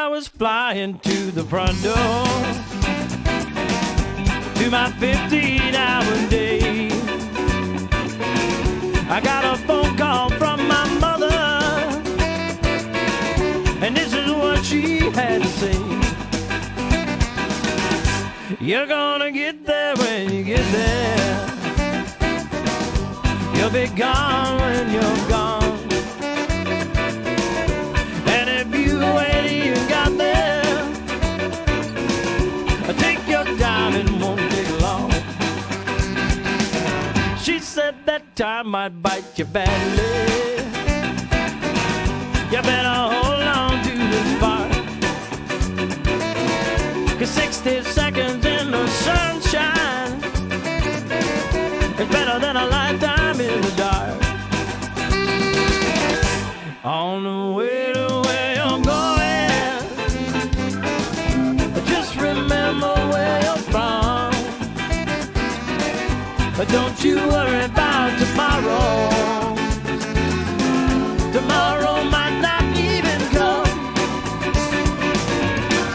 I was flying to the front door to my 15-hour day. I got a phone call from my mother, and this is what she had to say. You're gonna get there when you get there. You'll be gone when you're gone. And if you ain't even got there, take your time, it won't take long. She said that time might bite you badly. You better hold on to this part, 'cause 60 seconds in the sunshine is better than a lifetime in the dark. On the way to where you're going, just remember where you're from. But don't you worry about tomorrow. Tomorrow might not even come.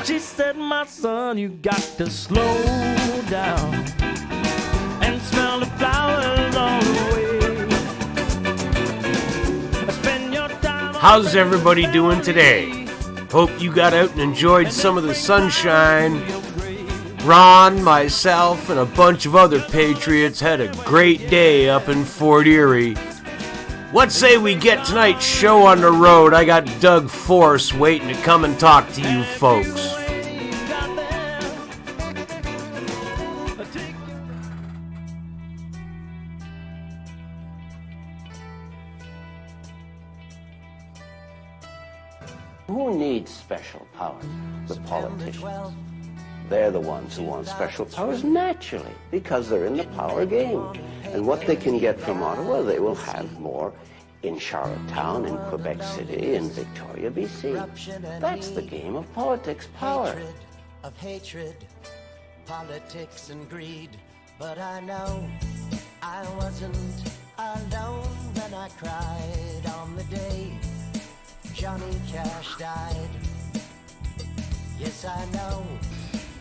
She said, my son, you got to slow down and smell the flowers on the way. Spend your time. How's everybody doing today? Hope you got out and enjoyed some of the sunshine. Ron, myself, and a bunch of other patriots had a great day up in Fort Erie. What say we get tonight's show on the road? I got Doug Force waiting to come and talk to you folks. Who needs special powers? The politicians. They're the ones who want special powers naturally, because they're in the power game. And what they can get from Ottawa, they will have more in Charlottetown, in Quebec City, in Victoria, BC. That's the game of politics, power. Of hatred, politics and greed. But I know I wasn't alone when I cried on the day Johnny Cash died. Yes, I know.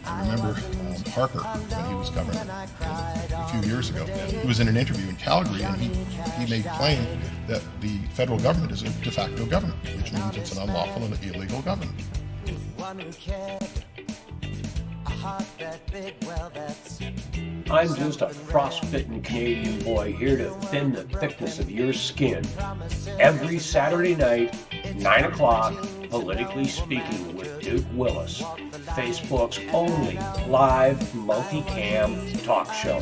I remember Harper when he was governor a few years ago. He was in an interview in Calgary, and he made plain that the federal government is a de facto government, which means it's an unlawful and illegal government. I'm just a frostbitten Canadian boy here to thin the thickness of your skin. Every Saturday night, 9 o'clock, Politically Speaking with Duke Willis, Facebook's only live multicam talk show.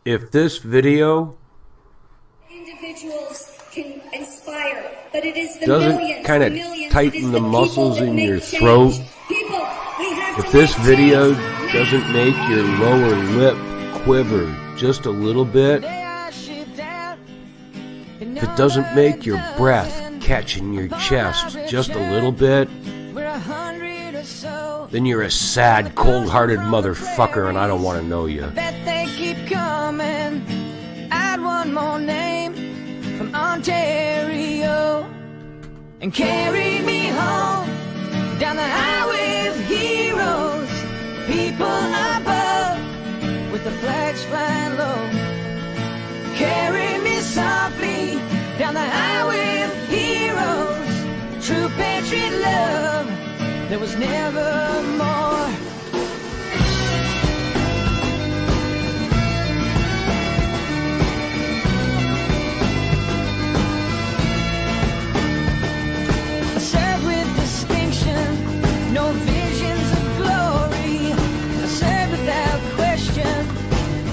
If this video individuals can inspire, but it is the doesn't kind of tighten the muscles in your throat, if this video doesn't make your lower lip quiver just a little bit, if it doesn't make your breath catch in your chest just a little bit, then you're a sad, cold-hearted motherfucker, and I don't want to know you. Add one more name from Ontario and carry me home down the highway of heroes, people above with the flags flying low. Carry me softly down the highway of heroes, true patriot love, there was never more. No visions of glory, I serve without question,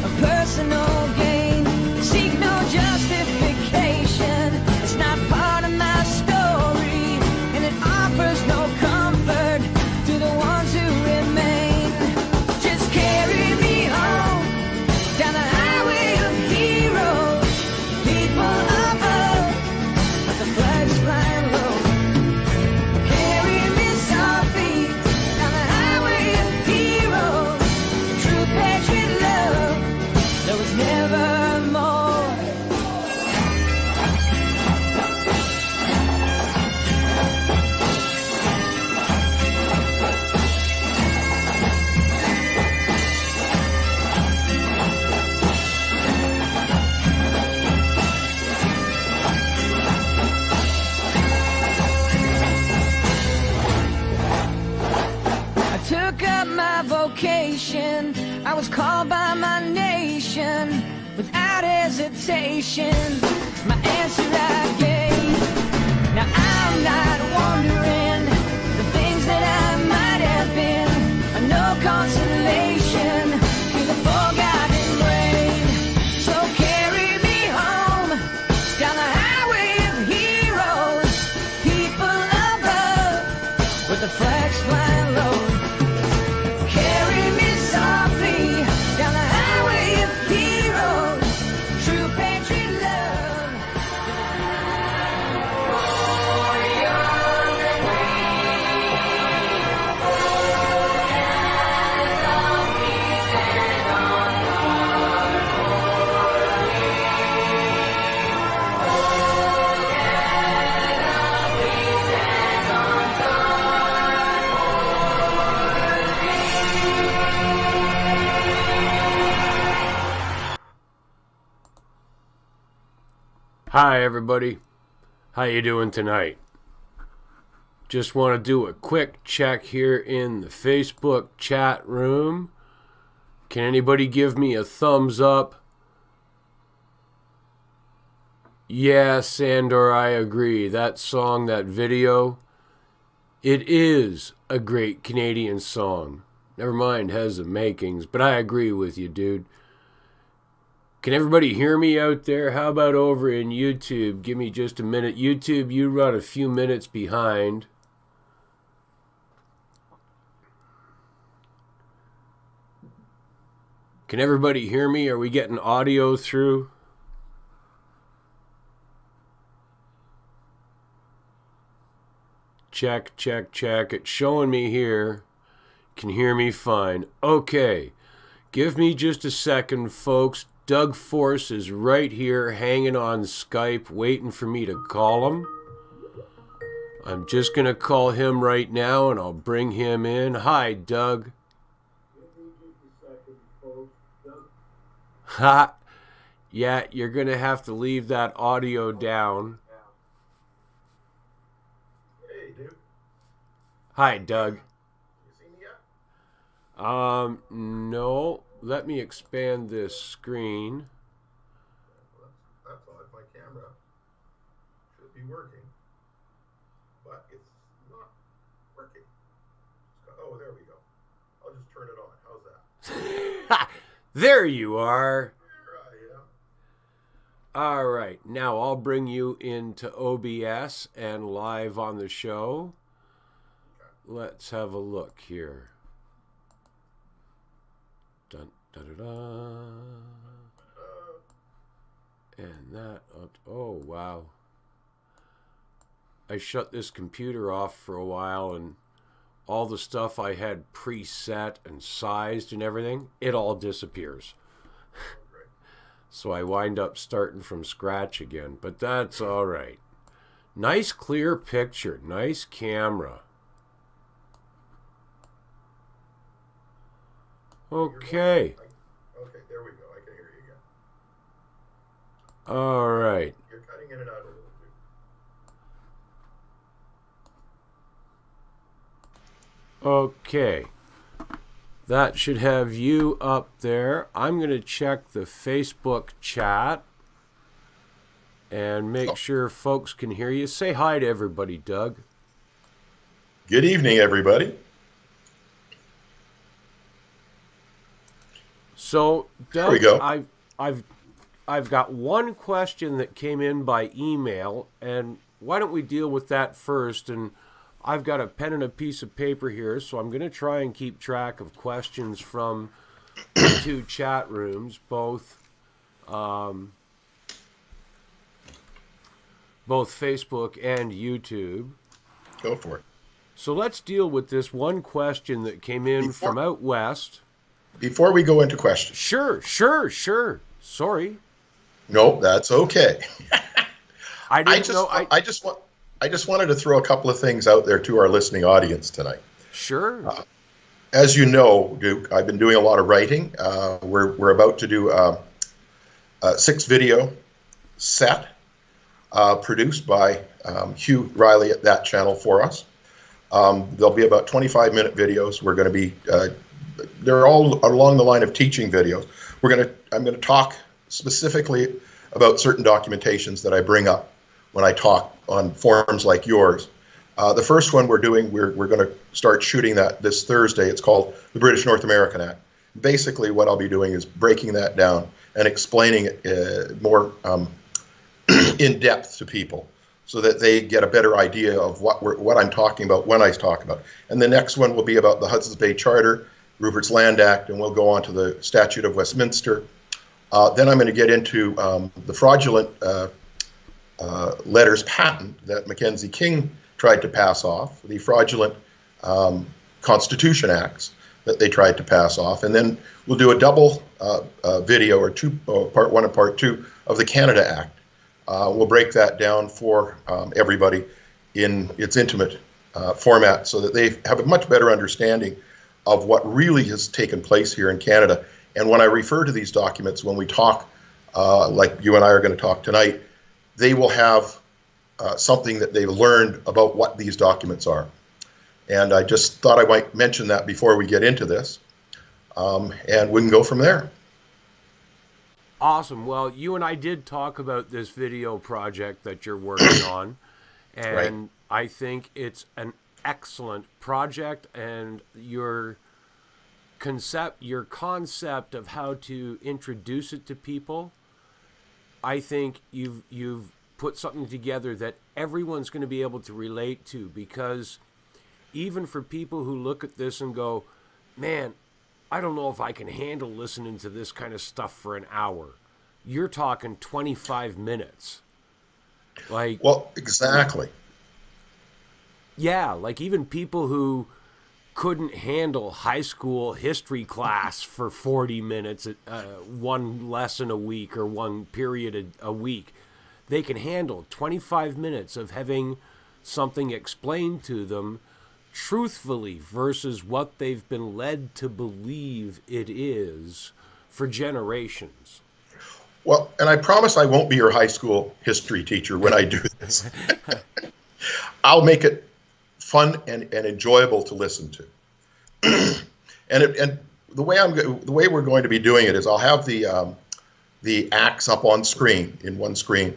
a personal gain, seek no justification, it's not part of my story, and it offers no comfort to the one called by my nation without hesitation. My answer I gave. Now I'm not wondering the things that I might have been are no consolation in the forgotten rain. So carry me home down the highway of heroes, people above with the flags flying low. Carry me softly down the highway of heroes, true patriot love. Hi everybody, how you doing tonight? Just want to do a quick check here in the Facebook chat room. Can anybody give me a thumbs up? Yes, and/or I agree. That song, that video, it is a great Canadian song. Never mind, has the makings, but I agree with you, dude. Can everybody hear me out there? How about over in YouTube? Give me just a minute. YouTube, you run a few minutes behind. Can everybody hear me? Are we getting audio through? Check, check, check. It's showing me here. Can hear me fine. Okay. Give me just a second, folks. Doug Force is right here hanging on Skype waiting for me to call him. I'm just going to call him right now and I'll bring him in. Hi, Doug. Ha! Yeah, you're going to have to leave that audio down. Hey, dude. Hi, Doug. You see me yet? No. Let me expand this screen. That's odd. My camera should be working, but it's not working. Oh, there we go. I'll just turn it on. How's that? There you are. There I am. All right. Now I'll bring you into OBS and live on the show. Let's have a look here. Dun, da, da, da. And that up. Oh, wow. I shut this computer off for a while and all the stuff I had preset and sized and everything, it all disappears. So I wind up starting from scratch again, but that's all right. Nice clear picture, nice camera. Okay. Okay, there we go. I can hear you again. All right. You're cutting in and out a little bit. Okay. That should have you up there. I'm going to check the Facebook chat and make sure folks can hear you. Say hi to everybody, Doug. Good evening, everybody. So, Doug, There we go. I've got one question that came in by email, and why don't we deal with that first? And I've got a pen and a piece of paper here, so I'm going to try and keep track of questions from the two chat rooms, both Facebook and YouTube. Go for it. So let's deal with this one question that came in from out west. Before we go into questions. Sure. Sorry. No, that's okay. I just wanted to throw a couple of things out there to our listening audience tonight. Sure. As you know, Duke, I've been doing a lot of writing. We're about to do a 6-video set produced by Hugh Riley at that channel for us. There'll be about 25-minute videos. We're going to be they're all along the line of teaching videos. I'm gonna talk specifically about certain documentations that I bring up when I talk on forums like yours. The first one we're going to start shooting that this Thursday. It's called the British North American Act. Basically, what I'll be doing is breaking that down and explaining it more in depth to people, so that they get a better idea of what I'm talking about when I talk about it. And the next one will be about the Hudson's Bay Charter, Rupert's Land Act, and we'll go on to the Statute of Westminster. Then I'm going to get into the fraudulent letters patent that Mackenzie King tried to pass off, the fraudulent Constitution Acts that they tried to pass off, and then we'll do a double video, or part one and part two, of the Canada Act. We'll break that down for everybody in its intimate format, so that they have a much better understanding of what really has taken place here in Canada. And when I refer to these documents, when we talk, like you and I are going to talk tonight, they will have something that they've learned about what these documents are. And I just thought I might mention that before we get into this, and we can go from there. Awesome. Well, you and I did talk about this video project that you're working on, and Right. I think it's an excellent project, and your concept of how to introduce it to people, I think you've put something together that everyone's going to be able to relate to, because even for people who look at this and go, man, I don't know if I can handle listening to this kind of stuff for an hour. You're talking 25 minutes. Like, Well, exactly. yeah, like even people who couldn't handle high school history class for 40 minutes, one lesson a week or one period a week, they can handle 25 minutes of having something explained to them truthfully versus what they've been led to believe it is for generations. Well, and I promise I won't be your high school history teacher when I do this. I'll make it fun and enjoyable to listen to. and the way we're going to be doing it is I'll have the acts up on screen, in one screen,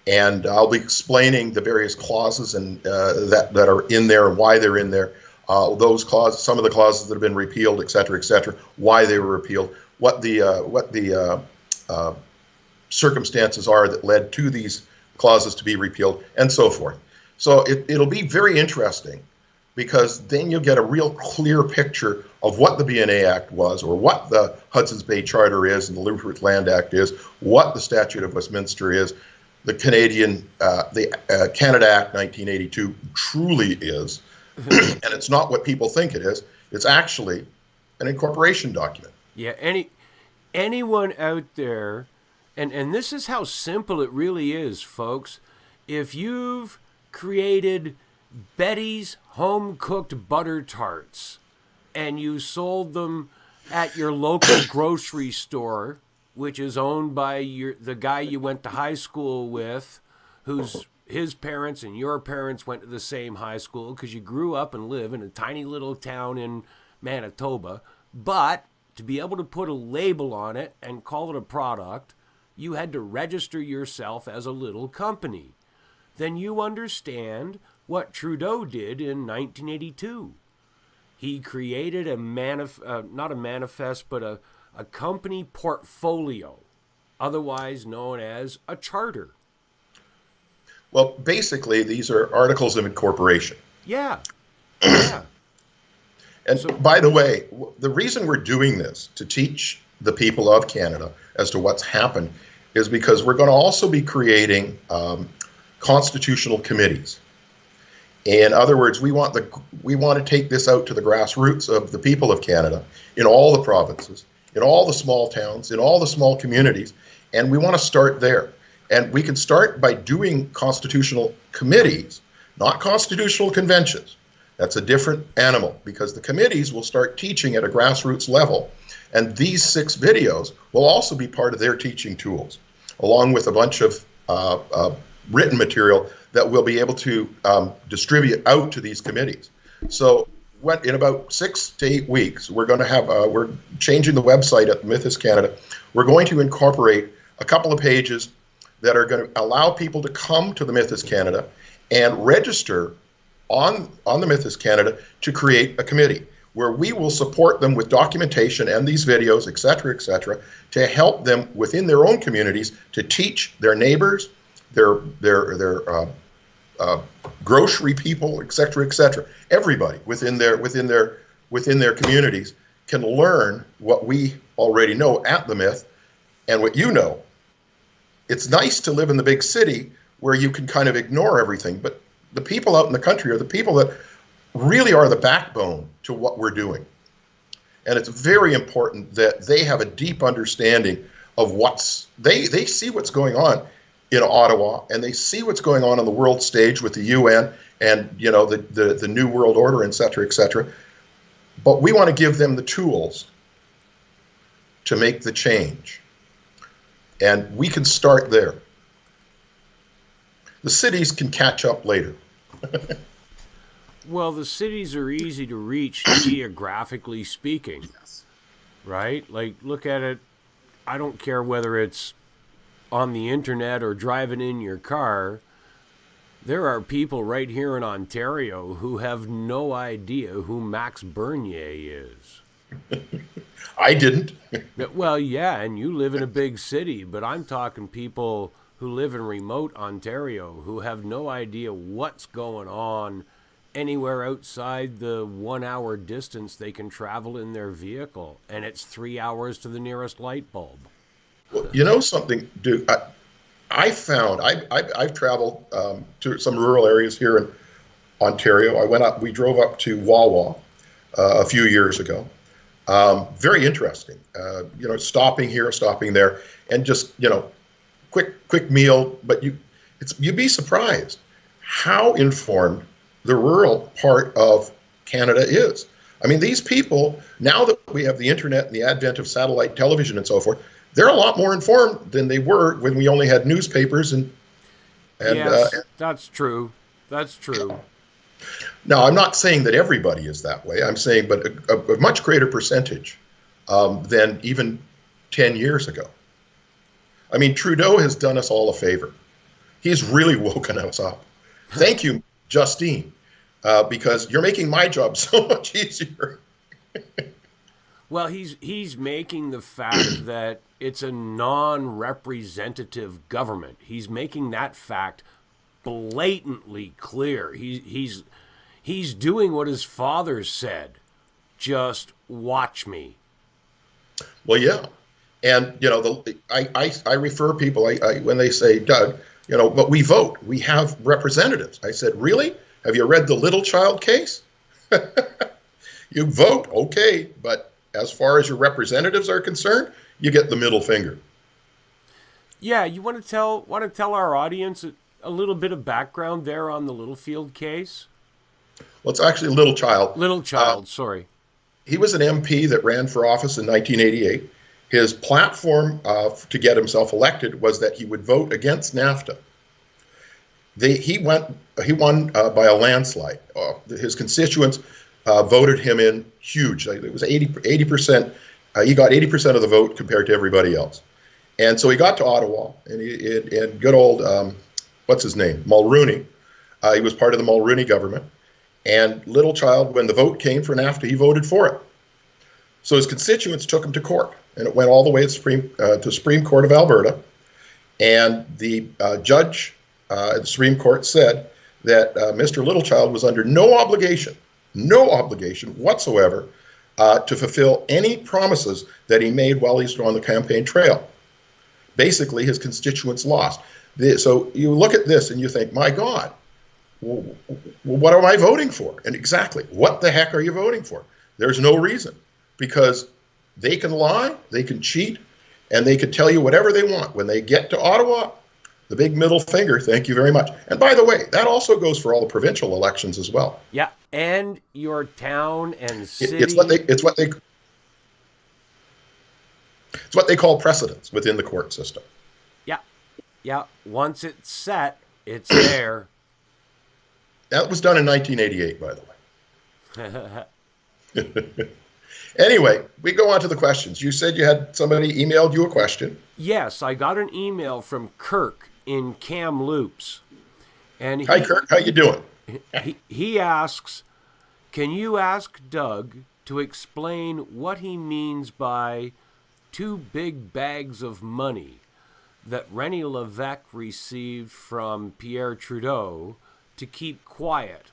and I'll be explaining the various clauses and that are in there and why they're in there. Those clauses, some of the clauses that have been repealed, et cetera, why they were repealed, what the circumstances are that led to these clauses to be repealed, and so forth. So it'll be very interesting, because then you'll get a real clear picture of what the BNA Act was, or what the Hudson's Bay Charter is, and the Rupert Land Act is, what the Statute of Westminster is, the Canada Act 1982 truly is, and it's not what people think it is. It's actually an incorporation document. Yeah, anyone out there, and this is how simple it really is, folks. If you've created Betty's home-cooked butter tarts and you sold them at your local grocery store, which is owned by the guy you went to high school with, his parents and your parents went to the same high school because you grew up and live in a tiny little town in Manitoba, but to be able to put a label on it and call it a product, you had to register yourself as a little company. Then you understand what Trudeau did in 1982. He created not a manifest, but a company portfolio, otherwise known as a charter. Well, basically, these are articles of incorporation. Yeah. Yeah. And by the way, the reason we're doing this, to teach the people of Canada as to what's happened, is because we're going to also be creating constitutional committees. In other words, we want to take this out to the grassroots of the people of Canada, in all the provinces, in all the small towns, in all the small communities, and we want to start there. And we can start by doing constitutional committees, not constitutional conventions. That's a different animal, because the committees will start teaching at a grassroots level. And these 6 videos will also be part of their teaching tools, along with a bunch of written material that we'll be able to distribute out to these committees. So in about 6 to 8 weeks, we're going to have we're changing the website at Mythos Canada. We're going to incorporate a couple of pages that are going to allow people to come to the Mythos Canada and register on the Mythos Canada to create a committee where we will support them with documentation and these videos, et cetera, to help them within their own communities to teach their neighbors, their grocery people, et cetera. Everybody within their communities can learn what we already know at the Myth and what you know. It's nice to live in the big city where you can kind of ignore everything, but the people out in the country are the people that really are the backbone to what we're doing. And it's very important that they have a deep understanding of they see what's going on in Ottawa, and they see what's going on the world stage with the UN and the New World Order, et cetera. But we want to give them the tools to make the change. And we can start there. The cities can catch up later. Well, the cities are easy to reach geographically speaking, right? Like, look at it. I don't care whether it's on the internet or driving in your car. There are people right here in Ontario who have no idea who Max Bernier is. I didn't. Well, yeah, and you live in a big city, but I'm talking people who live in remote Ontario who have no idea what's going on anywhere outside the 1 hour distance they can travel in their vehicle, and it's 3 hours to the nearest light bulb. Well, you know something, dude? I found I've traveled to some rural areas here in Ontario. We drove up to Wawa a few years ago. Very interesting. Stopping here, stopping there, and just quick meal. But you'd be surprised how informed the rural part of Canada is. I mean, these people, now that we have the internet and the advent of satellite television and so forth, they're a lot more informed than they were when we only had newspapers and yes, that's true. That's true. Now, I'm not saying that everybody is that way. I'm saying, but a much greater percentage than even 10 years ago. I mean, Trudeau has done us all a favor. He's really woken us up. Thank you, Justine, because you're making my job so much easier. Well, he's making the fact that it's a non-representative government. He's making that fact blatantly clear. He's doing what his father said. Just watch me. Well, yeah, and I refer people when they say, Doug, but we vote. We have representatives. I said, really? Have you read the Little Child case? You vote, okay, but as far as your representatives are concerned, you get the middle finger. Yeah, you want to tell our audience a little bit of background there on the Littlefield case? Well, it's actually Little Child. Little Child, sorry. He was an MP that ran for office in 1988. His platform to get himself elected was that he would vote against NAFTA. He won by a landslide. His constituents voted him in huge. It was 80%. He got 80% of the vote compared to everybody else. And so he got to Ottawa, and good old, what's his name, Mulrooney. He was part of the Mulrooney government. And Little Child, when the vote came for NAFTA, he voted for it. So his constituents took him to court, and it went all the way to Supreme Court of Alberta. And the judge at the Supreme Court said that Mr. Littlechild was under no obligation whatsoever to fulfill any promises that he made while he's on the campaign trail. Basically, his constituents lost. So you look at this and you think, my God, what am I voting for? And exactly, what the heck are you voting for? There's no reason, because they can lie, they can cheat, and they can tell you whatever they want. When they get to Ottawa, the big middle finger, thank you very much. And by the way, that also goes for all the provincial elections as well. Yeah, and your town and city. It's what they call precedence within the court system. Yeah. Once it's set, it's there. That was done in 1988, by the way. Anyway, we go on to the questions. You said you had somebody emailed you a question. Yes, I got an email from Kirk in Kamloops. And Hi, Kirk. How you doing? he asks, can you ask Doug to explain what he means by 2 big bags of money that René Lévesque received from Pierre Trudeau to keep quiet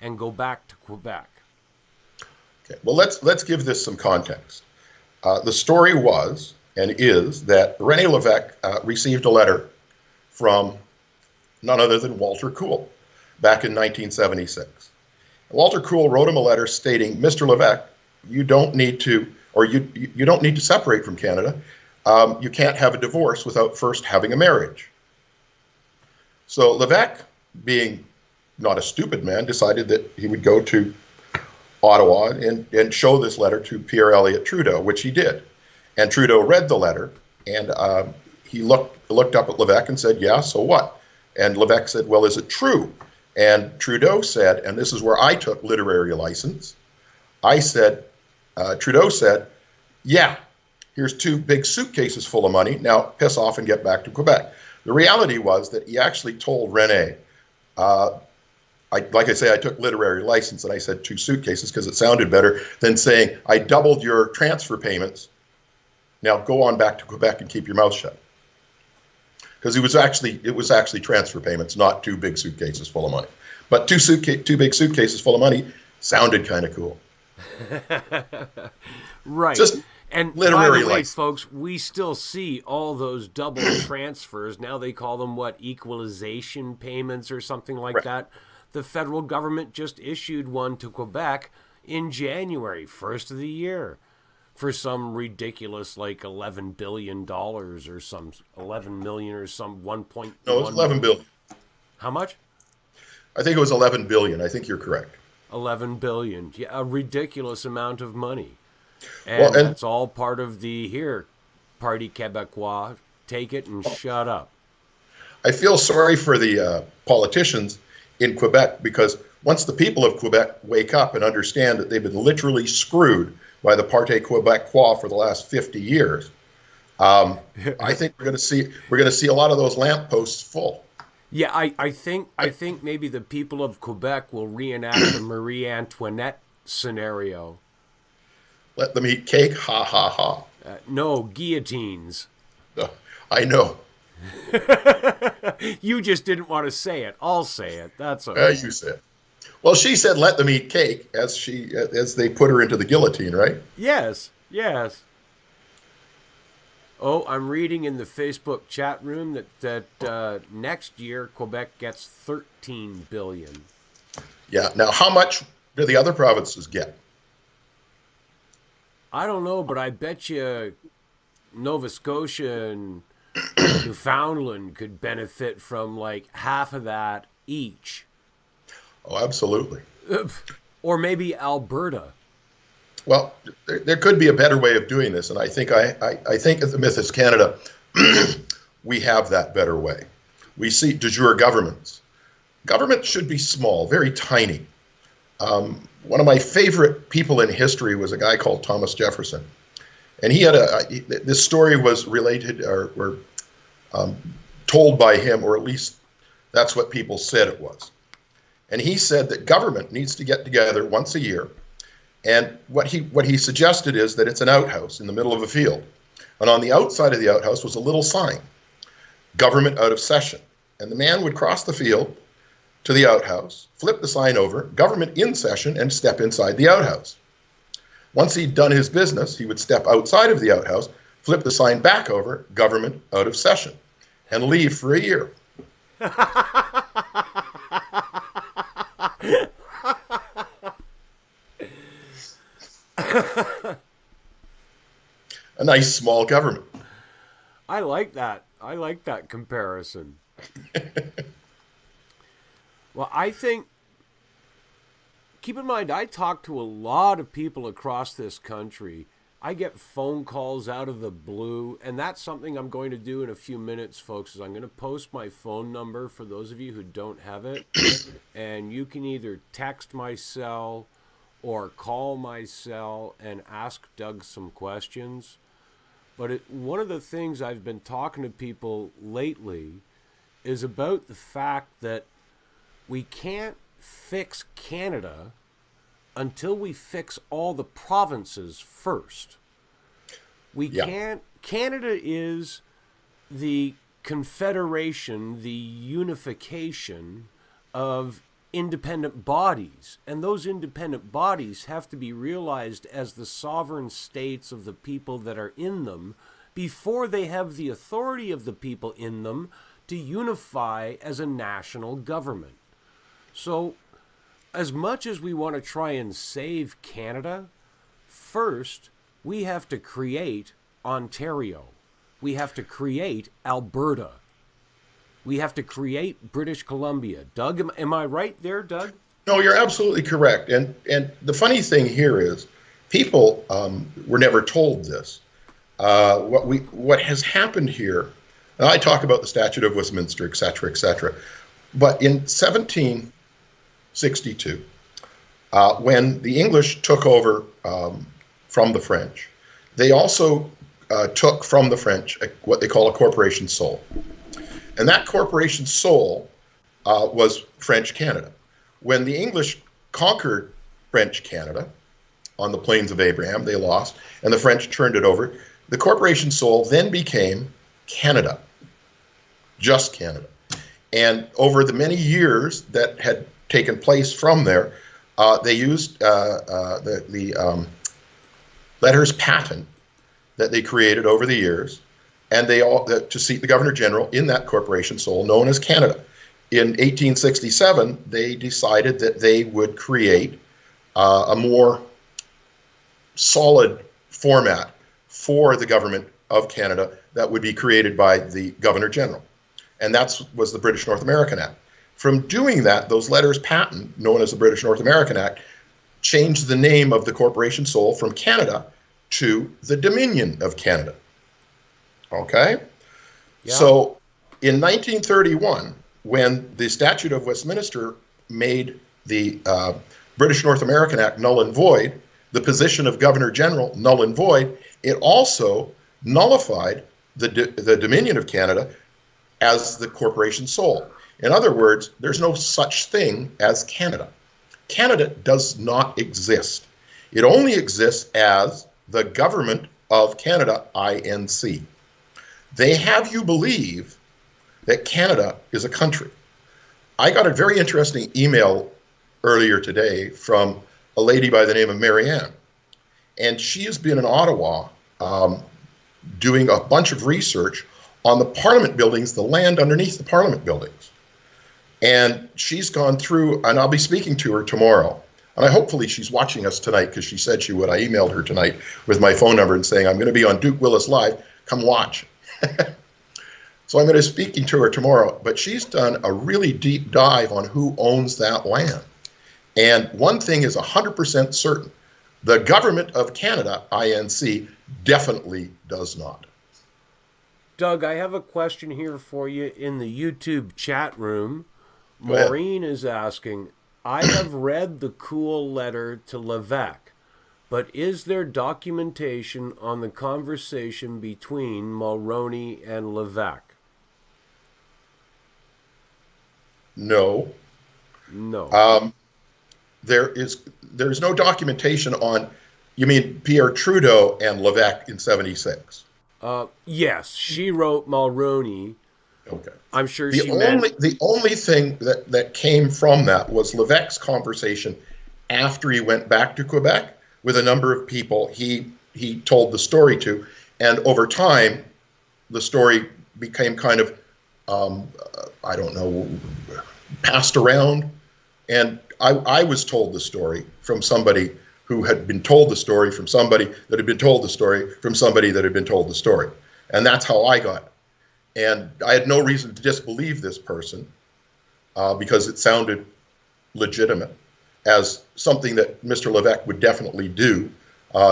and go back to Quebec? Okay. Well, let's give this some context. The story was and is that René Lévesque received a letter from none other than Walter Cool back in 1976. Walter Cool wrote him a letter stating, Mr. Lévesque, you don't need to separate from Canada. You can't have a divorce without first having a marriage. So Lévesque, being not a stupid man, decided that he would go to Ottawa and show this letter to Pierre Elliott Trudeau, which he did. And Trudeau read the letter, and he looked up at Lévesque and said, yeah, so what? And Lévesque said, well, is it true? And Trudeau said, and this is where I took literary license, Trudeau said, yeah, here's 2 big suitcases full of money. Now piss off and get back to Quebec. The reality was that he actually told René, like I say, I took literary license and I said 2 suitcases because it sounded better than saying, I doubled your transfer payments. Now go on back to Quebec and keep your mouth shut. Because it was actually transfer payments, not 2 big suitcases full of money. But 2 big suitcases full of money sounded kind of cool. Right. Just and literary by the way, license. folks, we still see all those double transfers. Now they call them, equalization payments or something like Right. that. The federal government just issued one to Quebec in January, first of the year, for some ridiculous $11 billion or some 11 million or some 1.1. No, it was 11 billion. How much? I think it was 11 billion. I think you're correct. 11 billion. Yeah, a ridiculous amount of money. And, Well, and- that's all part of the Parti Québécois. Take it and shut up. I feel sorry for the politicians in Quebec because once the people of Quebec wake up and understand that they've been literally screwed by the Parti Québécois for the last 50 years, I think we're going to see a lot of those lampposts full. Yeah, I think maybe the people of Quebec will reenact the Marie Antoinette scenario. Let them eat cake, ha ha ha. No, guillotines. I know. You just didn't want to say it. I'll say it. That's okay. You said. Well, she said, "Let them eat cake," as they put her into the guillotine, right? Yes. Oh, I'm reading in the Facebook chat room that next year Quebec gets 13 billion. Yeah. Now, how much do the other provinces get? I don't know, but I bet you Nova Scotia and Newfoundland could benefit from half of that each. Oh, absolutely. Or maybe Alberta. Well, there could be a better way of doing this, and I think I think at the Mythos Canada we have that better way. We see de jure governments. Governments should be small, very tiny. One of my favorite people in history was a guy called Thomas Jefferson, and he had this story was related or told by him, or at least that's what people said it was. And he said that government needs to get together once a year. And what he suggested is that it's an outhouse in the middle of a field. And on the outside of the outhouse was a little sign, government out of session. And the man would cross the field to the outhouse, flip the sign over, government in session, and step inside the outhouse. Once he'd done his business, he would step outside of the outhouse, flip the sign back over, government out of session, and leave for a year. A nice small government. I like that. I like that comparison. Well, I think, keep in mind, I talk to a lot of people across this country. I get phone calls out of the blue, and that's something I'm going to do in a few minutes, folks, is I'm going to post my phone number for those of you who don't have it, and you can either text my cell or call my cell and ask Doug some questions. But one of the things I've been talking to people lately is about the fact that we can't fix Canada until we fix all the provinces first. We can't. Canada is the confederation, the unification of independent bodies, and those independent bodies have to be realized as the sovereign states of the people that are in them before they have the authority of the people in them to unify as a national government. So as much as we want to try and save Canada, first we have to create Ontario. We have to create Alberta. We have to create British Columbia. Doug, am I right there, Doug? No, you're absolutely correct. And the funny thing here is people were never told this. What has happened here, and I talk about the Statute of Westminster, et cetera, but in 1762, when the English took over from the French, they also took from the French what they call a corporation sole. And that corporation sole was French Canada. When the English conquered French Canada on the Plains of Abraham, they lost, and the French turned it over. The corporation sole then became Canada, just Canada. And over the many years that had taken place from there, they used the letters patent that they created over the years, and they all to seat the Governor General in that corporation sole known as Canada. In 1867, they decided that they would create a more solid format for the government of Canada that would be created by the Governor General, and that was the British North American Act. From doing that, those letters patent, known as the British North American Act, changed the name of the corporation sole from Canada to the Dominion of Canada. Okay? Yeah. So in 1931, when the Statute of Westminster made the British North American Act null and void, the position of Governor General null and void, it also nullified the Dominion of Canada as the corporation sole. In other words, there's no such thing as Canada. Canada does not exist. It only exists as the Government of Canada, INC. They have you believe that Canada is a country. I got a very interesting email earlier today from a lady by the name of Marianne, and she has been in Ottawa doing a bunch of research on the Parliament buildings, the land underneath the Parliament buildings. And she's gone through, and I'll be speaking to her tomorrow. And hopefully she's watching us tonight because she said she would. I emailed her tonight with my phone number and saying, I'm going to be on Duke Willis Live. Come watch. So I'm going to be speaking to her tomorrow. But she's done a really deep dive on who owns that land. And one thing is 100% certain. The Government of Canada, INC, definitely does not. Doug, I have a question here for you in the YouTube chat room. Maureen is asking, I have read the cool letter to Levesque, but is there documentation on the conversation between Mulroney and Levesque? No. There's no documentation on, you mean Pierre Trudeau and Levesque in 76? Yes, she wrote Mulroney. Okay. I'm sure the only thing that came from that was Levesque's conversation after he went back to Quebec with a number of people he told the story to, and over time the story became kind of I don't know, passed around, and I was told the story from somebody who had been told the story from somebody that had been told the story from somebody that had been told the story, and that's how I got it. And I had no reason to disbelieve this person because it sounded legitimate as something that Mr. Levesque would definitely do.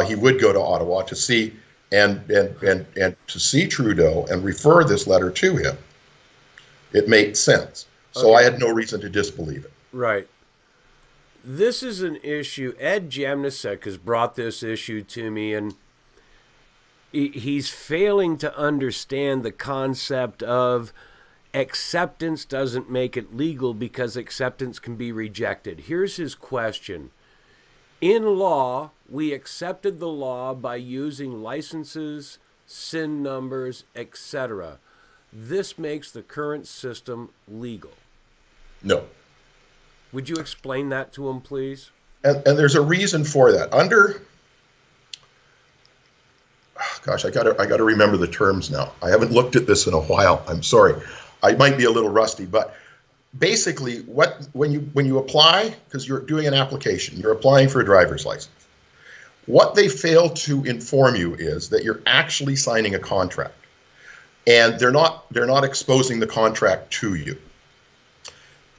He would go to Ottawa to see and to see Trudeau and refer this letter to him. It made sense. So I had no reason to disbelieve it. Right. this is an issue. Ed Jemnisek has brought this issue to me, and he's failing to understand the concept of acceptance doesn't make it legal because acceptance can be rejected. Here's his question. In law, we accepted the law by using licenses, SIN numbers, etc. This makes the current system legal. No. Would you explain that to him, please? And there's a reason for that. Gosh, I gotta remember the terms now. I haven't looked at this in a while. I'm sorry. I might be a little rusty, but basically, when you apply, because you're doing an application, you're applying for a driver's license. What they fail to inform you is that you're actually signing a contract, and they're not exposing the contract to you.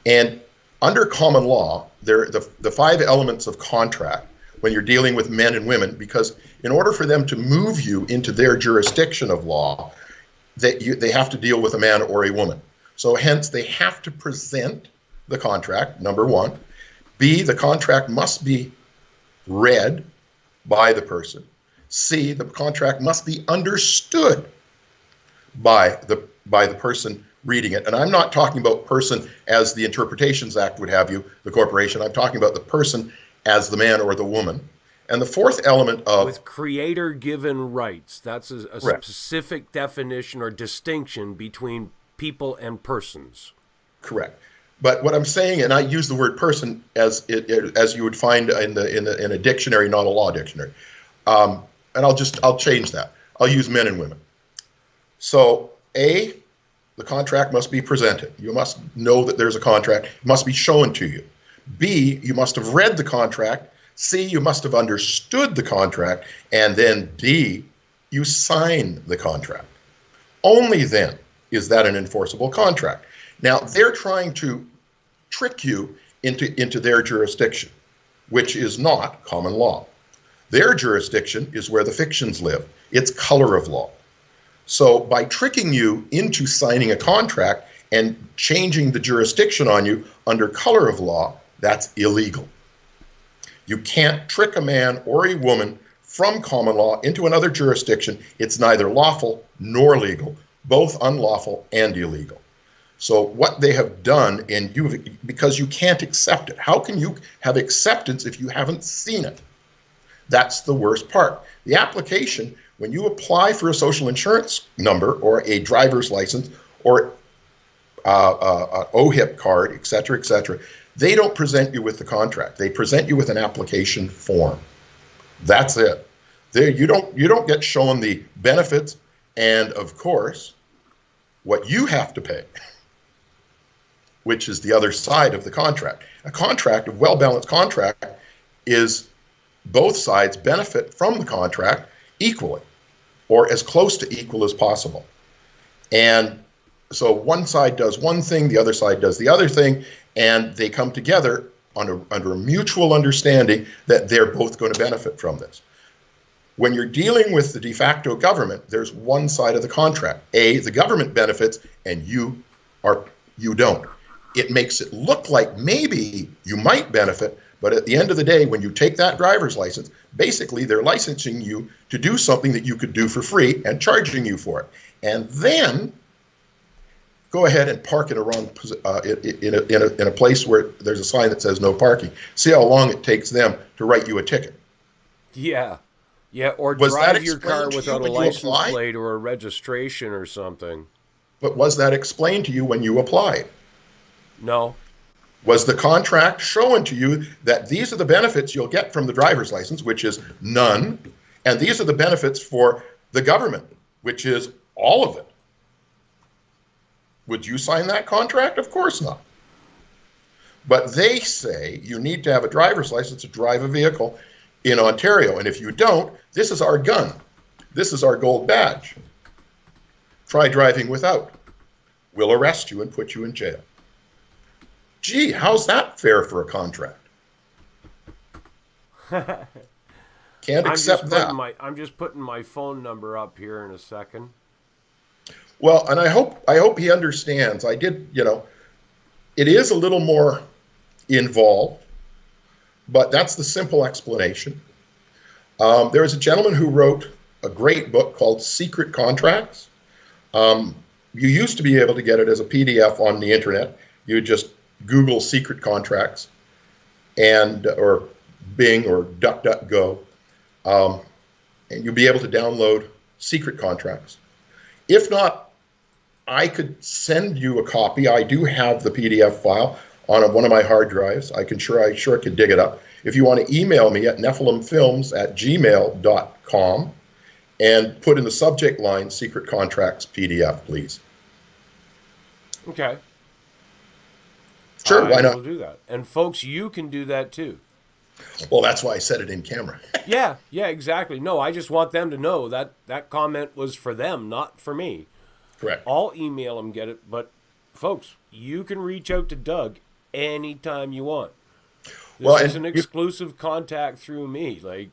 And under common law, the 5 elements of contract when you're dealing with men and women, because in order for them to move you into their jurisdiction of law, they have to deal with a man or a woman. So hence, they have to present the contract, number 1. B, the contract must be read by the person. C, the contract must be understood by the person reading it. And I'm not talking about person as the Interpretations Act would have you, the corporation. I'm talking about the person as the man or the woman. And the 4th element of... With creator-given rights. That's a specific definition or distinction between people and persons. Correct. But what I'm saying, and I use the word person as you would find in a dictionary, not a law dictionary. And I'll change that. I'll use men and women. So A, the contract must be presented. You must know that there's a contract. It must be shown to you. B, you must have read the contract. C, you must have understood the contract. And then D, you sign the contract. Only then is that an enforceable contract. Now, they're trying to trick you into their jurisdiction, which is not common law. Their jurisdiction is where the fictions live. It's color of law. So by tricking you into signing a contract and changing the jurisdiction on you under color of law, that's illegal. You can't trick a man or a woman from common law into another jurisdiction. It's neither lawful nor legal, both unlawful and illegal. So what they have done, because you can't accept it. How can you have acceptance if you haven't seen it? That's the worst part. The application, when you apply for a social insurance number or a driver's license or an OHIP card, et cetera, they don't present you with the contract. They present you with an application form. That's it. You don't get shown the benefits and, of course, what you have to pay, which is the other side of the contract. A contract, a well-balanced contract, is both sides benefit from the contract equally, or as close to equal as possible. And so one side does one thing, the other side does the other thing, and they come together under a mutual understanding that they're both going to benefit from this. When you're dealing with the de facto government, there's one side of the contract. The government benefits and you don't. It makes it look like maybe you might benefit, but at the end of the day, when you take that driver's license, basically they're licensing you to do something that you could do for free and charging you for it. And then go ahead and park in a place where there's a sign that says no parking. See how long it takes them to write you a ticket. Yeah, or drive your car without a license plate or a registration or something. But was that explained to you when you applied? No. Was the contract shown to you that these are the benefits you'll get from the driver's license, which is none, and these are the benefits for the government, which is all of it? Would you sign that contract? Of course not. But they say you need to have a driver's license to drive a vehicle in Ontario, and if you don't, this is our gun. This is our gold badge. Try driving without. We'll arrest you and put you in jail. Gee, how's that fair for a contract? Can't accept that. I'm just putting my phone number up here in a second. Well, and I hope he understands. It is a little more involved, but that's the simple explanation. There is a gentleman who wrote a great book called Secret Contracts. You used to be able to get it as a PDF on the internet. You would just Google Secret Contracts and or Bing or DuckDuckGo, and you'll be able to download Secret Contracts. If not, I could send you a copy. I do have the PDF file on one of my hard drives. I sure could dig it up. If you want to email me at nephilimfilms@gmail.com and put in the subject line Secret Contracts PDF, please. Okay. Sure, why I not? will do that. And folks, you can do that too. Well, that's why I said it in camera. Yeah, exactly. No, I just want them to know that that comment was for them, not for me. Correct. I'll email them, get it. But folks, you can reach out to Doug anytime you want. This is an exclusive contact through me. Like,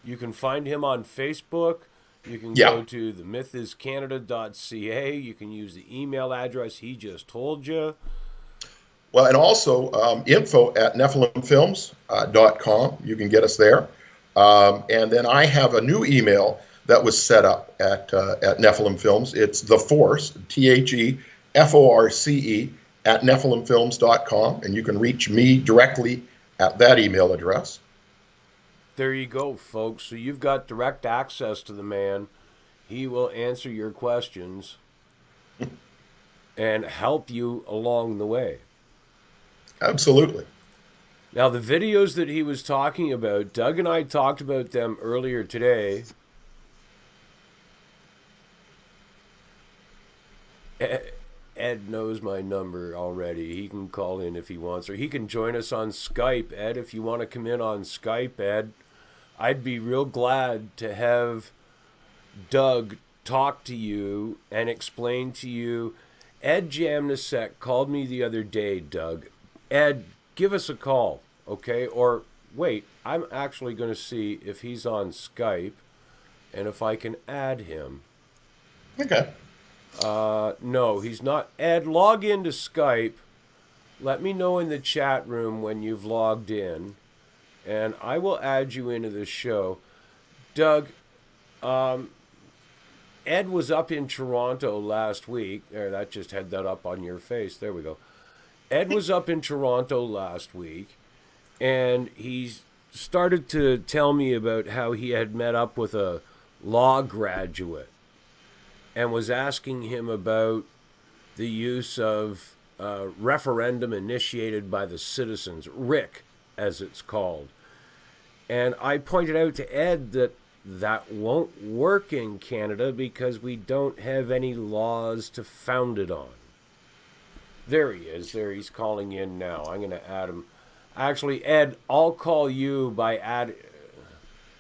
you can find him on Facebook. You can go to themithiscanada.ca. You can use the email address he just told you. Well, and also info@nephilimfilms.com. You can get us there. And then I have a new email that was set up at Nephilim Films. It's The Force, THEFORCE, @nephilimfilms.com. And you can reach me directly at that email address. There you go, folks. So you've got direct access to the man. He will answer your questions and help you along the way. Absolutely. Now, the videos that he was talking about, Doug and I talked about them earlier today. Ed knows my number already. He can call in if he wants, or he can join us on Skype. Ed, if you want to come in on Skype, Ed, I'd be real glad to have Doug talk to you and explain to you. Ed Jamnisek called me the other day, Doug. Ed, give us a call, okay? Or wait, I'm actually going to see if he's on Skype and if I can add him. Okay. No, he's not. Ed, log into Skype. Let me know in the chat room when you've logged in, and I will add you into the show. Doug, Ed was up in Toronto last week. There, that just had that up on your face. There we go. Ed was up in Toronto last week, and he started to tell me about how he had met up with a law graduate and was asking him about the use of referendum initiated by the citizens, RIC, as it's called. And I pointed out to Ed that that won't work in Canada because we don't have any laws to found it on. There he is. There, he's calling in now. I'm going to add him. Actually, Ed, I'll call you by add.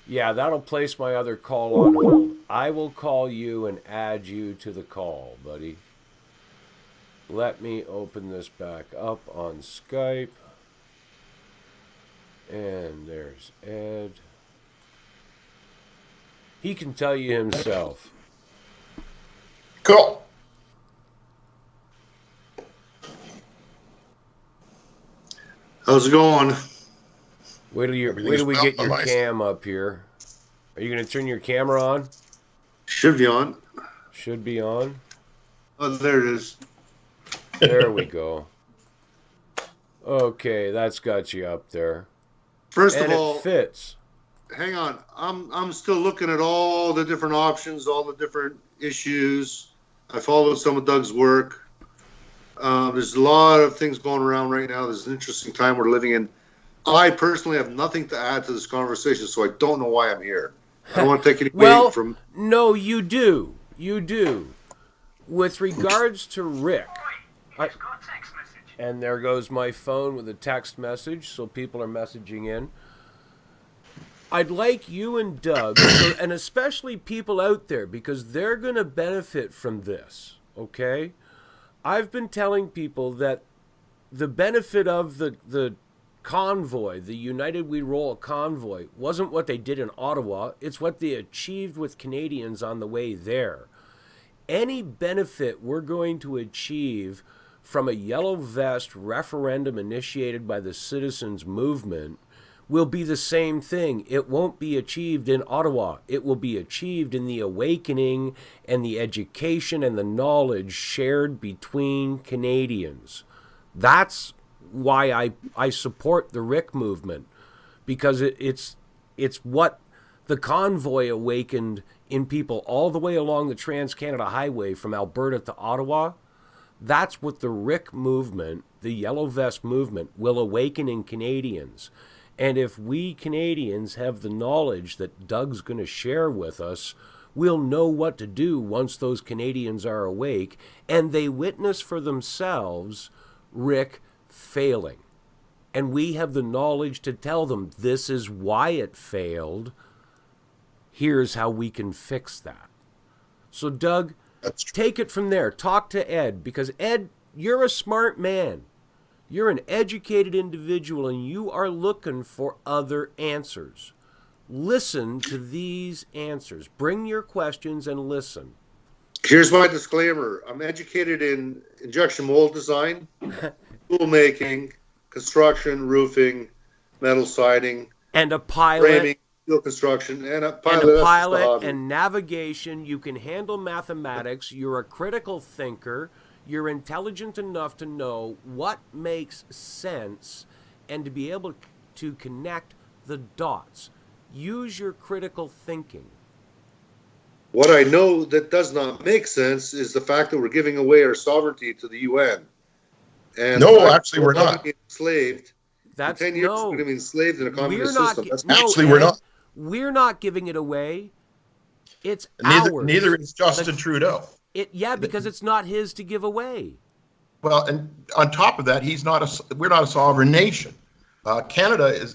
Yeah, that'll place my other call on hold. I will call you and add you to the call, buddy. Let me open this back up on Skype. And there's Ed. He can tell you himself. Cool. How's it going? Wait till we get your cam up here. Are you going to turn your camera on? Should be on. Should be on. Oh, there it is. There we go. Okay, that's got you up there. First and of all, it fits. Hang on. I'm still looking at all the different options, all the different issues. I followed some of Doug's work. There's a lot of things going around right now. There's an interesting time we're living in. I personally have nothing to add to this conversation, so I don't know why I'm here. I don't want to take any away from... No, you do. You do. With regards to Rick... And there goes my phone with a text message, so people are messaging in. I'd like you and Doug, and especially people out there, because they're going to benefit from this, okay? I've been telling people that the benefit of the convoy, the United We Roll convoy, wasn't what they did in Ottawa. It's what they achieved with Canadians on the way there. Any benefit we're going to achieve from a yellow vest referendum initiated by the citizens movement will be the same thing. It won't be achieved in Ottawa. It will be achieved in the awakening and the education and the knowledge shared between Canadians. That's why I support the RIC movement, because it's what the convoy awakened in people all the way along the Trans-Canada Highway from Alberta to Ottawa. That's what the RIC movement, the Yellow Vest movement, will awaken in Canadians. And if we Canadians have the knowledge that Doug's going to share with us, we'll know what to do once those Canadians are awake and they witness for themselves RIC failing. And we have the knowledge to tell them this is why it failed. Here's how we can fix that. So, Doug, take it from there. Talk to Ed, because Ed, you're a smart man. You're an educated individual, and you are looking for other answers. Listen to these answers. Bring your questions and listen. Here's my disclaimer. I'm educated in injection mold design, tool making, construction, roofing, metal siding, and a pilot. Framing, steel construction, and a pilot. And navigation. You can handle mathematics. You're a critical thinker. You're intelligent enough to know what makes sense and to be able to connect the dots. Use your critical thinking. What I know that does not make sense is the fact that we're giving away our sovereignty to the UN. And no, actually, we're not. Enslaved. That's 10 years we're going to be enslaved in a communist system. We're not. We're not giving it away. It's ours. Neither is Justin Trudeau. Because it's not his to give away. Well, and on top of that, we're not a sovereign nation. Canada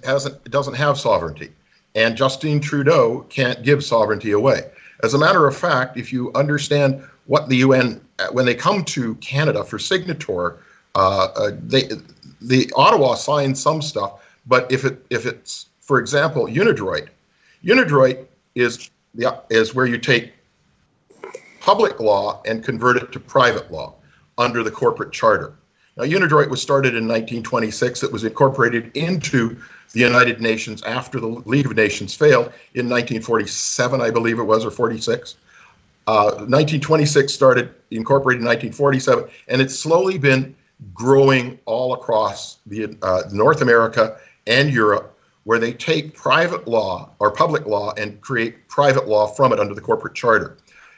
doesn't have sovereignty, and Justin Trudeau can't give sovereignty away. As a matter of fact, if you understand what the UN, when they come to Canada for signature, the Ottawa signs some stuff, but if it's, for example, Unidroit is where you take public law and convert it to private law under the corporate charter. Now, Unidroit was started in 1926. It was incorporated into the United Nations after the League of Nations failed in 1947, I believe it was, or 46. 1926 started, incorporated in 1947, and it's slowly been growing all across the North America and Europe, where they take private law or public law and create private law from it under the corporate charter.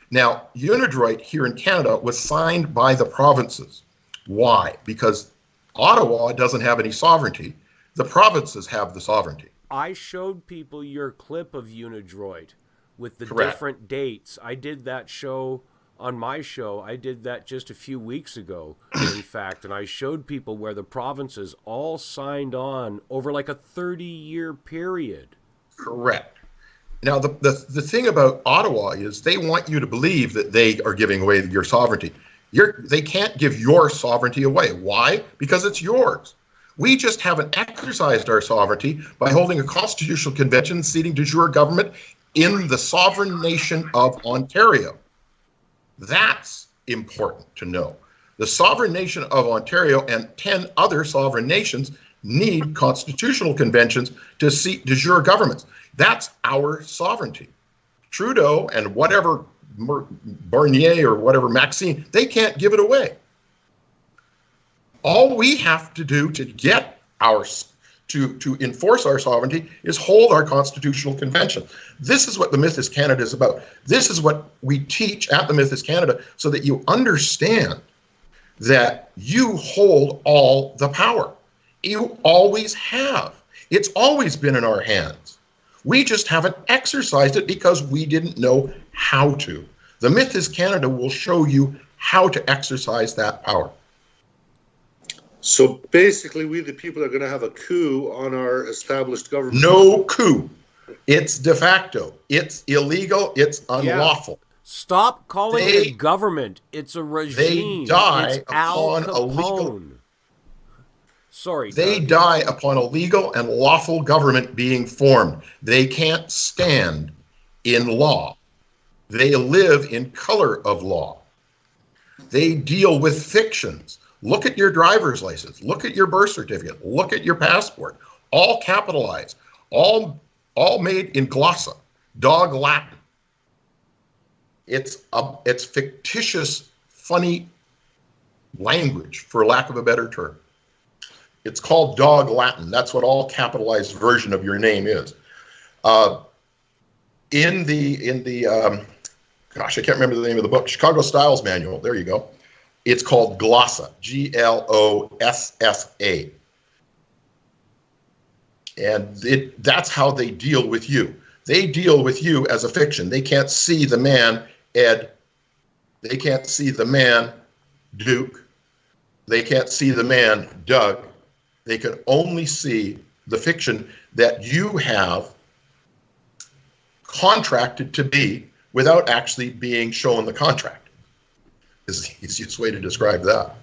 Now, Unidroit here in Canada was signed by the provinces. Why? Because Ottawa doesn't have any sovereignty. The provinces have the sovereignty. I showed people your clip of Unidroit with the Correct. Different dates. I did that show on my show. I did that just a few weeks ago, in fact, and I showed people where the provinces all signed on over like a 30-year period. Correct. Now, the thing about Ottawa is they want you to believe that they are giving away your sovereignty. They can't give your sovereignty away. Why? Because it's yours. We just haven't exercised our sovereignty by holding a constitutional convention seating de jure government in the sovereign nation of Ontario. That's important to know. The sovereign nation of Ontario and 10 other sovereign nations need constitutional conventions to seat de jure governments. That's our sovereignty. Trudeau and whatever Barnier or whatever Maxine, they can't give it away. All we have to do to get to enforce our sovereignty is hold our constitutional convention. This is what the Mythos Canada is about. This is what we teach at the Mythos Canada, so that you understand that you hold all the power. You always have. It's always been in our hands. We just haven't exercised it because we didn't know how to. The Mythos Canada will show you how to exercise that power. So basically, we the people are going to have a coup on our established government. No coup. It's de facto. It's illegal. It's unlawful. Yeah. Stop calling it a government. It's a regime. They die it's Al upon Capone. a legal. Sorry. They Doug. die upon a legal and lawful government being formed. They can't stand in law. They live in color of law. They deal with fictions. Look at your driver's license. Look at your birth certificate. Look at your passport. All capitalized. all made in glossa, dog Latin. It's fictitious, funny language, for lack of a better term. It's called dog Latin. That's what all capitalized version of your name is. In the gosh, I can't remember the name of the book, Chicago Styles Manual. There you go. It's called glossa, Glossa. And that's how they deal with you. They deal with you as a fiction. They can't see the man, Ed. They can't see the man, Duke. They can't see the man, Doug. They can only see the fiction that you have contracted to be without actually being shown the contract. Is the easiest way to describe that.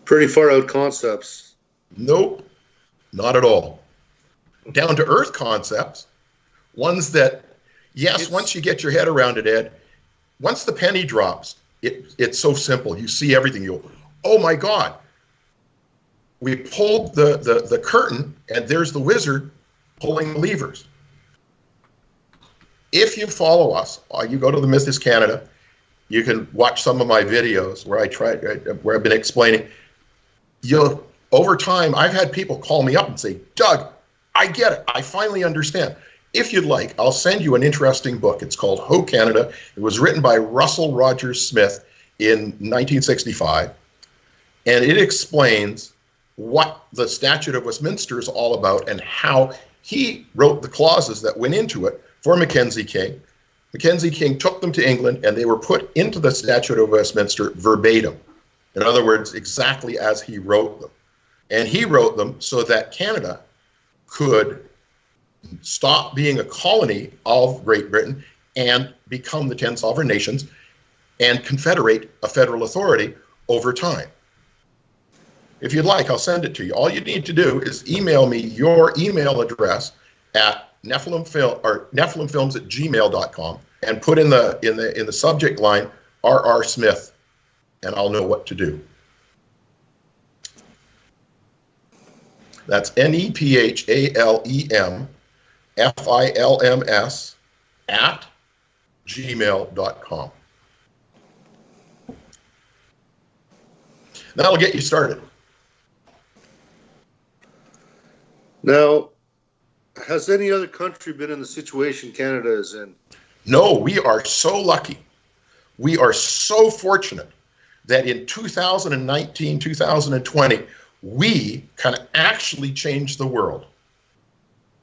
Pretty far out concepts. Nope, not at all. Down to earth concepts, ones that, yes, once you get your head around it, Ed, once the penny drops, it's so simple. You see everything. You go, oh my God. We pulled the curtain, and there's the wizard pulling the levers. If you follow us, you go to the Mythos Canada, you can watch some of my videos where where I've been explaining. Over time, I've had people call me up and say, Doug, I get it. I finally understand. If you'd like, I'll send you an interesting book. It's called Ho Canada. It was written by Russell Rogers Smith in 1965, and it explains what the Statute of Westminster is all about and how he wrote the clauses that went into it for Mackenzie King. Mackenzie King took them to England, and they were put into the Statute of Westminster verbatim. In other words, exactly as he wrote them. And he wrote them so that Canada could stop being a colony of Great Britain and become the 10 sovereign nations and confederate a federal authority over time. If you'd like, I'll send it to you. All you need to do is email me your email address at nephilimfilms@gmail.com and put in the subject line R.R. Smith, and I'll know what to do. That's NEPHALEMFILMS @gmail.com. That'll get you started. Now, has any other country been in the situation Canada is in? No, we are so lucky. We are so fortunate that in 2019, 2020, we can actually change the world,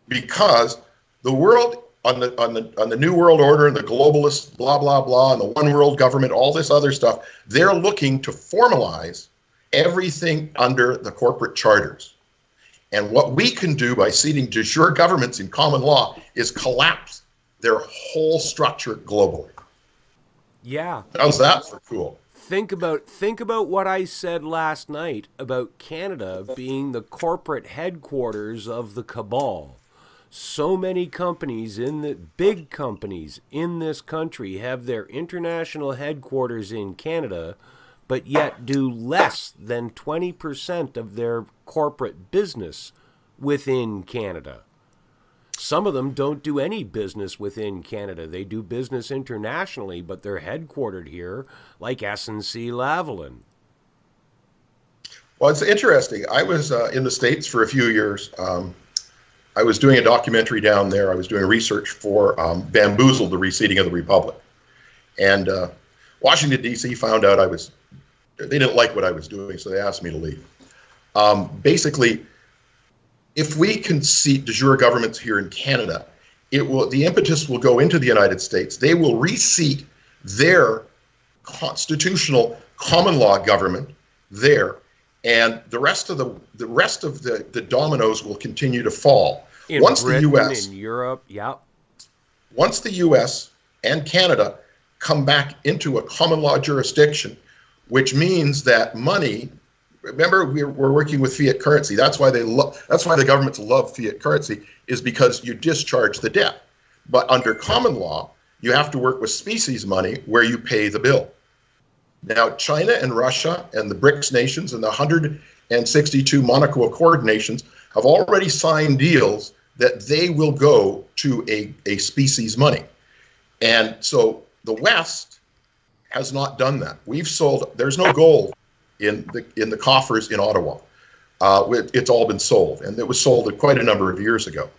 because the world on the New World Order and the globalists, blah, blah, blah, and the one world government, all this other stuff, they're looking to formalize everything under the corporate charters. And what we can do by seating de jure governments in common law is collapse their whole structure globally. Yeah. How's that for cool? Think about what I said last night about Canada being the corporate headquarters of the cabal. So many companies, big companies in this country, have their international headquarters in Canada, but yet do less than 20% of their corporate business within Canada. Some of them don't do any business within Canada. They do business internationally, but they're headquartered here, like SNC-Lavalin. Well, it's interesting. I was in the States for a few years. I was doing a documentary down there. I was doing research for Bamboozled, the Reseeding of the Republic. And Washington, D.C. found out they didn't like what I was doing, so they asked me to leave. Basically, if we can seat de jure governments here in Canada, the impetus will go into the United States. They will reseat their constitutional common law government there, and the rest of the dominoes will continue to fall. In Britain, in Europe, yeah. Once the U.S. and Canada come back into a common law jurisdiction, which means that money. Remember, we're working with fiat currency. That's why the governments love fiat currency, is because you discharge the debt. But under common law, you have to work with species money where you pay the bill. Now, China and Russia and the BRICS nations and the 162 Monaco Accord nations, have already signed deals that they will go to a species money. And so the West has not done that. We've sold, there's no gold in the coffers in Ottawa. It's all been sold, and it was sold quite a number of years ago.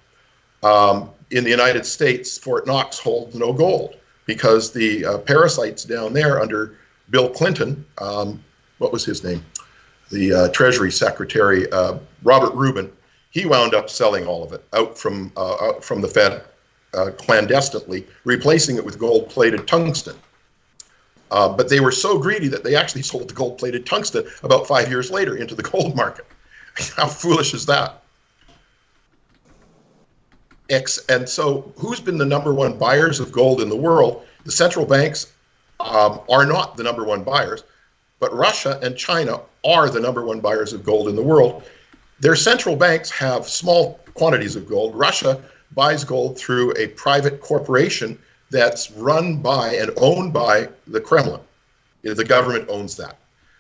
In the United States, Fort Knox holds no gold because the parasites down there under Bill Clinton, what was his name? The Treasury Secretary, Robert Rubin, he wound up selling all of it out from the Fed clandestinely, replacing it with gold-plated tungsten. But they were so greedy that they actually sold the gold-plated tungsten about 5 years later into the gold market. How foolish is that? And so who's been the number one buyers of gold in the world? The central banks are not the number one buyers, but Russia and China are the number one buyers of gold in the world. Their central banks have small quantities of gold. Russia buys gold through a private corporation that's run by and owned by the Kremlin. The government owns that.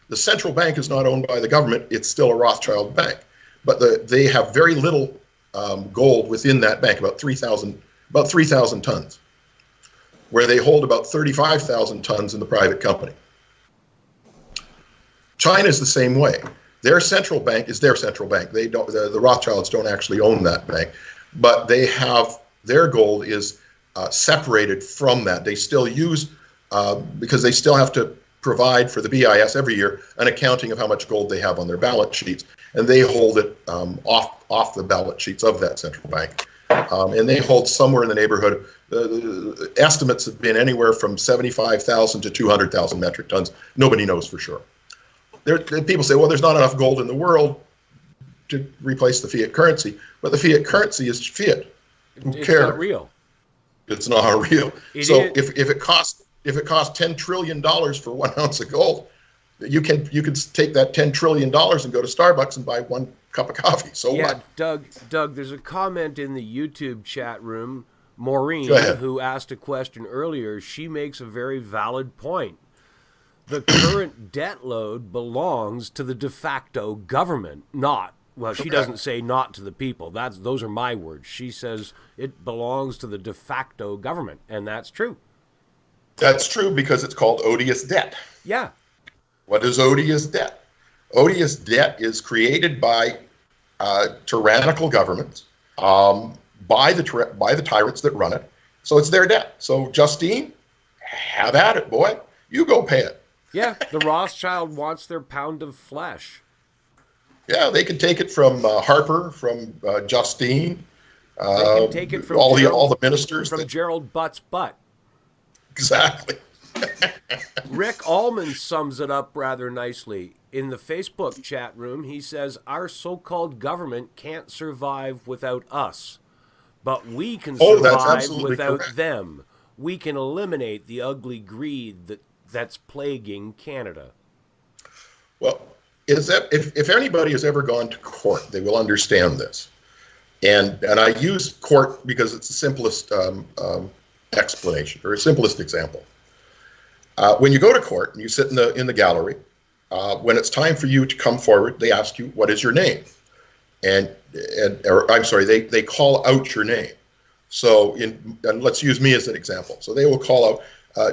The central bank is not owned by the government. It's still a Rothschild bank. But they have very little gold within that bank, about 3,000 tons, where they hold about 35,000 tons in the private company. China is the same way. Their central bank is their central bank. They don't. The Rothschilds don't actually own that bank, but they have their gold is separated from that. They still use because they still have to provide for the BIS every year an accounting of how much gold they have on their balance sheets, and they hold it off the balance sheets of that central bank. And they hold somewhere in the neighborhood, estimates have been anywhere from 75,000 to 200,000 metric tons. Nobody knows for sure. People say, well, there's not enough gold in the world to replace the fiat currency, but the fiat currency is fiat. Who cares? It's not real. It's not real. So if it costs $10 trillion for 1 ounce of gold, you can take that $10 trillion and go to Starbucks and buy 1 cup of coffee. So yeah, what? Doug, there's a comment in the YouTube chat room, Maureen, who asked a question earlier. She makes a very valid point. The current debt load belongs to the de facto government, not, well, she doesn't say not to the people. Those are my words. She says it belongs to the de facto government, and that's true. That's true because it's called odious debt. Yeah. What is odious debt? Odious debt is created by tyrannical governments, by the tyrants that run it. So it's their debt. So Justine, have at it, boy. You go pay it. Yeah, the Rothschild wants their pound of flesh. Yeah, they can take it from Harper, from Justine. They can take it from all the ministers. From Gerald Butt's butt. Exactly. Rick Allman sums it up rather nicely. In the Facebook chat room, he says, our so-called government can't survive without us, but we can survive without correct. them. We can eliminate the ugly greed that's plaguing Canada. Well, if anybody has ever gone to court, they will understand this. And I use court because it's the simplest explanation, or simplest example. When you go to court and you sit in the gallery, when it's time for you to come forward, they ask you, what is your name? They call out your name. So and let's use me as an example. So they will call out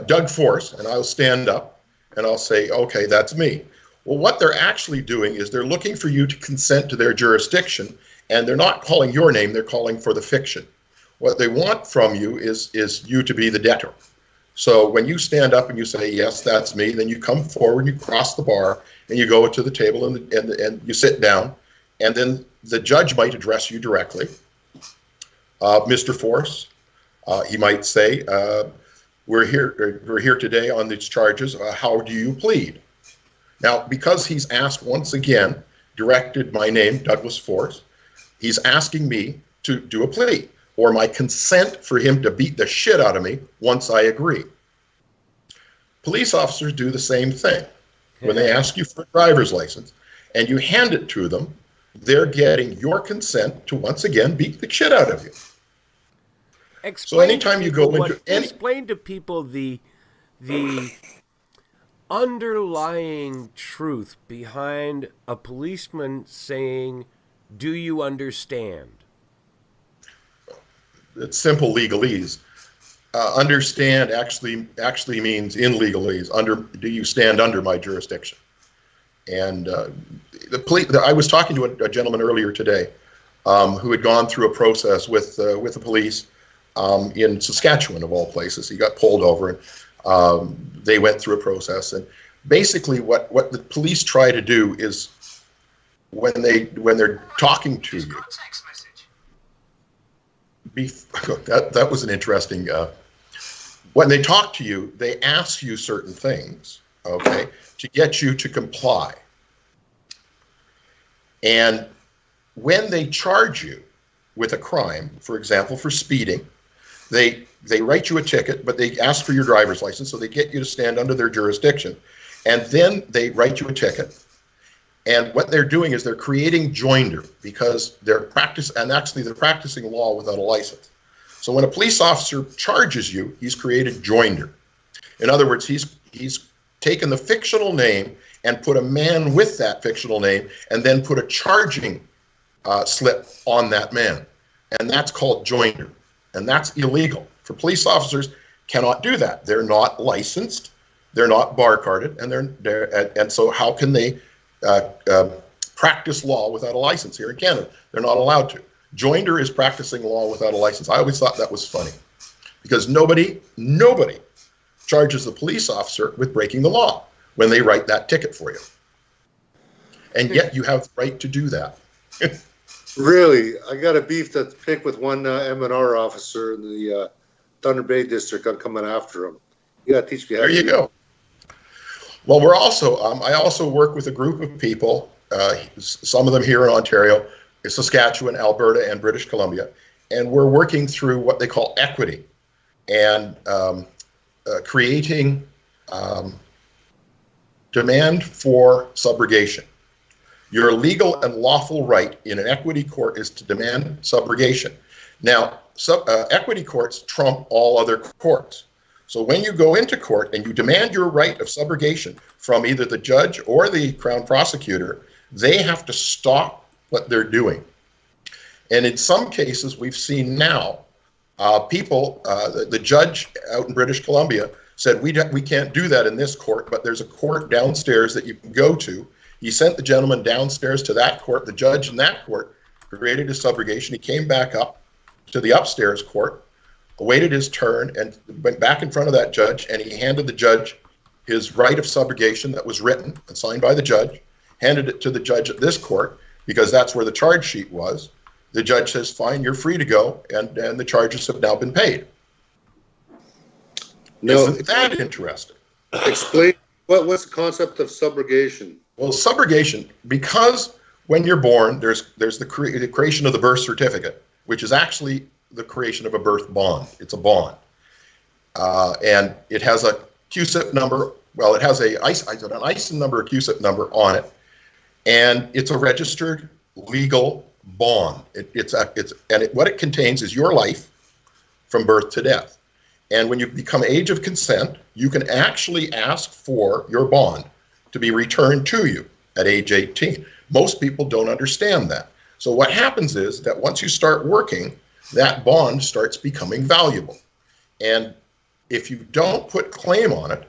Doug Force, and I'll stand up and I'll say, okay, that's me. Well, what they're actually doing is they're looking for you to consent to their jurisdiction, and they're not calling your name, they're calling for the fiction. What they want from you is you to be the debtor. So when you stand up and you say, yes, that's me, then you come forward, you cross the bar, and you go to the table and you sit down, and then the judge might address you directly. Mr. Force, he might say, we're here today on these charges. How do you plead? Now, because he's asked once again, directed my name, Douglas Force, he's asking me to do a plea, or my consent for him to beat the shit out of me once I agree. Police officers do the same thing. When they ask you for a driver's license and you hand it to them, they're getting your consent to once again beat the shit out of you. So anytime you go into explain to people the underlying truth behind a policeman saying Do you understand? It's simple legalese. Understand actually means in legalese. Do you stand under my jurisdiction? And I was talking to a gentleman earlier today who had gone through a process with the police in Saskatchewan, of all places. He got pulled over, and they went through a process. And basically, what the police try to do is when they're talking to you. That was an interesting. When they talk to you, they ask you certain things, okay, to get you to comply. And when they charge you with a crime, for example, for speeding, they write you a ticket, but they ask for your driver's license, so they get you to stand under their jurisdiction. And then they write you a ticket. And what they're doing is they're creating joinder because they're practicing law without a license. So when a police officer charges you, he's created joinder. In other words, he's taken the fictional name and put a man with that fictional name and then put a charging slip on that man. And that's called joinder. And that's illegal. For police officers, cannot do that. They're not licensed. They're not bar carded. And so how can they practice law without a license here in Canada? They're not allowed to. Joinder is practicing law without a license. I always thought that was funny because nobody charges the police officer with breaking the law when they write that ticket for you. And yet you have the right to do that. Really, I got a beef to pick with one M&R officer in the Thunder Bay district. I'm coming after him. You got to teach me how There to you do go. Well, we're also, I also work with a group of people, some of them here in Ontario, Saskatchewan, Alberta, and British Columbia, and we're working through what they call equity and creating demand for subrogation. Your legal and lawful right in an equity court is to demand subrogation. Now, equity courts trump all other courts. So when you go into court and you demand your right of subrogation from either the judge or the Crown prosecutor, they have to stop what they're doing. And in some cases, we've seen now the judge out in British Columbia said, we can't do that in this court, but there's a court downstairs that you can go to. He sent the gentleman downstairs to that court. The judge in that court created his subrogation. He came back up to the upstairs court, awaited his turn, and went back in front of that judge, and he handed the judge his right of subrogation that was written and signed by the judge, handed it to the judge at this court, because that's where the charge sheet was. The judge says, fine, you're free to go, and the charges have now been paid. No, isn't that interesting? Explain, what's the concept of subrogation? Well, subrogation, because when you're born, there's the creation of the birth certificate, which is actually the creation of a birth bond. It's a bond. And it has a QSIP number. Well, it has an ISIN number, a QSIP number on it. And it's a registered legal bond. What it contains is your life from birth to death. And when you become age of consent, you can actually ask for your bond to be returned to you at age 18. Most people don't understand that. So what happens is that once you start working, that bond starts becoming valuable. And if you don't put claim on it,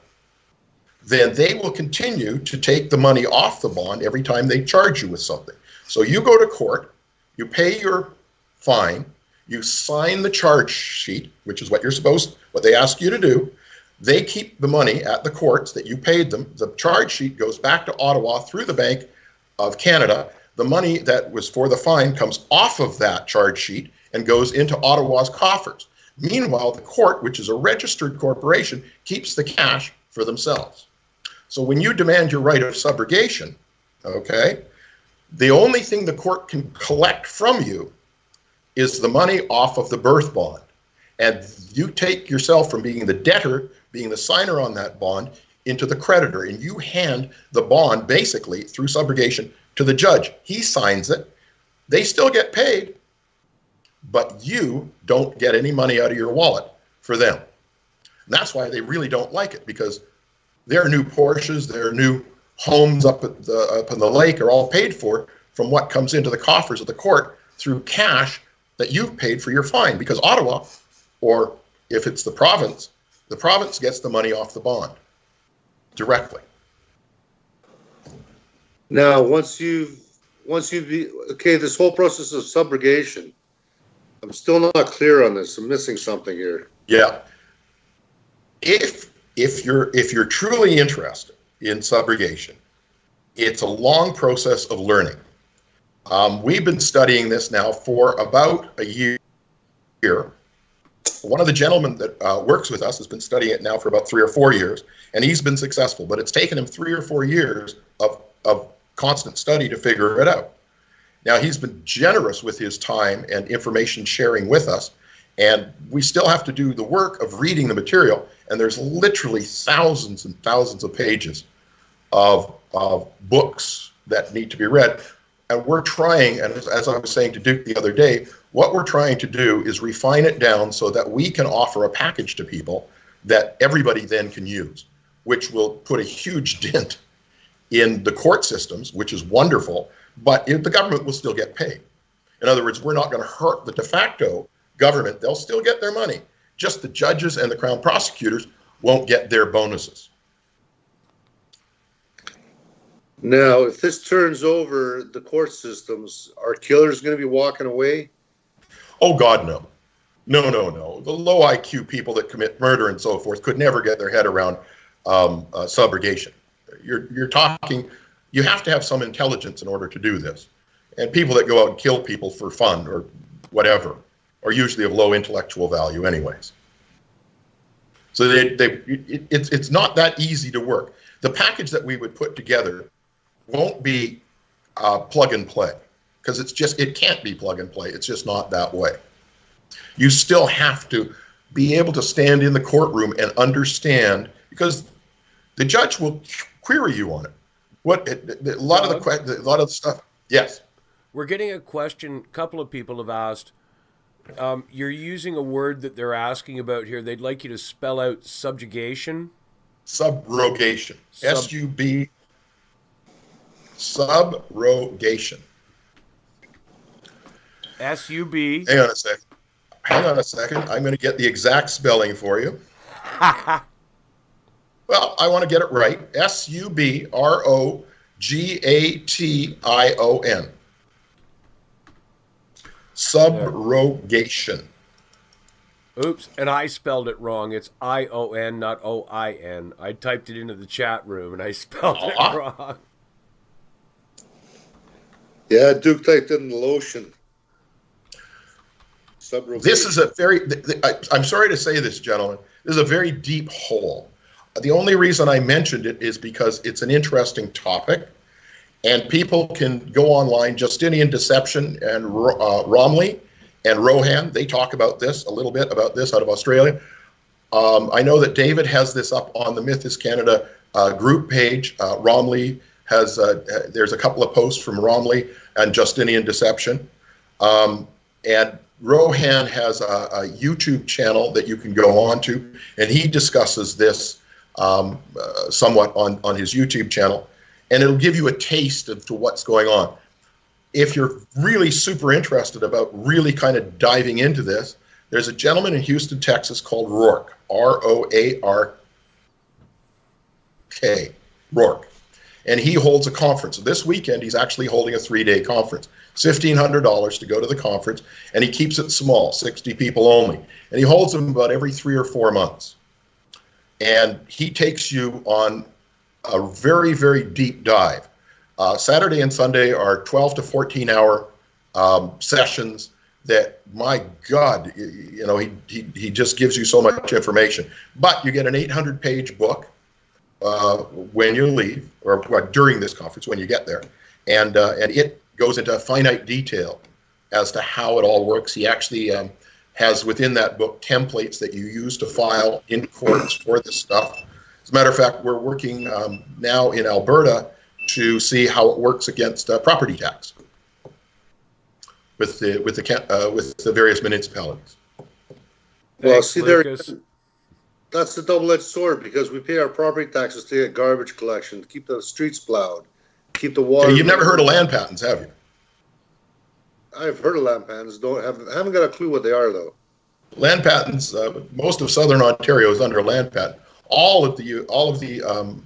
then they will continue to take the money off the bond every time they charge you with something. So you go to court, you pay your fine, you sign the charge sheet, which is what they ask you to do. They keep the money at the courts that you paid them. The charge sheet goes back to Ottawa through the Bank of Canada. The money that was for the fine comes off of that charge sheet and goes into Ottawa's coffers. Meanwhile, the court, which is a registered corporation, keeps the cash for themselves. So when you demand your right of subrogation, okay, the only thing the court can collect from you is the money off of the birth bond. And you take yourself from being the debtor, being the signer on that bond, into the creditor, and you hand the bond basically through subrogation to the judge. He signs it. They still get paid, but you don't get any money out of your wallet for them. And that's why they really don't like it, because their new Porsches, their new homes up in the lake are all paid for from what comes into the coffers of the court through cash that you've paid for your fine, because Ottawa, or if it's the province gets the money off the bond directly. Now, this whole process of subrogation, I'm still not clear on this. I'm missing something here. Yeah. If you're truly interested in subrogation, it's a long process of learning. We've been studying this now for about a year. One of the gentlemen that works with us has been studying it now for about 3 or 4 years, and he's been successful, but it's taken him 3 or 4 years of constant study to figure it out. Now, he's been generous with his time and information sharing with us, and we still have to do the work of reading the material, and there's literally thousands and thousands of pages of books that need to be read. And we're trying, and as I was saying to Duke the other day, what we're trying to do is refine it down so that we can offer a package to people that everybody then can use, which will put a huge dent in the court systems, which is wonderful, but the government will still get paid. In other words, we're not going to hurt the de facto government. They'll still get their money. Just the judges and the Crown prosecutors won't get their bonuses. Now, if this turns over the court systems, are killers going to be walking away? Oh, God, no. No. The low IQ people that commit murder and so forth could never get their head around subrogation. You're talking, you have to have some intelligence in order to do this. And people that go out and kill people for fun or whatever are usually of low intellectual value anyways. So it's not that easy to work. The package that we would put together won't be plug and play, because it can't be plug and play. It's just not that way. You still have to be able to stand in the courtroom and understand, because the judge will query you on it. A lot of the stuff. Yes. We're getting a question. A couple of people have asked. You're using a word that they're asking about here. They'd like you to spell out subjugation. Subrogation. S-U-B. Subrogation. S-U-B. Hang on a second. I'm going to get the exact spelling for you. Well, I want to get it right. S-U-B-R-O-G-A-T-I-O-N. Subrogation. Oops, and I spelled it wrong. It's I-O-N, not O-I-N. I typed it into the chat room, and I spelled it wrong. Yeah, Duke typed in the lotion. Subrogation. This is a very, I'm sorry to say this, gentlemen, this is a very deep hole. The only reason I mentioned it is because it's an interesting topic, and people can go online. Justinian Deception and Romley and Rohan, they talk about this, a little bit about this out of Australia. I know that David has this up on the Myth is Canada group page. Romley has, there's a couple of posts from Romley and Justinian Deception. And Rohan has a YouTube channel that you can go on to, and he discusses this somewhat on his YouTube channel, and it'll give you a taste of to what's going on. If you're really super interested about really kind of diving into this, there's a gentleman in Houston, Texas called Roark, R-O-A-R-K, Roark. And he holds a conference. This weekend, he's actually holding a 3-day conference. It's $1,500 to go to the conference, and he keeps it small, 60 people only. And he holds them about every 3 or 4 months. And he takes you on a very, very deep dive. Saturday and Sunday are 12 to 14-hour sessions that, my God, you know, he just gives you so much information. But you get an 800-page book when you leave, or during this conference when you get there, and it goes into finite detail as to how it all works. He actually has within that book templates that you use to file in courts for this stuff. As a matter of fact, we're working now in Alberta to see how it works against property tax with the various municipalities. Well, see, that's the double-edged sword, because we pay our property taxes to get garbage collection, to keep the streets plowed, keep the water. You've never heard of land patents, have you? I've heard of land patents. Haven't got a clue what they are though. Land patents. Most of southern Ontario is under land patent. All of the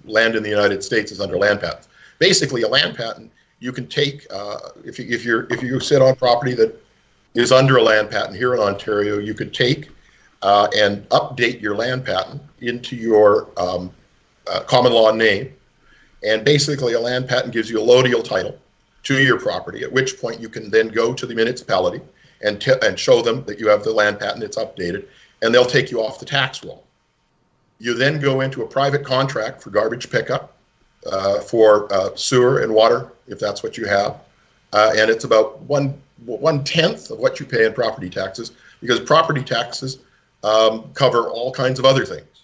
land in the United States is under land patents. Basically, a land patent you can take if you sit on property that is under a land patent here in Ontario, you could take and update your land patent into your common law name. And basically, a land patent gives you a allodial title to your property, at which point you can then go to the municipality and show them that you have the land patent, it's updated, and they'll take you off the tax roll. You then go into a private contract for garbage pickup, for sewer and water, if that's what you have, and it's about one-tenth of what you pay in property taxes, because property taxes cover all kinds of other things,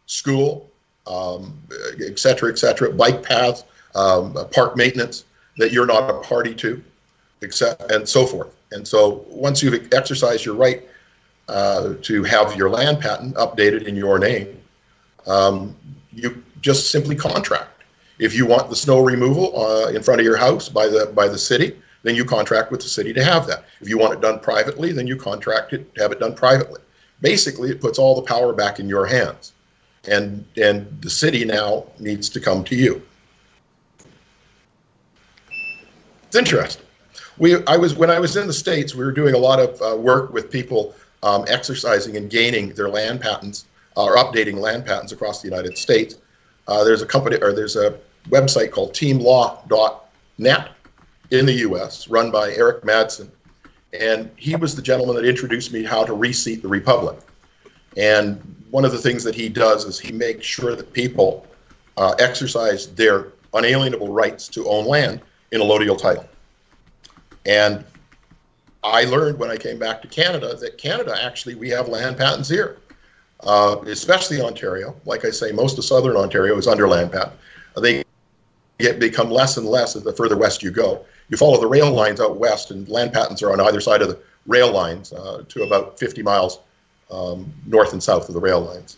school, et cetera, bike paths, park maintenance that you're not a party to, and so forth. And so once you've exercised your right to have your land patent updated in your name, you just simply contract. If you want the snow removal in front of your house by the city, then you contract with the city to have that. If you want it done privately, then you contract it, have it done privately. Basically, it puts all the power back in your hands, and the city now needs to come to you. It's interesting. When I was in the States, we were doing a lot of work with people exercising and gaining their land patents or updating land patents across the United States. There's a website called teamlaw.net in the U.S. run by Eric Madsen, and he was the gentleman that introduced me how to reseat the Republic. And one of the things that he does is he makes sure that people exercise their unalienable rights to own land in a allodial title. And I learned when I came back to Canada that Canada, actually, we have land patents here, especially Ontario. Like I say, most of southern Ontario is under land patent. They become less and less as the further west you go. You follow the rail lines out west, and land patents are on either side of the rail lines to about 50 miles north and south of the rail lines.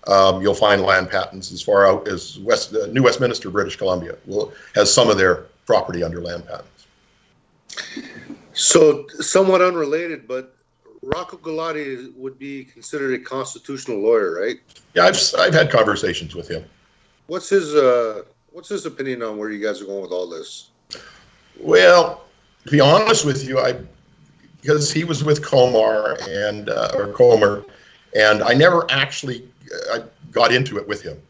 You'll find land patents as far out as New Westminster, British Columbia, has some of their property under land patents. So, somewhat unrelated, but Rocco Galati would be considered a constitutional lawyer, right? Yeah, I've had conversations with him. What's his opinion on where you guys are going with all this? Well, to be honest with you, because he was with Comer, and I never actually got into it with him,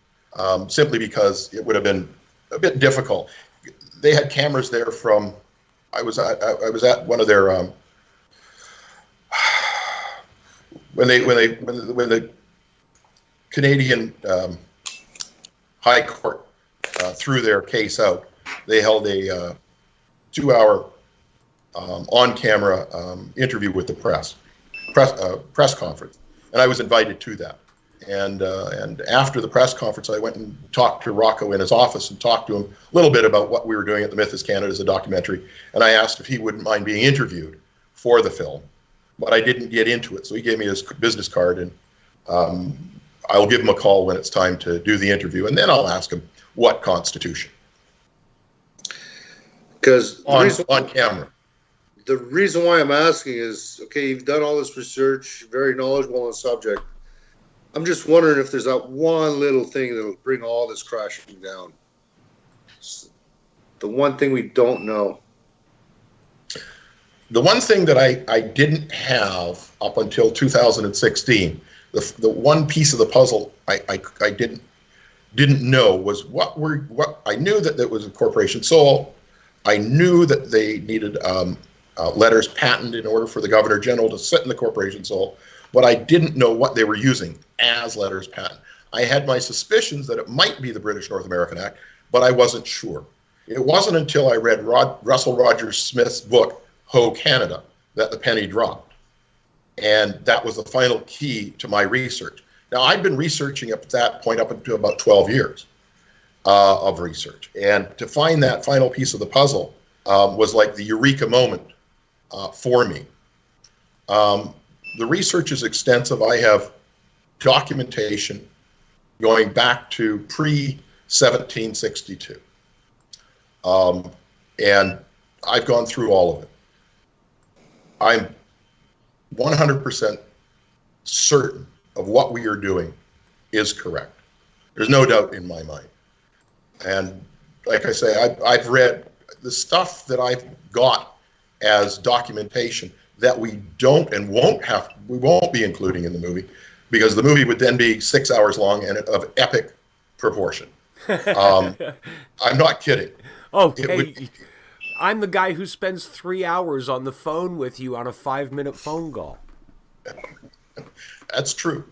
simply because it would have been a bit difficult. They had cameras there from. I was at one of their when the Canadian High Court threw their case out. They held a 2-hour on-camera interview with the press conference, and I was invited to that. And after the press conference, I went and talked to Rocco in his office and talked to him a little bit about what we were doing at the Myth is Canada as a documentary. And I asked if he wouldn't mind being interviewed for the film, but I didn't get into it. So he gave me his business card, and I'll give him a call when it's time to do the interview, and then I'll ask him what constitution. Because on camera. The reason why I'm asking is, okay, you've done all this research, very knowledgeable on the subject. I'm just wondering if there's that one little thing that'll bring all this crashing down. It's the one thing we don't know. The one thing that I didn't have up until 2016, the one piece of the puzzle I didn't know was what I knew that it was a corporation sole. I knew that they needed letters patent in order for the Governor General to sit in the corporation sole, but I didn't know what they were using as letters patent. I had my suspicions that it might be the British North American Act, but I wasn't sure. It wasn't until I read Russell Rogers Smith's book, Ho Canada, that the penny dropped. And that was the final key to my research. Now, I'd been researching at that point up until about 12 years of research. And to find that final piece of the puzzle was like the eureka moment for me. The research is extensive. I have documentation going back to pre-1762. And I've gone through all of it. I'm 100% certain of what we are doing is correct. There's no doubt in my mind. And like I say, I've read the stuff that I've got as documentation that we don't and we won't be including in the movie, because the movie would then be 6 hours long and of epic proportion. I'm not kidding. Oh, hey, I'm the guy who spends 3 hours on the phone with you on a 5-minute phone call. That's true.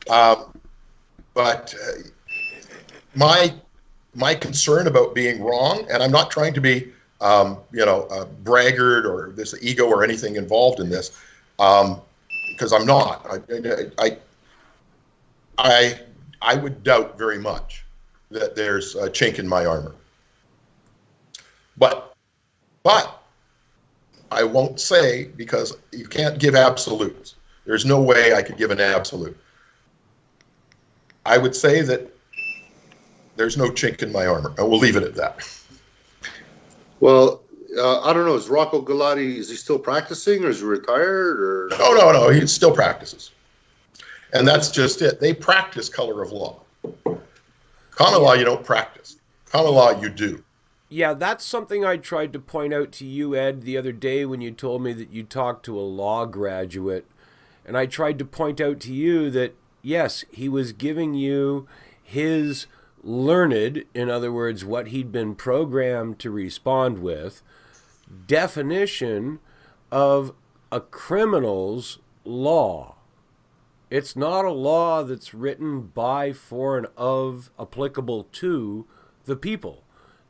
But my concern about being wrong, and I'm not trying to be, a braggart or there's an ego or anything involved in this, because I'm not. I would doubt very much that there's a chink in my armor. But I won't say, because you can't give absolutes. There's no way I could give an absolute. I would say that there's no chink in my armor, and we'll leave it at that. Well, I don't know. Is Rocco Galati, is he still practicing, or is he retired? Or No. He still practices. And that's just it. They practice color of law. Common law, you don't practice. Common law, you do. Yeah, that's something I tried to point out to you, Ed, the other day when you told me that you talked to a law graduate. And I tried to point out to you that, yes, he was giving you his learned, in other words, what he'd been programmed to respond with, definition of a criminal's law. It's not a law that's written by, for, and of, applicable to the people.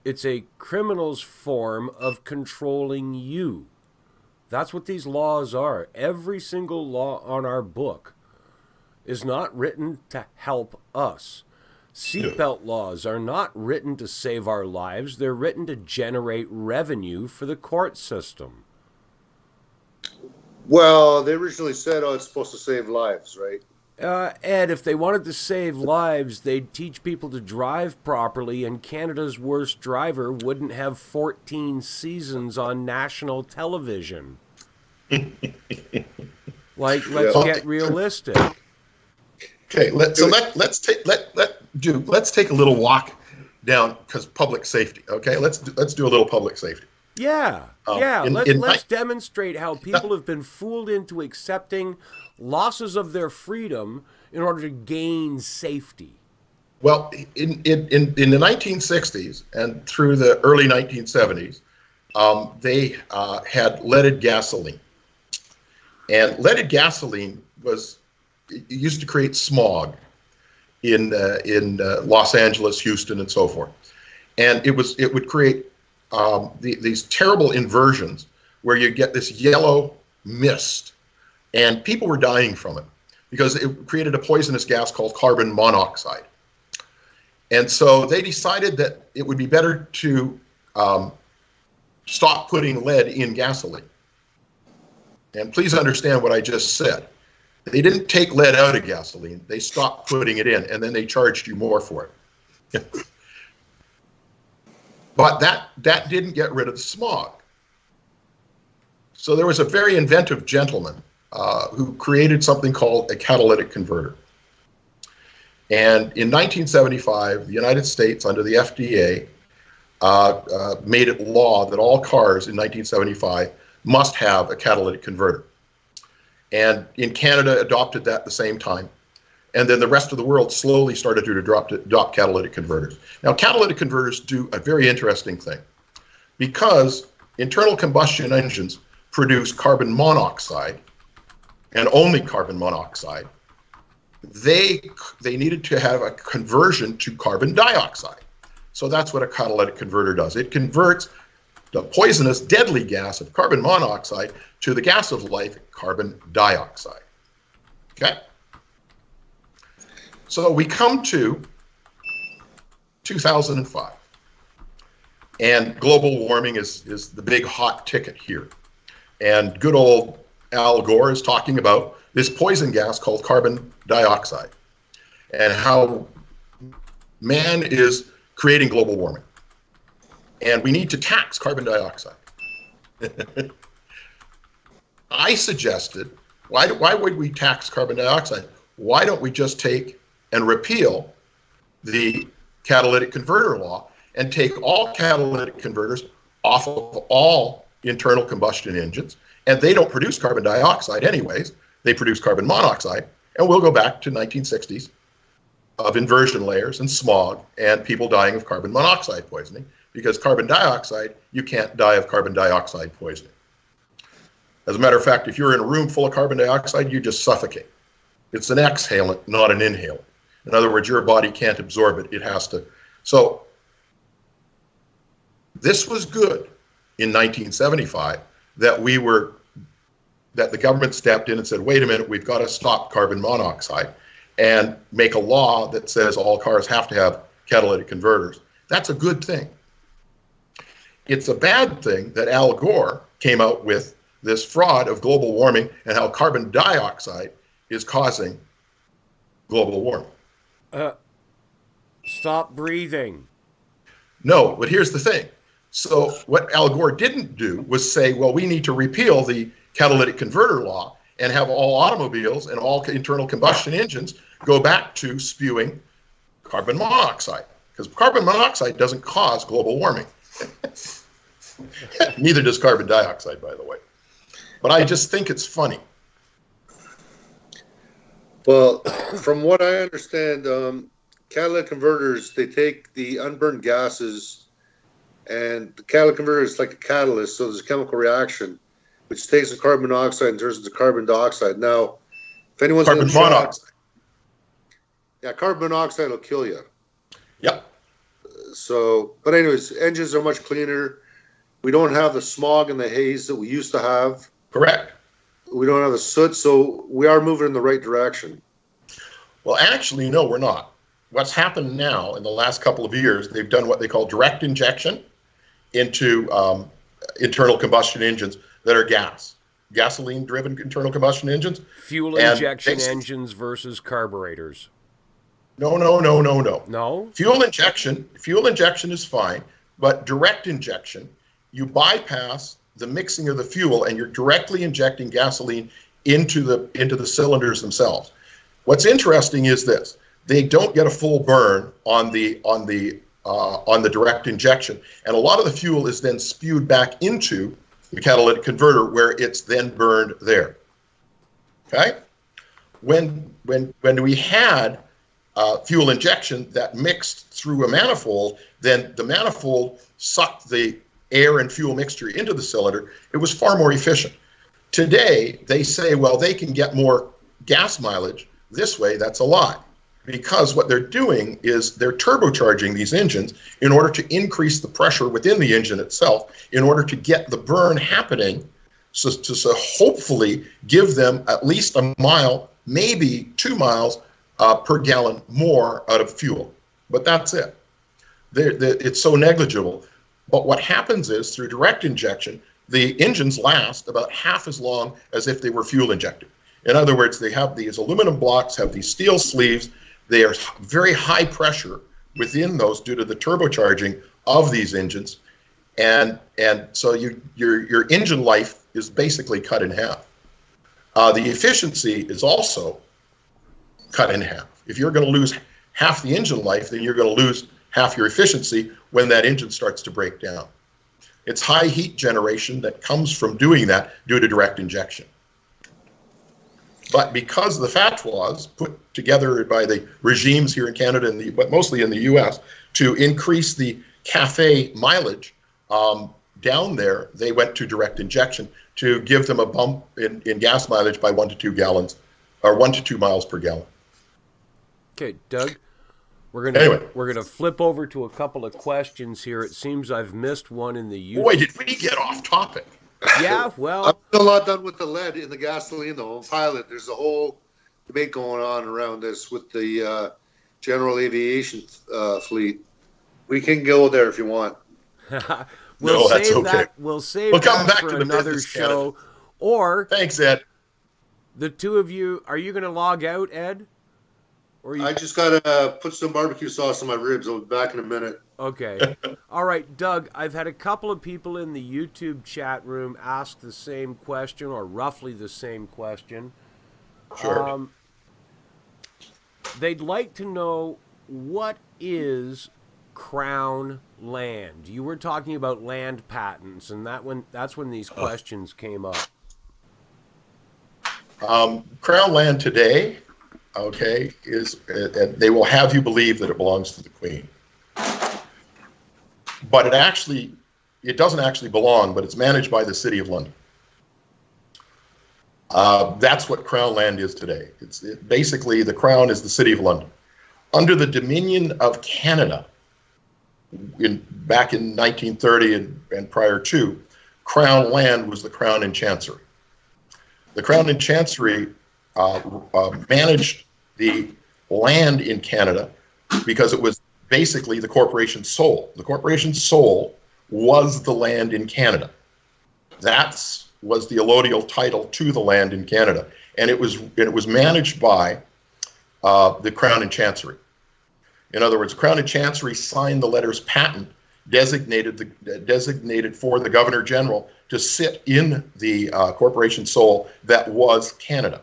It's a criminal's form of controlling you. That's what these laws are. Every single law on our book is not written to help us. Seatbelt laws are not written to save our lives. They're written to generate revenue for the court system. Well, they originally said, it's supposed to save lives, right? Ed, if they wanted to save lives, they'd teach people to drive properly, and Canada's Worst Driver wouldn't have 14 seasons on national television. Let's get realistic. Okay, let's take a little walk down, because public safety. Okay, let's do a little public safety. Yeah, let's demonstrate how people have been fooled into accepting losses of their freedom in order to gain safety. Well, in the 1960s and through the early 1970s, they had leaded gasoline, and leaded gasoline used to create smog in Los Angeles, Houston, and so forth, and it would create these terrible inversions where you get this yellow mist, and people were dying from it because it created a poisonous gas called carbon monoxide. And so they decided that it would be better to stop putting lead in gasoline. And please understand what I just said. They didn't take lead out of gasoline. They stopped putting it in, and then they charged you more for it. But that didn't get rid of the smog. So there was a very inventive gentleman who created something called a catalytic converter. And in 1975, the United States, under the FDA, made it law that all cars in 1975 must have a catalytic converter. And in Canada, adopted that at the same time. And then the rest of the world slowly started to adopt catalytic converters. Now, catalytic converters do a very interesting thing. Because internal combustion engines produce carbon monoxide, and only carbon monoxide, they needed to have a conversion to carbon dioxide. So that's what a catalytic converter does. It converts the poisonous, deadly gas of carbon monoxide to the gas of life, carbon dioxide. Okay? So we come to 2005, and global warming is the big hot ticket here. And good old Al Gore is talking about this poison gas called carbon dioxide and how man is creating global warming. And we need to tax carbon dioxide. I suggested, why would we tax carbon dioxide? Why don't we just take and repeal the catalytic converter law and take all catalytic converters off of all internal combustion engines, and they don't produce carbon dioxide anyways, they produce carbon monoxide, and we'll go back to 1960s of inversion layers and smog and people dying of carbon monoxide poisoning, because carbon dioxide, you can't die of carbon dioxide poisoning. As a matter of fact, if you're in a room full of carbon dioxide, you just suffocate. It's an exhalant, not an inhalant. In other words, your body can't absorb it. It has to. So this was good in 1975 that the government stepped in and said, wait a minute, we've got to stop carbon monoxide and make a law that says all cars have to have catalytic converters. That's a good thing. It's a bad thing that Al Gore came out with this fraud of global warming and how carbon dioxide is causing global warming. Stop breathing. No, but here's the thing. So what Al Gore didn't do was say, well, we need to repeal the catalytic converter law and have all automobiles and all internal combustion engines go back to spewing carbon monoxide, because carbon monoxide doesn't cause global warming. Neither does carbon dioxide, by the way. But I just think it's funny. Well, from what I understand, catalytic converters, they take the unburned gases, and the catalytic converter is like a catalyst, so there's a chemical reaction, which takes the carbon monoxide and turns it to carbon dioxide. Now, if anyone's Carbon monoxide. Yeah, carbon monoxide will kill you. Yep. So, but anyways, engines are much cleaner. We don't have the smog and the haze that we used to have. Correct. We don't have the soot, so we are moving in the right direction. Well, actually, no, we're not. What's happened now in the last couple of years, they've done what they call direct injection into internal combustion engines that are gasoline-driven internal combustion engines. Fuel injection engines versus carburetors. No. No? Fuel injection is fine, but direct injection, you bypass the mixing of the fuel and you're directly injecting gasoline into the cylinders themselves. What's interesting is this: they don't get a full burn on the direct injection, and a lot of the fuel is then spewed back into the catalytic converter where it's then burned there. Okay? When we had fuel injection that mixed through a manifold, then the manifold sucked the air and fuel mixture into the cylinder. It was far more efficient. Today, they say, well, they can get more gas mileage this way. That's a lie, because what they're doing is they're turbocharging these engines in order to increase the pressure within the engine itself in order to get the burn happening, so hopefully give them at least a mile, maybe 2 miles per gallon more out of fuel. But that's it. It's so negligible. But what happens is, through direct injection, the engines last about half as long as if they were fuel injected. In other words, they have these aluminum blocks, have these steel sleeves. They are very high pressure within those due to the turbocharging of these engines. And so your engine life is basically cut in half. The efficiency is also cut in half. If you're going to lose half the engine life, then you're going to lose half your efficiency when that engine starts to break down. It's high heat generation that comes from doing that due to direct injection. But because of the fatwas put together by the regimes here in Canada, but mostly in the US, to increase the CAFE mileage down there, they went to direct injection to give them a bump in gas mileage by 1 to 2 gallons, or 1 to 2 miles per gallon. Okay, Doug, we're gonna flip over to a couple of questions here. It seems I've missed one in the YouTube. Boy, did we get off topic. Yeah, well, I'm still not done with the lead in the gasoline, though. Pilot, there's a whole debate going on around this with the general aviation fleet. We can go there if you want. We'll that's save okay. that. We'll save We'll come that back for to the another business, show. Canada. Or Thanks, Ed. the two of you, are you going to log out, Ed? Or you... I just gotta put some barbecue sauce on my ribs. I'll be back in a minute. Okay. All right, Doug, I've had a couple of people in the YouTube chat room ask the same question, or roughly the same question. Sure. They'd like to know, what is Crown land? You were talking about land patents, and that's when these questions came up. Crown land today, okay, is they will have you believe that it belongs to the Queen. But it doesn't actually belong, but it's managed by the City of London. That's what Crown land is today. Basically, the Crown is the City of London. Under the Dominion of Canada, back in 1930 and prior to, Crown land was the Crown and Chancery. The Crown and Chancery managed the land in Canada because it was basically the corporation's soul. The corporation's soul was the land in Canada. That was the allodial title to the land in Canada, and it was managed by the Crown and Chancery. In other words, Crown and Chancery signed the letters patent designated for the Governor General to sit in the corporation soul that was Canada.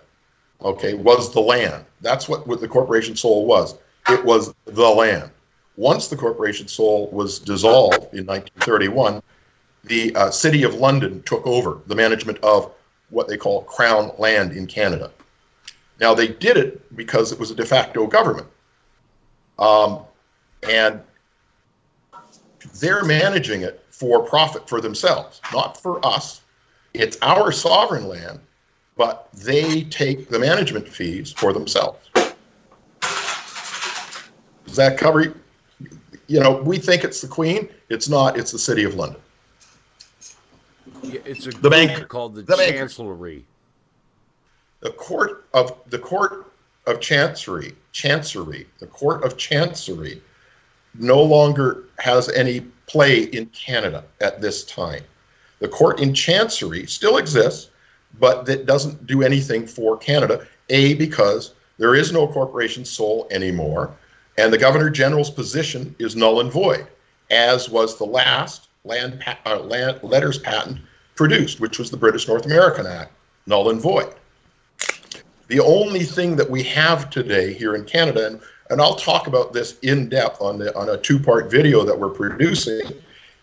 Okay, was the land. That's what the corporation soul was. It was the land. Once the corporation soul was dissolved in 1931, the City of London took over the management of what they call Crown land in Canada. Now, they did it because it was a de facto government. And they're managing it for profit for themselves, not for us. It's our sovereign land, but they take the management fees for themselves. Does that cover? You know, we think it's the Queen. It's not. It's the City of London. Yeah, it's a the bank called the Chancellery. The Court of Chancery. The Court of Chancery no longer has any play in Canada at this time. The Court in Chancery still exists, but that doesn't do anything for Canada. Because there is no corporation soul anymore, and the Governor General's position is null and void, as was the last land letters patent produced, which was the British North American Act, null and void. The only thing that we have today here in Canada, and I'll talk about this in depth on a two-part video that we're producing,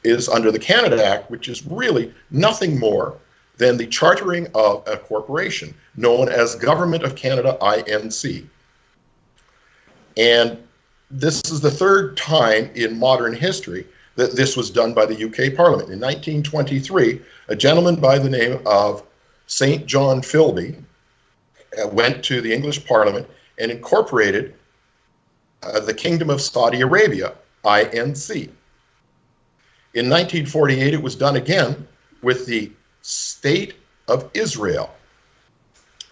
is under the Canada Act, which is really nothing more than the chartering of a corporation known as Government of Canada, INC. And this is the third time in modern history that this was done by the UK Parliament. In 1923, a gentleman by the name of St. John Philby went to the English Parliament and incorporated the Kingdom of Saudi Arabia, INC. In 1948, it was done again with the State of Israel,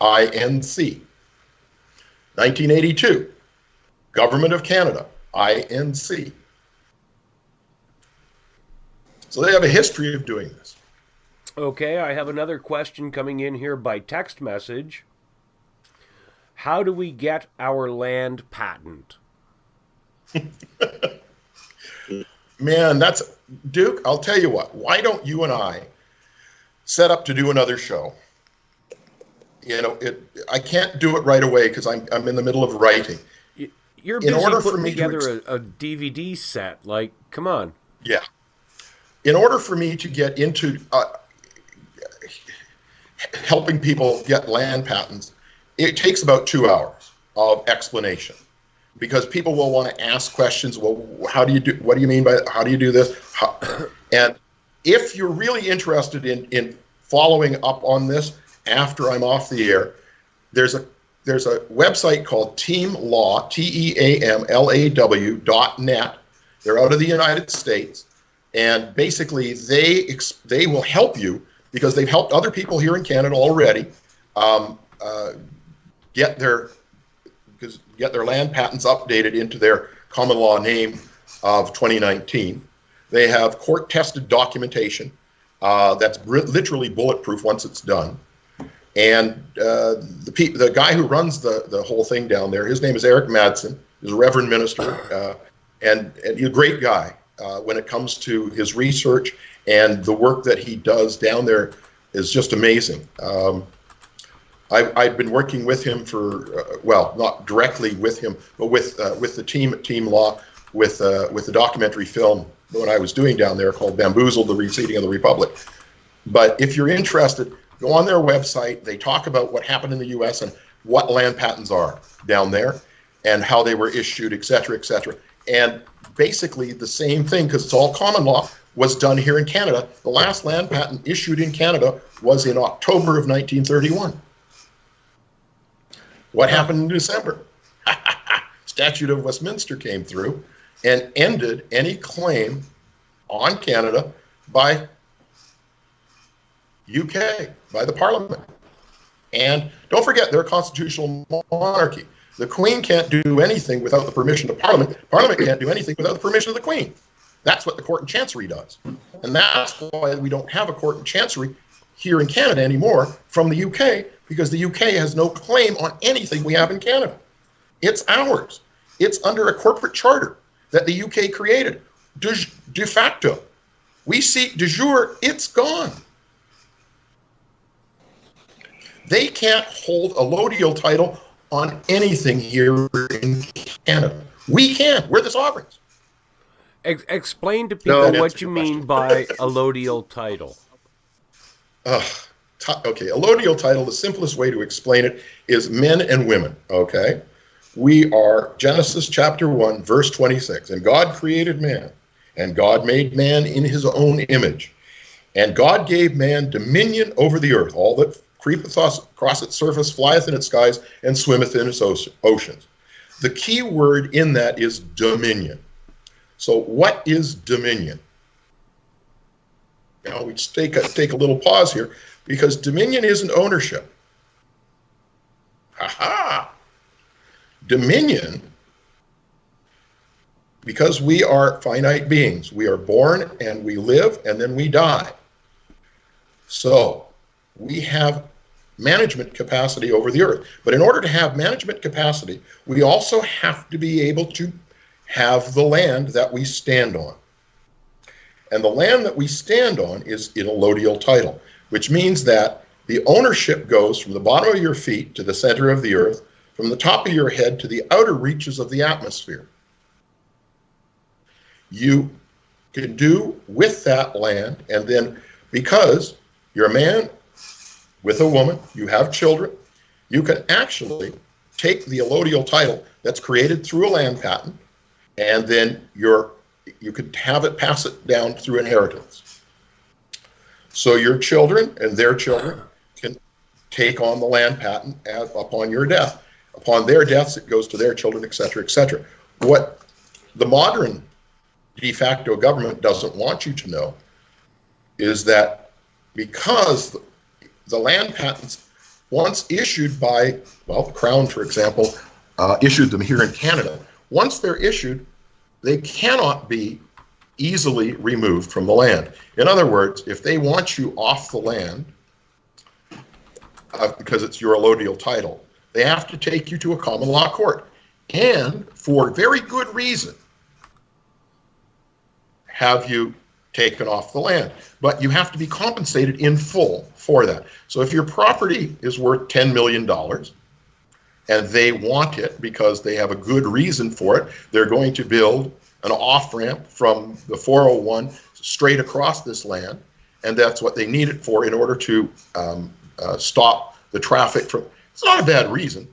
INC. 1982, Government of Canada, INC. So they have a history of doing this. Okay, I have another question coming in here by text message. How do we get our land patent? Man, Duke, I'll tell you what. Why don't you and I set up to do another show? You know, I can't do it right away because I'm in the middle of writing. You're busy putting together a DVD set. Like, come on. Yeah. In order for me to get into helping people get land patents, it takes about 2 hours of explanation, because people will want to ask questions. Well, how do you do? What do you mean by? How do you do this? And if you're really interested in following up on this after I'm off the air, there's a website called TeamLaw, TeamLaw.net. They're out of the United States, and basically they will help you, because they've helped other people here in Canada already get their land patents updated into their common law name of 2019. They have court-tested documentation that's literally bulletproof once it's done. And the guy who runs the whole thing down there, his name is Eric Madsen. He's a reverend minister, and he's a great guy when it comes to his research, and the work that he does down there is just amazing. I've been working with him for, well, not directly with him, but with the team at Team Law, with the documentary film that I was doing down there called Bamboozled, the Reseeding of the Republic. But if you're interested, go on their website. They talk about what happened in the U.S. and what land patents are down there and how they were issued, et cetera, et cetera. And basically the same thing, because it's all common law, was done here in Canada. The last land patent issued in Canada was in October of 1931. What happened in December? Statute of Westminster came through and ended any claim on Canada by UK, by the Parliament. And don't forget, they're a constitutional monarchy. The Queen can't do anything without the permission of Parliament. Parliament can't do anything without the permission of the Queen. That's what the Court and Chancery does. And that's why we don't have a Court and Chancery here in Canada anymore from the UK, because the UK has no claim on anything we have in Canada. It's ours. It's under a corporate charter that the UK created. De facto. We see de jure, it's gone. They can't hold a allodial title on anything here in Canada. We can. We're the sovereigns. Explain to people what you mean by allodial title. Okay, allodial title, the simplest way to explain it is men and women, okay? We are Genesis chapter 1, verse 26. And God created man, and God made man in his own image. And God gave man dominion over the earth, all that creepeth across its surface, flieth in its skies, and swimmeth in its oceans. The key word in that is dominion. So what is dominion? Now we just take a little pause here, because dominion isn't ownership. Ha-ha! Dominion, because we are finite beings. We are born and we live and then we die. So we have management capacity over the earth. But in order to have management capacity, we also have to be able to have the land that we stand on. And the land that we stand on is in allodial title, which means that the ownership goes from the bottom of your feet to the center of the earth, from the top of your head to the outer reaches of the atmosphere. You can do with that land, and then because you're a man with a woman, you have children, you can actually take the allodial title that's created through a land patent, and then you could have it, pass it down through inheritance. So your children and their children can take on the land patent upon your death. Upon their deaths, it goes to their children, et cetera, et cetera. What the modern de facto government doesn't want you to know is that because the land patents, once issued by, well, the Crown, for example, issued them here in Canada, once they're issued, they cannot be easily removed from the land. In other words, if they want you off the land, because it's your allodial title, they have to take you to a common law court. And for very good reason, have you taken off the land. But you have to be compensated in full for that. So if your property is worth $10 million, and they want it because they have a good reason for it, they're going to build an off-ramp from the 401 straight across this land, and that's what they need it for in order to stop the traffic from. It's not a bad reason,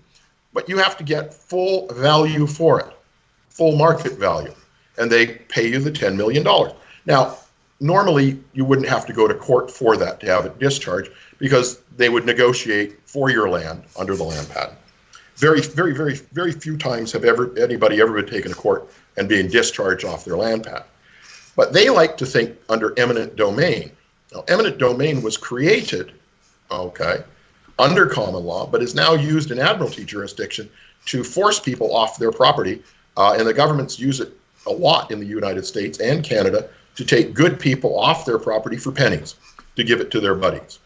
but you have to get full value for it, full market value, and they pay you the $10 million. Now, normally you wouldn't have to go to court for that to have it discharged, because they would negotiate for your land under the land patent. Very, very, very, very few times have anybody ever been taken to court and being discharged off their land patent. But they like to think under eminent domain. Now, eminent domain was created, okay, under common law, but is now used in admiralty jurisdiction to force people off their property, and the governments use it a lot in the United States and Canada to take good people off their property for pennies, to give it to their buddies.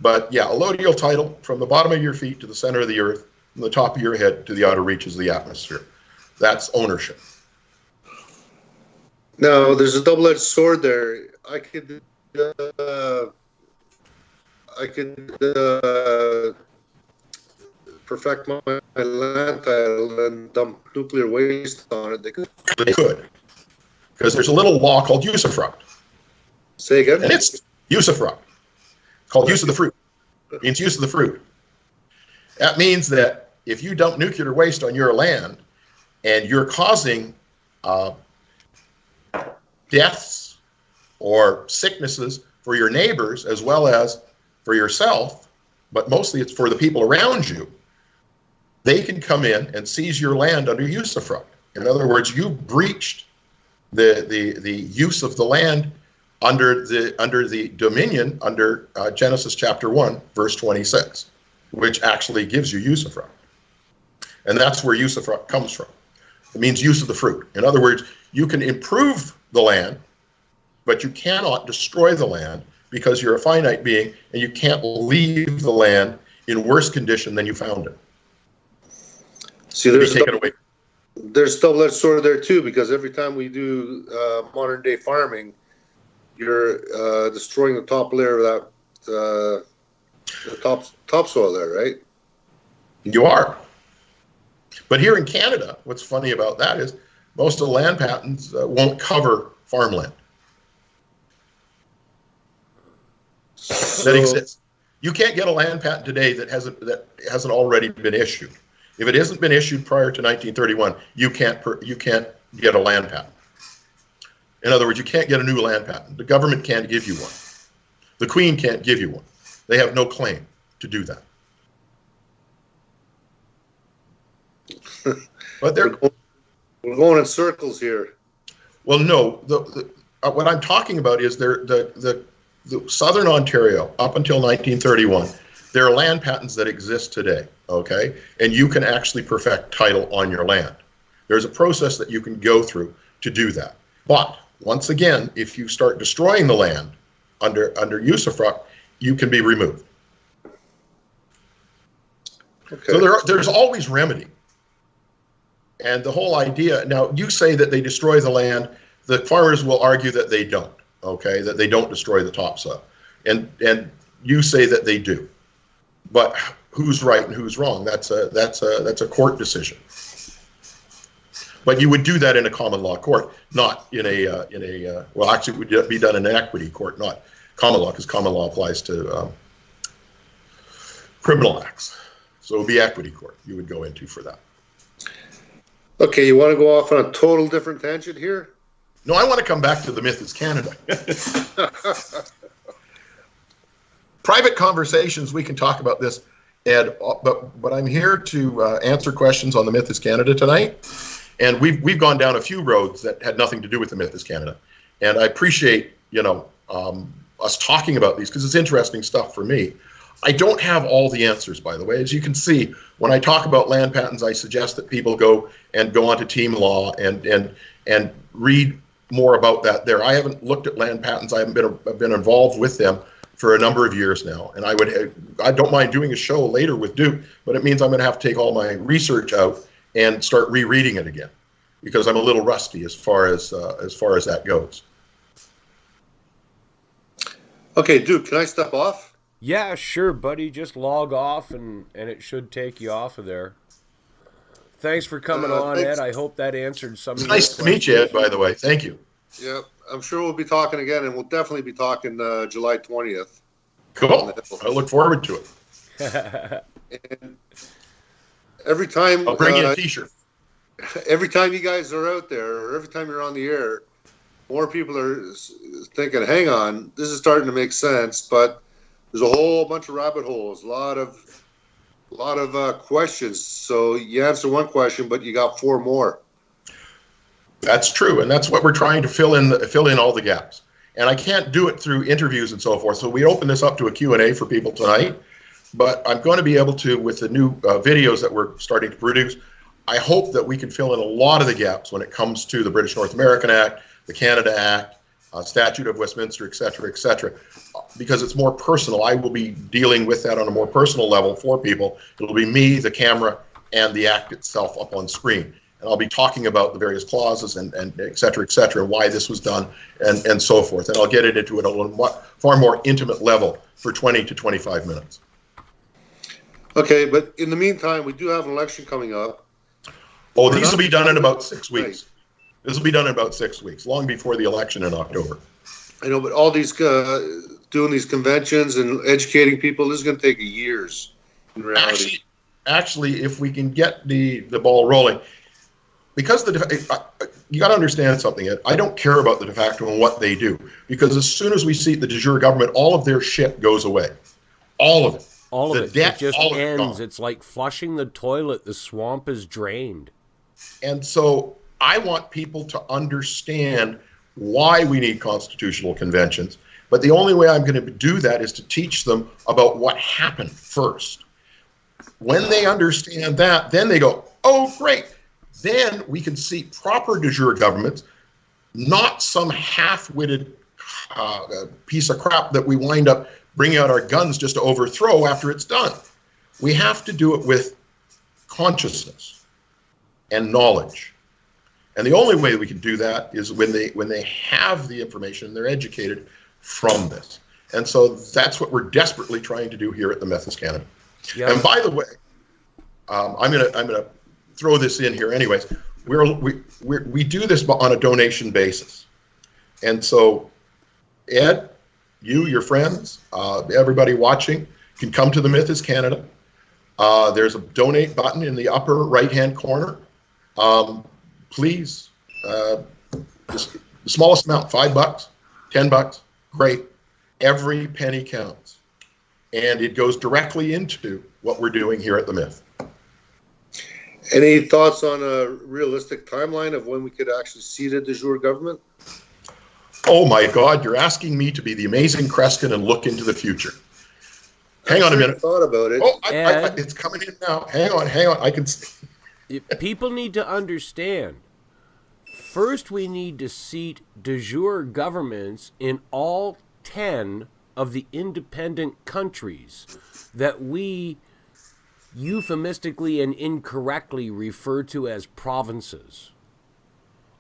But yeah, allodial title from the bottom of your feet to the center of the earth, from the top of your head to the outer reaches of the atmosphere. That's ownership. Now, there's a double-edged sword there. I could perfect my land title and dump nuclear waste on it. They could. Because there's a little law called usufruct. Say again? And it's usufruct, called use of the fruit. It means use of the fruit. That means that if you dump nuclear waste on your land and you're causing deaths or sicknesses for your neighbors as well as for yourself, but mostly it's for the people around you, they can come in and seize your land under usufruct. In other words, you breached the use of the land under the dominion under Genesis chapter 1, verse 26, which actually gives you usufruct. And that's where usufruct comes from. It means use of the fruit. In other words, you can improve the land, but you cannot destroy the land because you're a finite being and you can't leave the land in worse condition than you found it. See, there's double-edged sword there too, because every time we do modern day farming, you're destroying the top layer of that the topsoil there, right? You are. But here in Canada, what's funny about that is most of the land patents won't cover farmland that exists. You can't get a land patent today that hasn't already been issued. If it hasn't been issued prior to 1931, you can't get a land patent. In other words, you can't get a new land patent. The government can't give you one. The Queen can't give you one. They have no claim to do that. But we're going in circles here. Well, no. What I'm talking about is the Southern Ontario up until 1931. There are land patents that exist today, okay? And you can actually perfect title on your land. There's a process that you can go through to do that. But once again, if you start destroying the land under usufruct, you can be removed. Okay. So there's always remedy. And the whole idea, now you say that they destroy the land, the farmers will argue that they don't, okay? That they don't destroy the topsoil. And you say that they do. But who's right and who's wrong? That's a court decision. But you would do that in a common law court, not in a well, actually it would be done in an equity court, not common law, because common law applies to criminal acts. So it would be equity court you would go into for that. Okay, you want to go off on a total different tangent here? No, I want to come back to the Myth is Canada. Private conversations, we can talk about this, Ed, but I'm here to answer questions on the Myth is Canada tonight. And we've gone down a few roads that had nothing to do with the Myth is Canada. And I appreciate, us talking about these because it's interesting stuff for me. I don't have all the answers, by the way. As you can see, when I talk about land patents, I suggest that people go onto Team Law and read more about that there. I haven't looked at land patents. I've been involved with them for a number of years now, and I don't mind doing a show later with Duke, but it means I'm going to have to take all my research out and start rereading it again because I'm a little rusty as far as that goes. Okay, Duke, can I step off? Yeah, sure, buddy. Just log off, and it should take you off of there. Thanks for coming on, thanks. Ed. I hope that answered some of your questions. Nice to meet you, Ed, by the way. Thank you. Yeah, I'm sure we'll be talking again, and we'll definitely be talking July 20th. Cool. I look forward to it. And every time... I'll bring you a T-shirt. Every time you guys are out there, or every time you're on the air, more people are thinking, hang on, this is starting to make sense, but there's a whole bunch of rabbit holes, a lot of questions. So you answer one question, but you got four more. That's true, and that's what we're trying to fill in all the gaps. And I can't do it through interviews and so forth. So we open this up to a Q&A for people tonight. But I'm going to be able to, with the new videos that we're starting to produce, I hope that we can fill in a lot of the gaps when it comes to the British North American Act, the Canada Act, Statute of Westminster, et cetera, because it's more personal. I will be dealing with that on a more personal level for people. It'll be me, the camera, and the act itself up on screen. And I'll be talking about the various clauses and et cetera, why this was done, and so forth. And I'll get into it on a far more intimate level for 20 to 25 minutes. Okay, but in the meantime, we do have an election coming up. Oh, these will be done in about 6 weeks. This will be done in about 6 weeks, long before the election in October. I know, but all these doing these conventions and educating people, this is going to take years in reality. Actually, if we can get the ball rolling, because you got to understand something, Ed. I don't care about the de facto and what they do, because as soon as we seat the de jure government, all of their shit goes away. All of it. All of The it. debt, It just all of it ends. gone. It's like flushing the toilet. The swamp is drained. And so I want people to understand why we need constitutional conventions. But the only way I'm going to do that is to teach them about what happened first. When they understand that, then they go, oh, great. Then we can see proper de jure governments, not some half-witted piece of crap that we wind up bringing out our guns just to overthrow after it's done. We have to do it with consciousness and knowledge. And the only way we can do that is when they have the information and they're educated from this. And so that's what we're desperately trying to do here at the Method Canada. Yeah. And by the way, I'm gonna throw this in here anyways. We do this on a donation basis. And so Ed, your friends, everybody watching can come to the Mythos Canada. There's a donate button in the upper right-hand corner. Please, just the smallest amount, $5, $10, great. Every penny counts. And it goes directly into what we're doing here at the Myth. Any thoughts on a realistic timeline of when we could actually seat a de jure government? Oh my God, you're asking me to be the amazing Kreskin and look into the future. Hang on a minute. Thought about it. Oh, it's coming in now. Hang on. I can. People need to understand. First, we need to seat de jure governments in all 10 of the independent countries that we euphemistically and incorrectly refer to as provinces.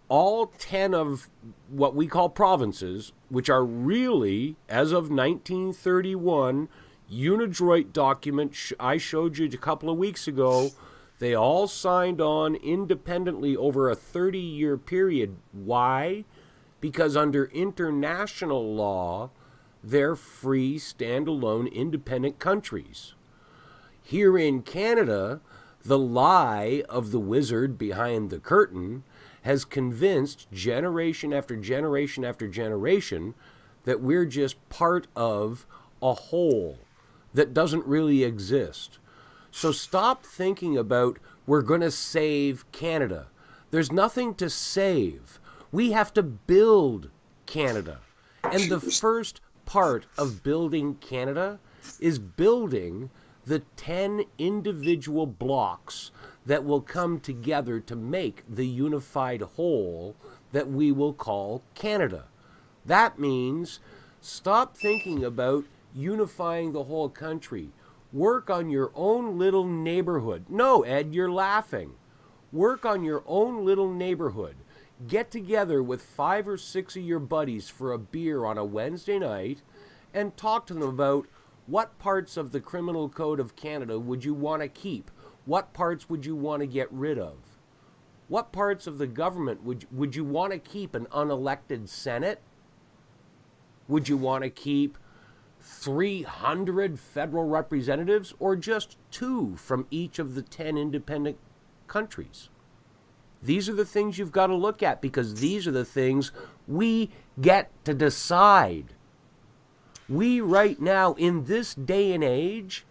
All 10 of what we call provinces, which are really, as of 1931, Unidroit document I showed you a couple of weeks ago, they all signed on independently over a 30-year period. Why? Because under international law, they're free, standalone, independent countries. Here in Canada, the lie of the wizard behind the curtain has convinced generation after generation after generation that we're just part of a whole that doesn't really exist. So stop thinking about we're going to save Canada. There's nothing to save. We have to build Canada. And the first part of building Canada is building the 10 individual blocks that will come together to make the unified whole that we will call Canada. That means stop thinking about unifying the whole country. Work on your own little neighborhood. No, Ed, you're laughing. Work on your own little neighborhood. Get together with 5 or 6 of your buddies for a beer on a Wednesday night and talk to them about what parts of the Criminal Code of Canada would you want to keep? What parts would you want to get rid of? What parts of the government would you want to keep an unelected Senate? Would you want to keep 300 federal representatives or just 2 from each of the 10 independent countries? These are the things you've got to look at because these are the things we get to decide. We right now, in this day and age,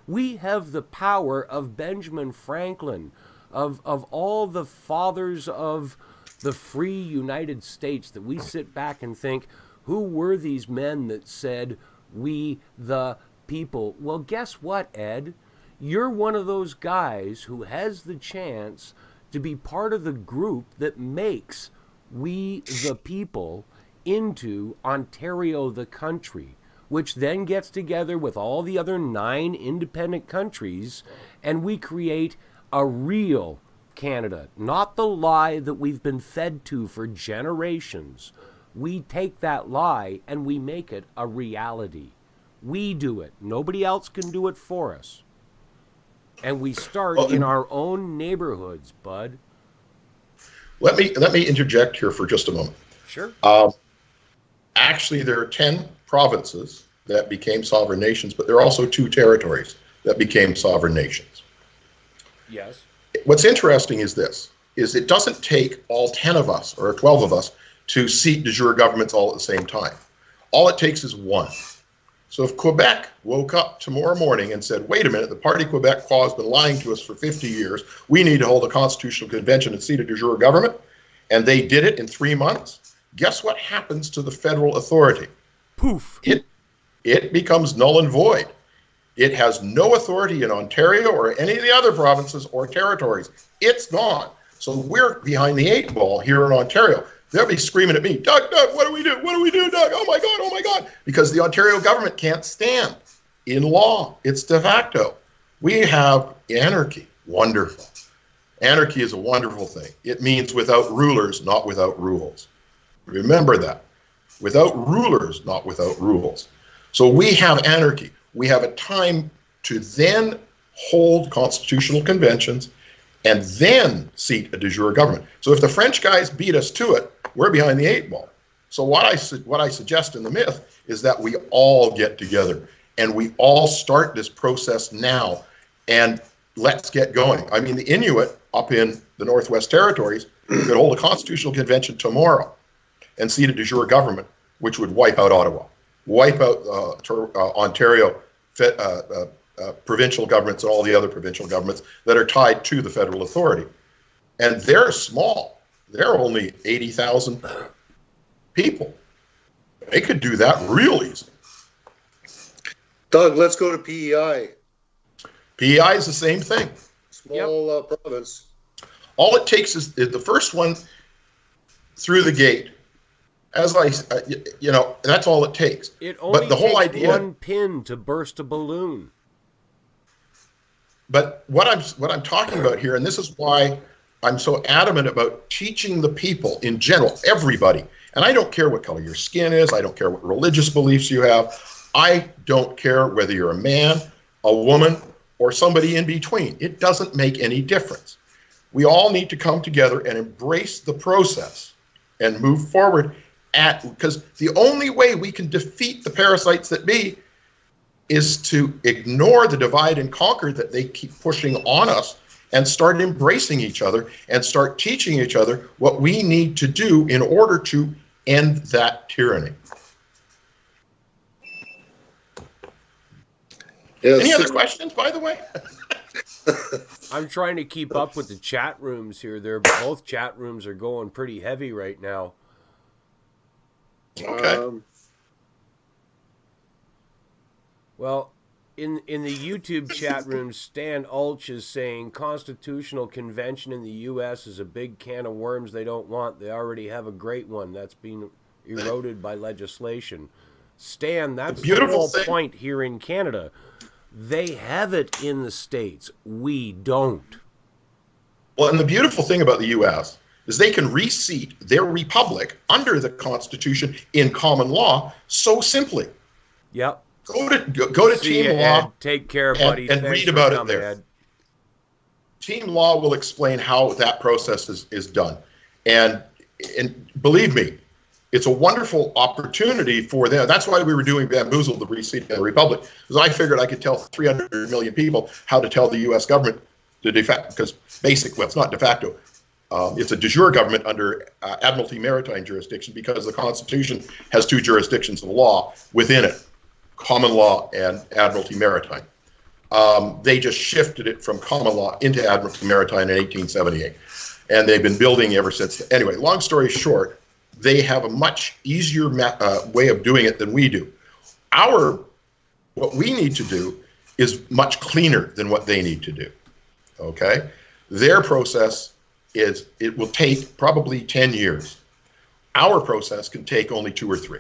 we have the power of Benjamin Franklin, of all the fathers of the free United States that we sit back and think, who were these men that said, we the people? Well, guess what, Ed? You're one of those guys who has the chance to be part of the group that makes we the people into Ontario, the country, which then gets together with all the other 9 independent countries, and we create a real Canada, not the lie that we've been fed to for generations. We take that lie and we make it a reality. We do it. Nobody else can do it for us. And we start in our own neighborhoods, bud. Let me interject here for just a moment. Sure. Actually, there are 10 provinces that became sovereign nations, but there are also 2 territories that became sovereign nations. Yes. What's interesting is this, is it doesn't take all 10 of us or 12 of us to seat de jure governments all at the same time. All it takes is one. So if Quebec woke up tomorrow morning and said, wait a minute, the Parti Québécois has been lying to us for 50 years, we need to hold a constitutional convention and seat a de jure government, and they did it in 3 months, guess what happens to the federal authority? Poof. It becomes null and void. It has no authority in Ontario or any of the other provinces or territories. It's gone. So we're behind the 8 ball here in Ontario. They'll be screaming at me, Doug, what do we do? What do we do, Doug? Oh my God. Because the Ontario government can't stand. In law, it's de facto. We have anarchy. Wonderful. Anarchy is a wonderful thing. It means without rulers, not without rules. Remember that. Without rulers, not without rules. So we have anarchy. We have a time to then hold constitutional conventions and then seat a de jure government. So if the French guys beat us to it, we're behind the 8 ball. So what I suggest in the myth is that we all get together and we all start this process now, and let's get going. I mean, the Inuit up in the Northwest Territories could hold a constitutional convention tomorrow and seat a de jure government, which would wipe out Ottawa, wipe out Ontario provincial governments and all the other provincial governments that are tied to the federal authority. And they're small. They're only 80,000 people. They could do that real easy. Doug, let's go to PEI. PEI is the same thing. Small province. All it takes is the first one through the gate. As that's all it takes. It only but the whole takes idea, one pin to burst a balloon. But what I'm talking about here, and this is why I'm so adamant about teaching the people in general, everybody, and I don't care what color your skin is, I don't care what religious beliefs you have, I don't care whether you're a man, a woman, or somebody in between. It doesn't make any difference. We all need to come together and embrace the process and move forward because the only way we can defeat the parasites that be is to ignore the divide and conquer that they keep pushing on us and start embracing each other and start teaching each other what we need to do in order to end that tyranny. Any other questions, by the way? I'm trying to keep up with the chat rooms here. Both chat rooms are going pretty heavy right now. Okay. Well, in the YouTube chat room, Stan Ulch is saying constitutional convention in the U.S. is a big can of worms they don't want. They already have a great one that's being eroded by legislation. Stan, that's the whole point here in Canada. They have it in the States. We don't. Well, and the beautiful thing about the U.S. is they can reseat their republic under the Constitution in common law so simply. Yep. Go to Team Law. Ed. Take care, buddy. And read about it there. Ed. Team Law will explain how that process is done. And believe me, it's a wonderful opportunity for them. That's why we were doing Bamboozle, the reseat of the republic, because I figured I could tell 300 million people how to tell the U.S. government to de facto, because it's not de facto. It's a de jure government under Admiralty Maritime jurisdiction because the Constitution has 2 jurisdictions of law within it, common law and Admiralty Maritime. They just shifted it from common law into Admiralty Maritime in 1878, and they've been building ever since. Anyway, long story short, they have a much easier way of doing it than we do. What we need to do is much cleaner than what they need to do, okay? Their process it will take probably 10 years. Our process can take only 2 or 3.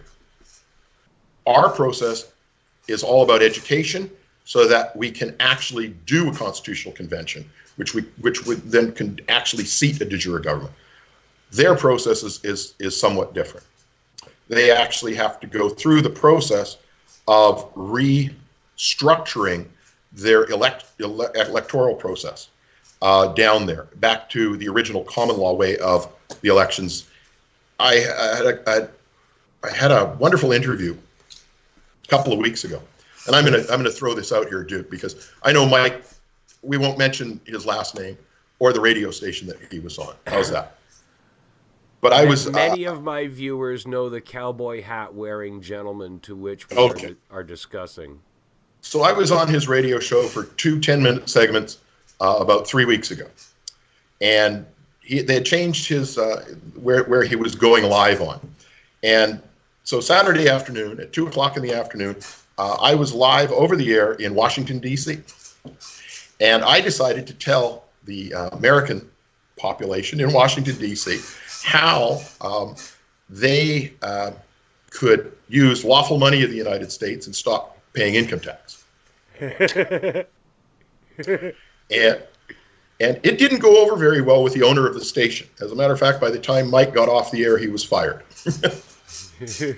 Our process is all about education so that we can actually do a constitutional convention, which would then can actually seat a de jure government. Their process is somewhat different. They actually have to go through the process of restructuring their electoral process down there, back to the original common law way of the elections. I had a wonderful interview a couple of weeks ago, and I'm gonna throw this out here, Duke, because I know Mike. We won't mention his last name or the radio station that he was on. How's that? But I was. Many of my viewers know the cowboy hat wearing gentleman to which we are discussing. So I was on his radio show for 2 10-minute segments about 3 weeks ago, and they had changed his where he was going live on, and so Saturday afternoon at 2:00 in the afternoon, I was live over the air in Washington D.C., and I decided to tell the American population in Washington D.C. how they could use lawful money of the United States and stop paying income tax. And it didn't go over very well with the owner of the station. As a matter of fact, by the time Mike got off the air, he was fired. Do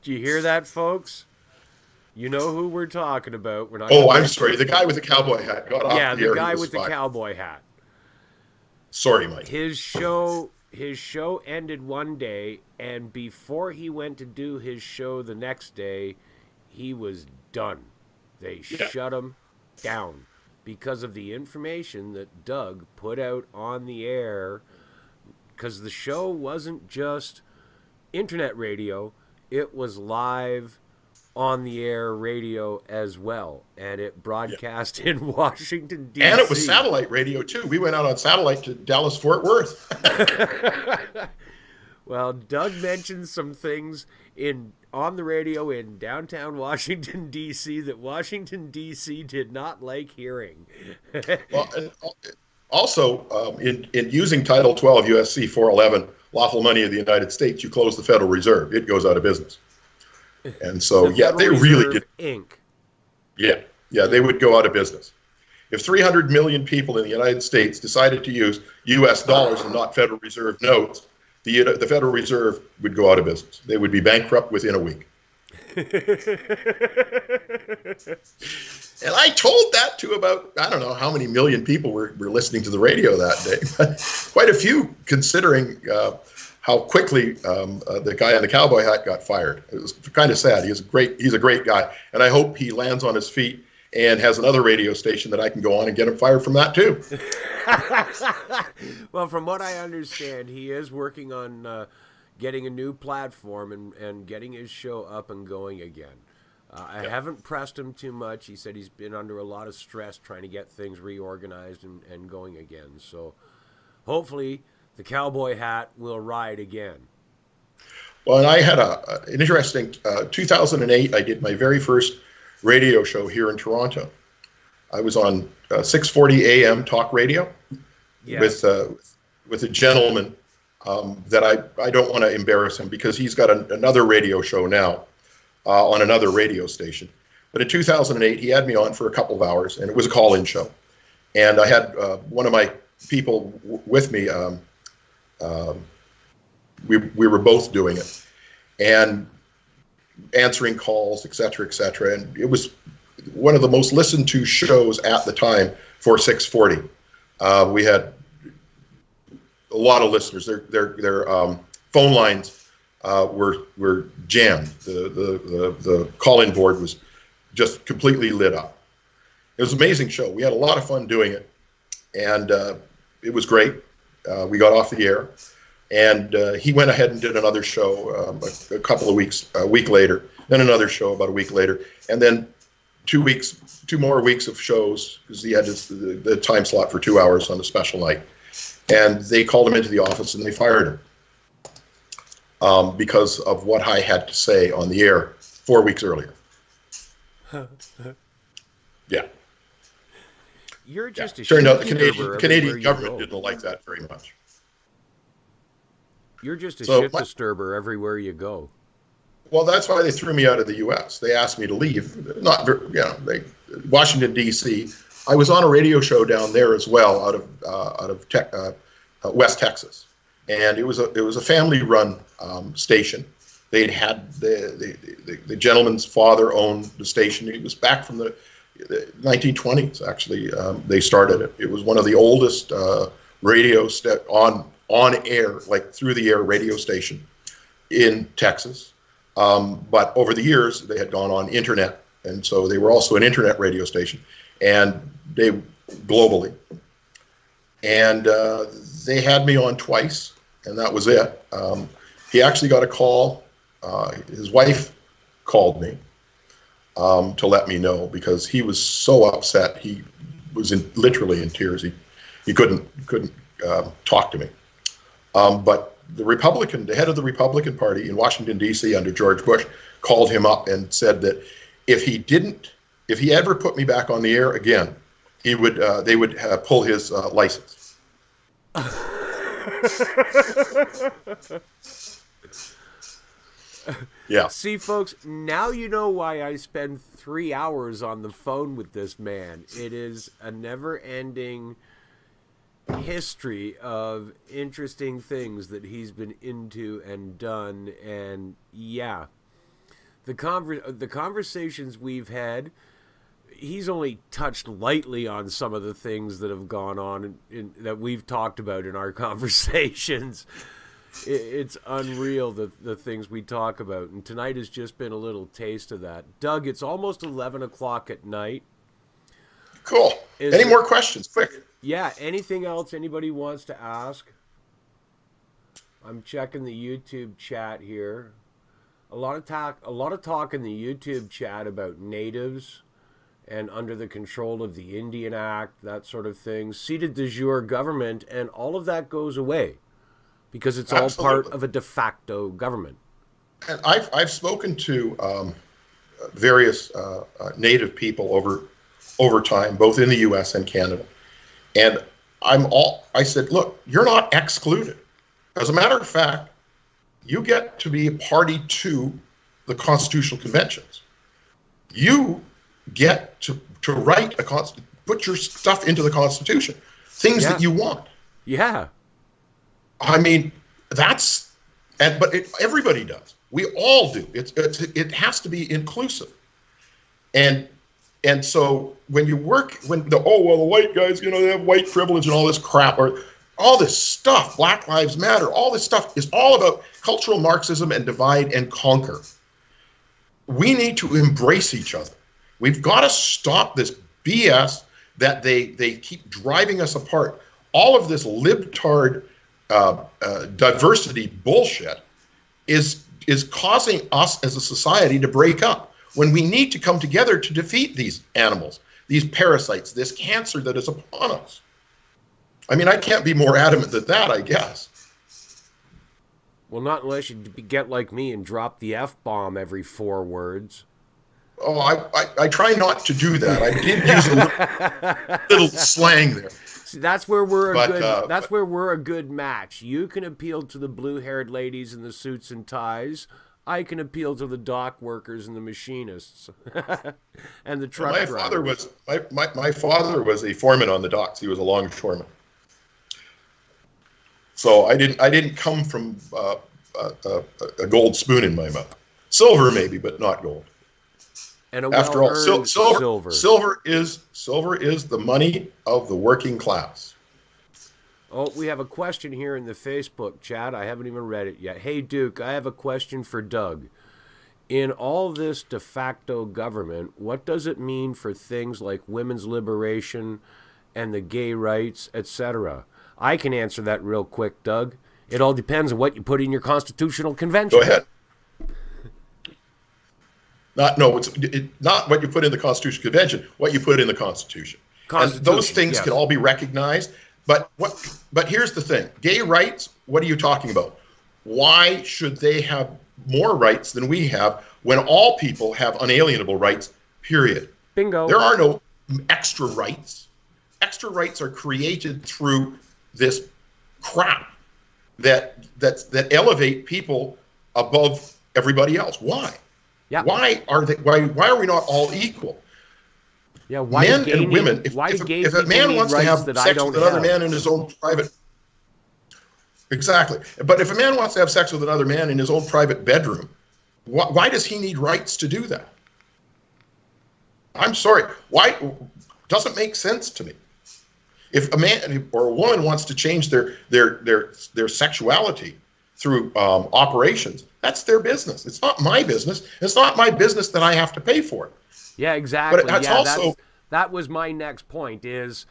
you hear that, folks? You know who we're talking about. We're not. Oh, I'm sorry. The guy with the cowboy hat got off the air. Yeah, the guy with the cowboy hat. Sorry, Mike. His show ended one day, and before he went to do his show the next day, he was done. They shut him down because of the information that Doug put out on the air, because the show wasn't just internet radio, it was live on the air radio as well, and it broadcast in Washington, D.C. And it was satellite radio too. We went out on satellite to Dallas Fort Worth. Well, Doug mentioned some things on the radio in downtown Washington, D.C. that Washington, D.C. did not like hearing. Well, and also, in using Title 12 U.S.C. 411, lawful money of the United States, you close the Federal Reserve. It goes out of business. And so, they really did. Inc. Yeah, they would go out of business. If 300 million people in the United States decided to use U.S. dollars and not Federal Reserve notes, the Federal Reserve would go out of business. They would be bankrupt within a week. And I told that to about, I don't know how many million people were listening to the radio that day. But quite a few, considering how quickly the guy in the cowboy hat got fired. It was kind of sad. He's a great guy, and I hope he lands on his feet and has another radio station that I can go on and get him fired from that too. Well, from what I understand, he is working on getting a new platform and getting his show up and going again. I haven't pressed him too much. He said he's been under a lot of stress trying to get things reorganized and going again. So hopefully the cowboy hat will ride again. Well, and I had an interesting 2008. I did my very first radio show here in Toronto. I was on 640 AM talk radio with a gentleman that I don't want to embarrass him because he's got another radio show now on another radio station. But in 2008, he had me on for a couple of hours, and it was a call-in show. And I had one of my people with me. We were both doing it and answering calls, et cetera, and it was one of the most listened to shows at the time for 640. We had a lot of listeners. Their phone lines were jammed. The call-in board was just completely lit up. It was an amazing show. We had a lot of fun doing it, and it was great. We got off the air, and he went ahead and did another show a week later, then another show about a week later, and then 2 more weeks of shows because he had the time slot for 2 hours on a special night. And they called him into the office and they fired him because of what I had to say on the air 4 weeks earlier. Yeah. You're just a turned out the Canadian government didn't like that very much. You're just a So shit disturber everywhere you go. Well, that's why they threw me out of the U.S. They asked me to leave. Not, you know, Washington D.C. I was on a radio show down there as well, out of West Texas, and it was a family-run station. They'd had the gentleman's father owned the station. It was back from the 1920s. Actually, they started it. It was one of the oldest radio on air, like through the air radio station in Texas. But over the years, they had gone on internet, and so they were also an internet radio station, and they globally. And they had me on twice, and that was it. He actually got a call. His wife called me to let me know, because he was so upset. He was literally in tears. He couldn't talk to me. But the head of the Republican Party in Washington, D.C. under George Bush called him up and said that if he ever put me back on the air again, they would pull his license. Yeah. See, folks, now you know why I spend 3 hours on the phone with this man. It is a never-ending history of interesting things that he's been into and done, and yeah, the conversations we've had, he's only touched lightly on some of the things that have gone on that we've talked about in our conversations. It's unreal, the things we talk about, and tonight has just been a little taste of that. Doug, it's almost 11 o'clock at night. Cool. Any more questions? Quick. Yeah, anything else anybody wants to ask? I'm checking the YouTube chat here. A lot of talk in the YouTube chat about natives and under the control of the Indian Act, that sort of thing. Ceded de jure government, and all of that goes away because it's all part of a de facto government. And I've spoken to various native people over time, both in the U.S. and Canada. And I said, look, you're not excluded. As a matter of fact, you get to be a party to the constitutional conventions. You get to write put your stuff into the Constitution, things that you want. Yeah. I mean, everybody does. We all do. It has to be inclusive. And so when the white guys, they have white privilege and all this crap, or all this stuff, Black Lives Matter, all this stuff is all about cultural Marxism and divide and conquer. We need to embrace each other. We've got to stop this BS that they keep driving us apart. All of this libtard diversity bullshit is causing us as a society to break up, when we need to come together to defeat these animals, these parasites, this cancer that is upon us. I mean, I can't be more adamant than that, I guess. Well, not unless you get like me and drop the F-bomb every 4 words. Oh, I try not to do that. I did use a little slang there. See, that's where we're a good match. You can appeal to the blue-haired ladies in the suits and ties. I can appeal to the dock workers and the machinists and the truck drivers. My father was a foreman on the docks. He was a longshoreman. So I didn't come from a gold spoon in my mouth. Silver maybe, but not gold. And after all, silver is the money of the working class. Oh, we have a question here in the Facebook chat. I haven't even read it yet. Hey, Duke, I have a question for Doug. In all this de facto government, what does it mean for things like women's liberation and the gay rights, etc.? I can answer that real quick, Doug. It all depends on what you put in your constitutional convention. Go ahead. It's not what you put in the Constitutional Convention, what you put in the Constitution. And those things can all be recognized. But here's the thing. Gay rights, what are you talking about? Why should they have more rights than we have when all people have unalienable rights, period? Bingo. There are no extra rights. Extra rights are created through this crap that elevate people above everybody else. Why? Yeah. Why are we not all equal? Yeah, why Men gay and women. need- why If do gay a people man need wants to rights have that I sex don't with another have? man in his own private, exactly. But if a man wants to have sex with another man in his own private bedroom, why does he need rights to do that? I'm sorry. Why? Doesn't make sense to me. If a man or a woman wants to change their sexuality through operations, that's their business. It's not my business. It's not my business that I have to pay for it. Yeah, exactly. But that's yeah, also that was my next point is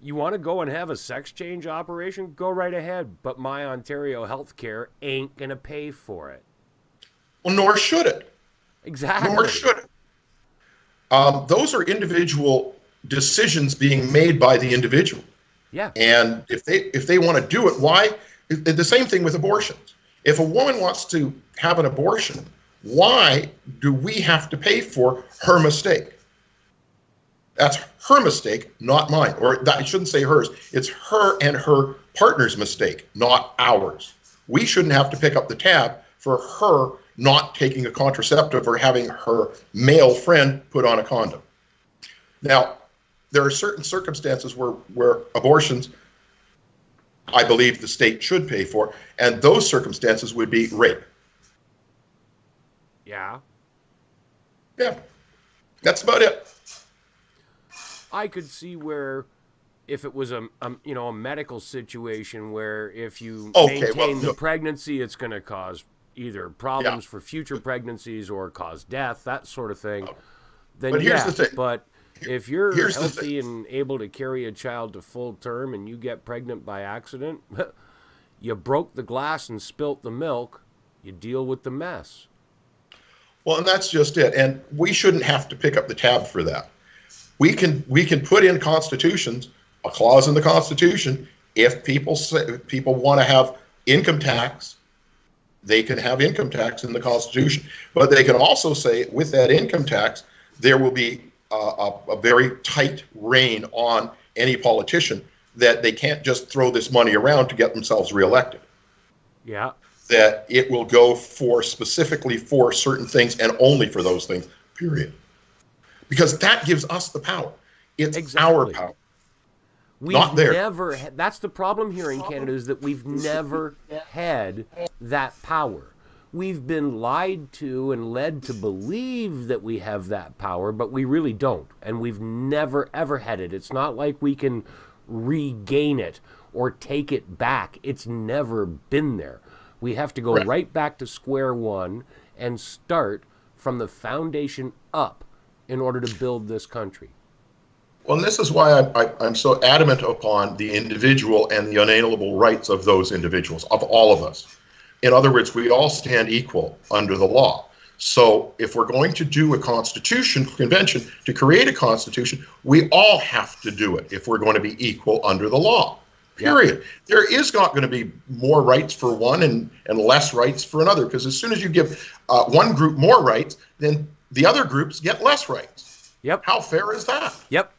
you want to go and have a sex change operation, go right ahead, but my Ontario healthcare ain't going to pay for it. well, nor should it. Exactly. Nor should it. Those are individual decisions being made by the individual. Yeah. And if they want to do it, why? The same thing with abortions. If a woman wants to have an abortion, why do we have to pay for her mistake? That's her mistake, not mine. Or I shouldn't say hers. It's her and her partner's mistake, not ours. We shouldn't have to pick up the tab for her not taking a contraceptive or having her male friend put on a condom. Now, there are certain circumstances where abortions, I believe the state should pay for, and those circumstances would be rape. Yeah. Yeah, that's about it. I could see where if it was a medical situation where if you maintain the pregnancy, it's going to cause either problems for future pregnancies or cause death, that sort of thing. Then but here's the thing. But if you're healthy and able to carry a child to full term and you get pregnant by accident, you broke the glass and spilt the milk, you deal with the mess. Well, and that's just it. And we shouldn't have to pick up the tab for that. We can put in constitutions, a clause in the Constitution, if people want to have income tax, they can have income tax in the Constitution. But they can also say with that income tax, there will be a very tight rein on any politician that they can't just throw this money around to get themselves reelected. Yeah. That it will go specifically for certain things and only for those things, period. Because that gives us the power. It's our power. Not theirs. That's the problem here in Canada, is that we've never had that power. We've been lied to and led to believe that we have that power, but we really don't. And we've never, ever had it. It's not like we can regain it or take it back. It's never been there. We have to go right back to square one and start from the foundation up in order to build this country. Well, and this is why I'm so adamant upon the individual and the unalienable rights of those individuals, of all of us. In other words, we all stand equal under the law. So if we're going to do a convention to create a constitution, we all have to do it if we're going to be equal under the law. Period. Yeah. There is not going to be more rights for one and less rights for another, because as soon as you give one group more rights, then the other groups get less rights. Yep. How fair is that? Yep.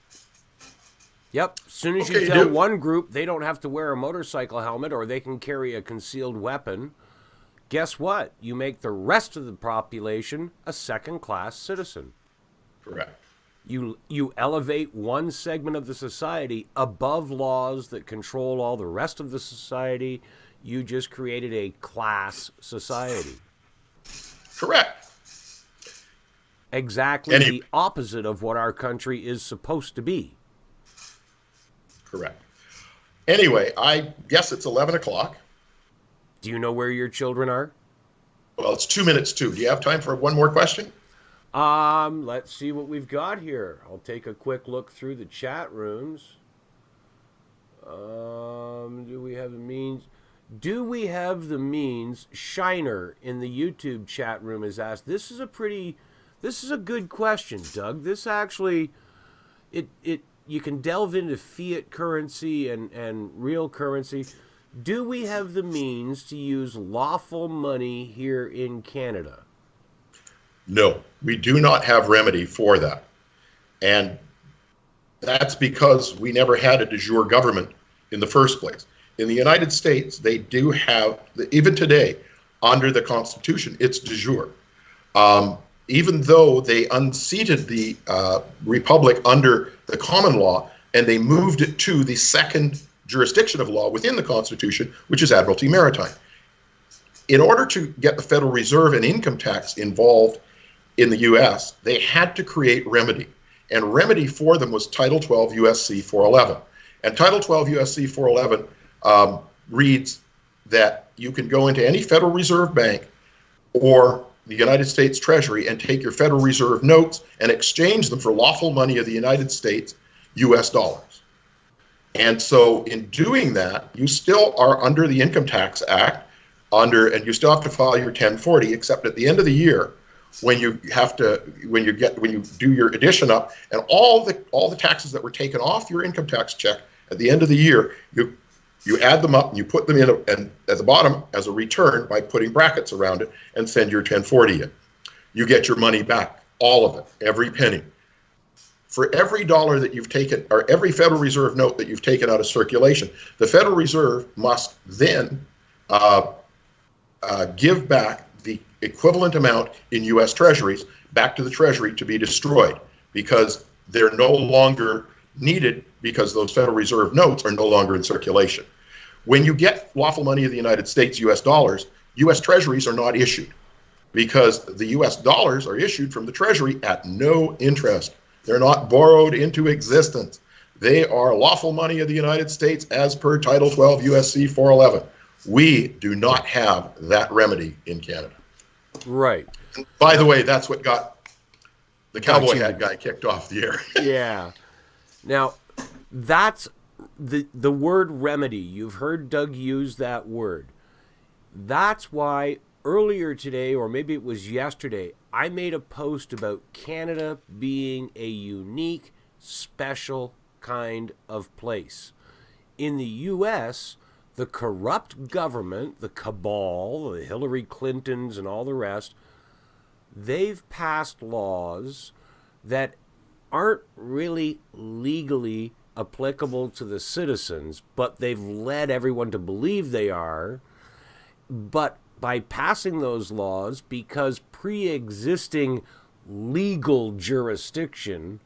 As soon as you tell one group they don't have to wear a motorcycle helmet or they can carry a concealed weapon, guess what? You make the rest of the population a second-class citizen. Correct. You elevate one segment of the society above laws that control all the rest of the society. You just created a class society. Correct. Exactly the opposite of what our country is supposed to be. Correct. Anyway, I guess it's 11 o'clock. Do you know where your children are? Well, it's 2 minutes to. Do you have time for one more question? Let's see what we've got here. I'll take a quick look through the chat rooms. Do we have the means? Do we have the means? Shiner in the YouTube chat room has asked. This is a good question, Doug. This actually, you can delve into fiat currency and real currency. Do we have the means to use lawful money here in Canada? No, we do not have remedy for that. And that's because we never had a de jure government in the first place. in the United States, they do have, even today, under the Constitution, it's de jure. Even though they unseated the Republic under the common law, and they moved it to the second jurisdiction of law within the Constitution, which is Admiralty Maritime. In order to get the Federal Reserve and income tax involved in the U.S., they had to create remedy. And remedy for them was Title 12 U.S.C. 411. And Title 12 U.S.C. 411 reads that you can go into any Federal Reserve Bank or the United States Treasury and take your Federal Reserve notes and exchange them for lawful money of the United States, U.S. dollars. And so in doing that, you still are under the Income Tax Act, and you still have to file your 1040, except at the end of the year, when you do your addition up, and all the taxes that were taken off your income tax check at the end of the year, you add them up and you put them in and at the bottom as a return by putting brackets around it and send your 1040 in. You get your money back, all of it, every penny. For every dollar that you've taken, or every Federal Reserve note that you've taken out of circulation, the Federal Reserve must then give back the equivalent amount in U.S. Treasuries back to the Treasury to be destroyed, because they're no longer needed, because those Federal Reserve notes are no longer in circulation. When you get lawful money of the United States, U.S. dollars, U.S. Treasuries are not issued, because the U.S. dollars are issued from the Treasury at no interest. They're not borrowed into existence. They are lawful money of the United States as per Title 12 U.S.C. 411. We do not have that remedy in Canada. Right. And by the way, that's what got the cowboy hat guy kicked off the air. Yeah. Now, that's the word remedy. You've heard Doug use that word. That's why earlier today, or maybe it was yesterday, I made a post about Canada being a unique, special kind of place. In the U.S., the corrupt government, the cabal, the Hillary Clintons and all the rest, they've passed laws that aren't really legally applicable to the citizens, but they've led everyone to believe they are. But by passing those laws, because pre-existing legal jurisdiction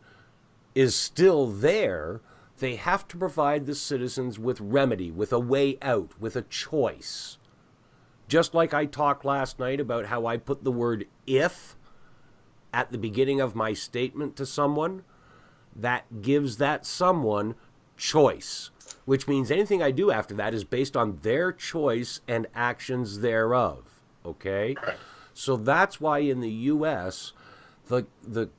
is still there, they have to provide the citizens with remedy, with a way out, with a choice. Just like I talked last night about how I put the word if at the beginning of my statement to someone, that gives that someone choice, which means anything I do after that is based on their choice and actions thereof. Okay? Right. So that's why in the U.S., the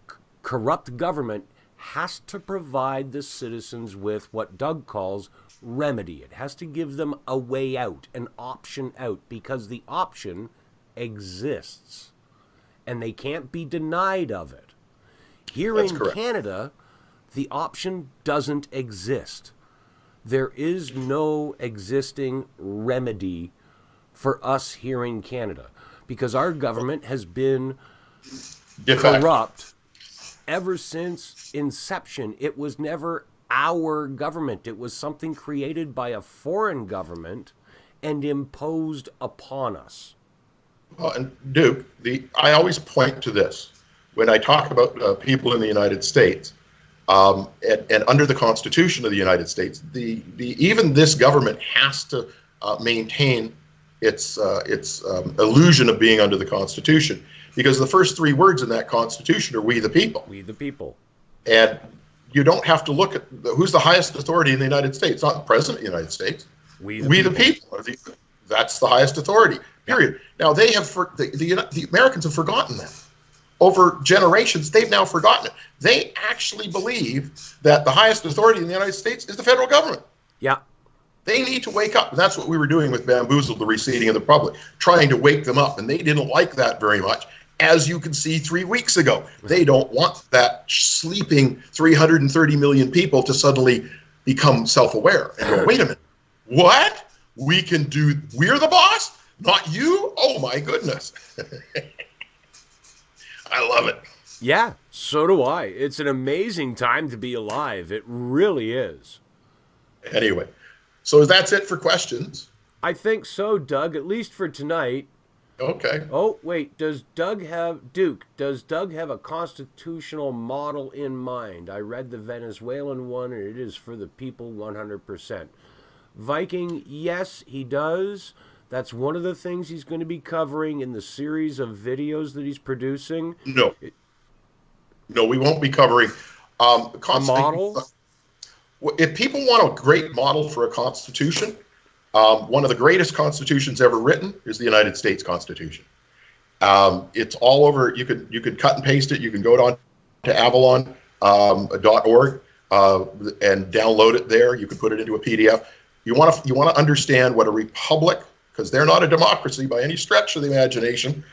corrupt government has to provide the citizens with what Doug calls remedy. It has to give them a way out, an option out, because the option exists and they can't be denied of it. Here in Canada, the option doesn't exist. There is no existing remedy for us here in Canada, because our government has been corrupt ever since inception. It was never our government. It was something created by a foreign government and imposed upon us. Well, and Duke, I always point to this when I talk about people in the United States, and under the Constitution of the United States, even this government has to maintain its illusion of being under the Constitution, because the first three words in that Constitution are "We the people." We the people. And you don't have to look at who's the highest authority in the United States. It's not the President of the United States. We the people. That's the highest authority, period. Now, they have the Americans have forgotten that. Over generations, they've now forgotten it. They actually believe that the highest authority in the United States is the federal government. Yeah. They need to wake up. And that's what we were doing with Bamboozled, the Receding of the Republic, trying to wake them up. And they didn't like that very much, as you can see 3 weeks ago. They don't want that sleeping 330 million people to suddenly become self-aware and go, wait a minute, what? We're the boss? Not you? Oh, my goodness. I love it. Yeah, so do I. It's an amazing time to be alive. It really is. Anyway, So that's it for questions. I think so, Doug, at least for tonight. Okay. Oh, wait, does Doug have a constitutional model in mind? I read the Venezuelan one, and it is for the people 100%. Viking, yes, he does. That's one of the things he's going to be covering in the series of videos that he's producing. No, we won't be covering a model. If people want a great model for a constitution, one of the greatest constitutions ever written is the United States Constitution. It's all over. You could cut and paste it. You can go on to Avalon.org and download it there. You can put it into a PDF. You want to understand what a republic, because they're not a democracy by any stretch of the imagination.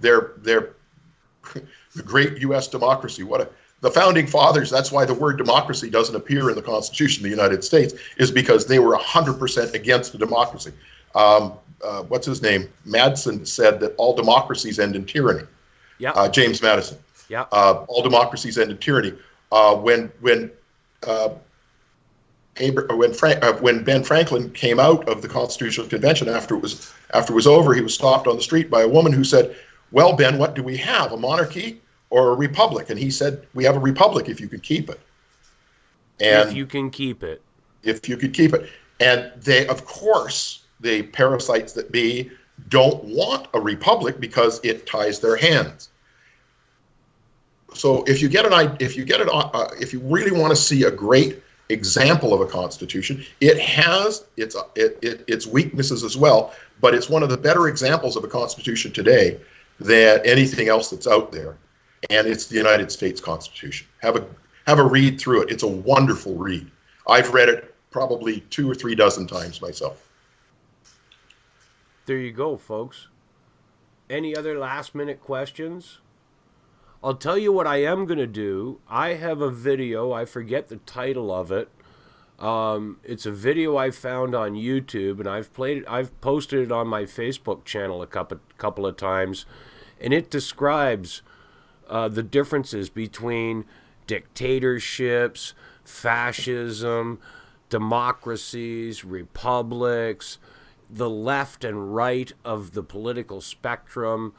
They're the great U.S. democracy. The founding fathers, that's why the word democracy doesn't appear in the Constitution of the United States, is because they were 100% against the democracy. What's his name? Madison said that all democracies end in tyranny. Yeah. James Madison. Yeah. All democracies end in tyranny. When Ben Franklin came out of the Constitutional Convention after it was over, he was stopped on the street by a woman who said, "Well, Ben, what do we have? A monarchy or a republic?" And he said, "We have a republic if you can keep it." And if you can keep it. If you could keep it. And they, of course, the parasites that be don't want a republic because it ties their hands. So if you really want to see a great example of a constitution, it has its weaknesses as well, but it's one of the better examples of a constitution today than anything else that's out there. And it's the United States Constitution. Have a read through it. It's a wonderful read. I've read it probably 2 or 3 dozen times myself. There you go, folks. Any other last minute questions? I'll tell you what I am going to do. I have a video. I forget the title of it. It's a video I found on YouTube, and I've posted it on my Facebook channel a couple of times, and it describes the differences between dictatorships, fascism, democracies, republics, the left and right of the political spectrum.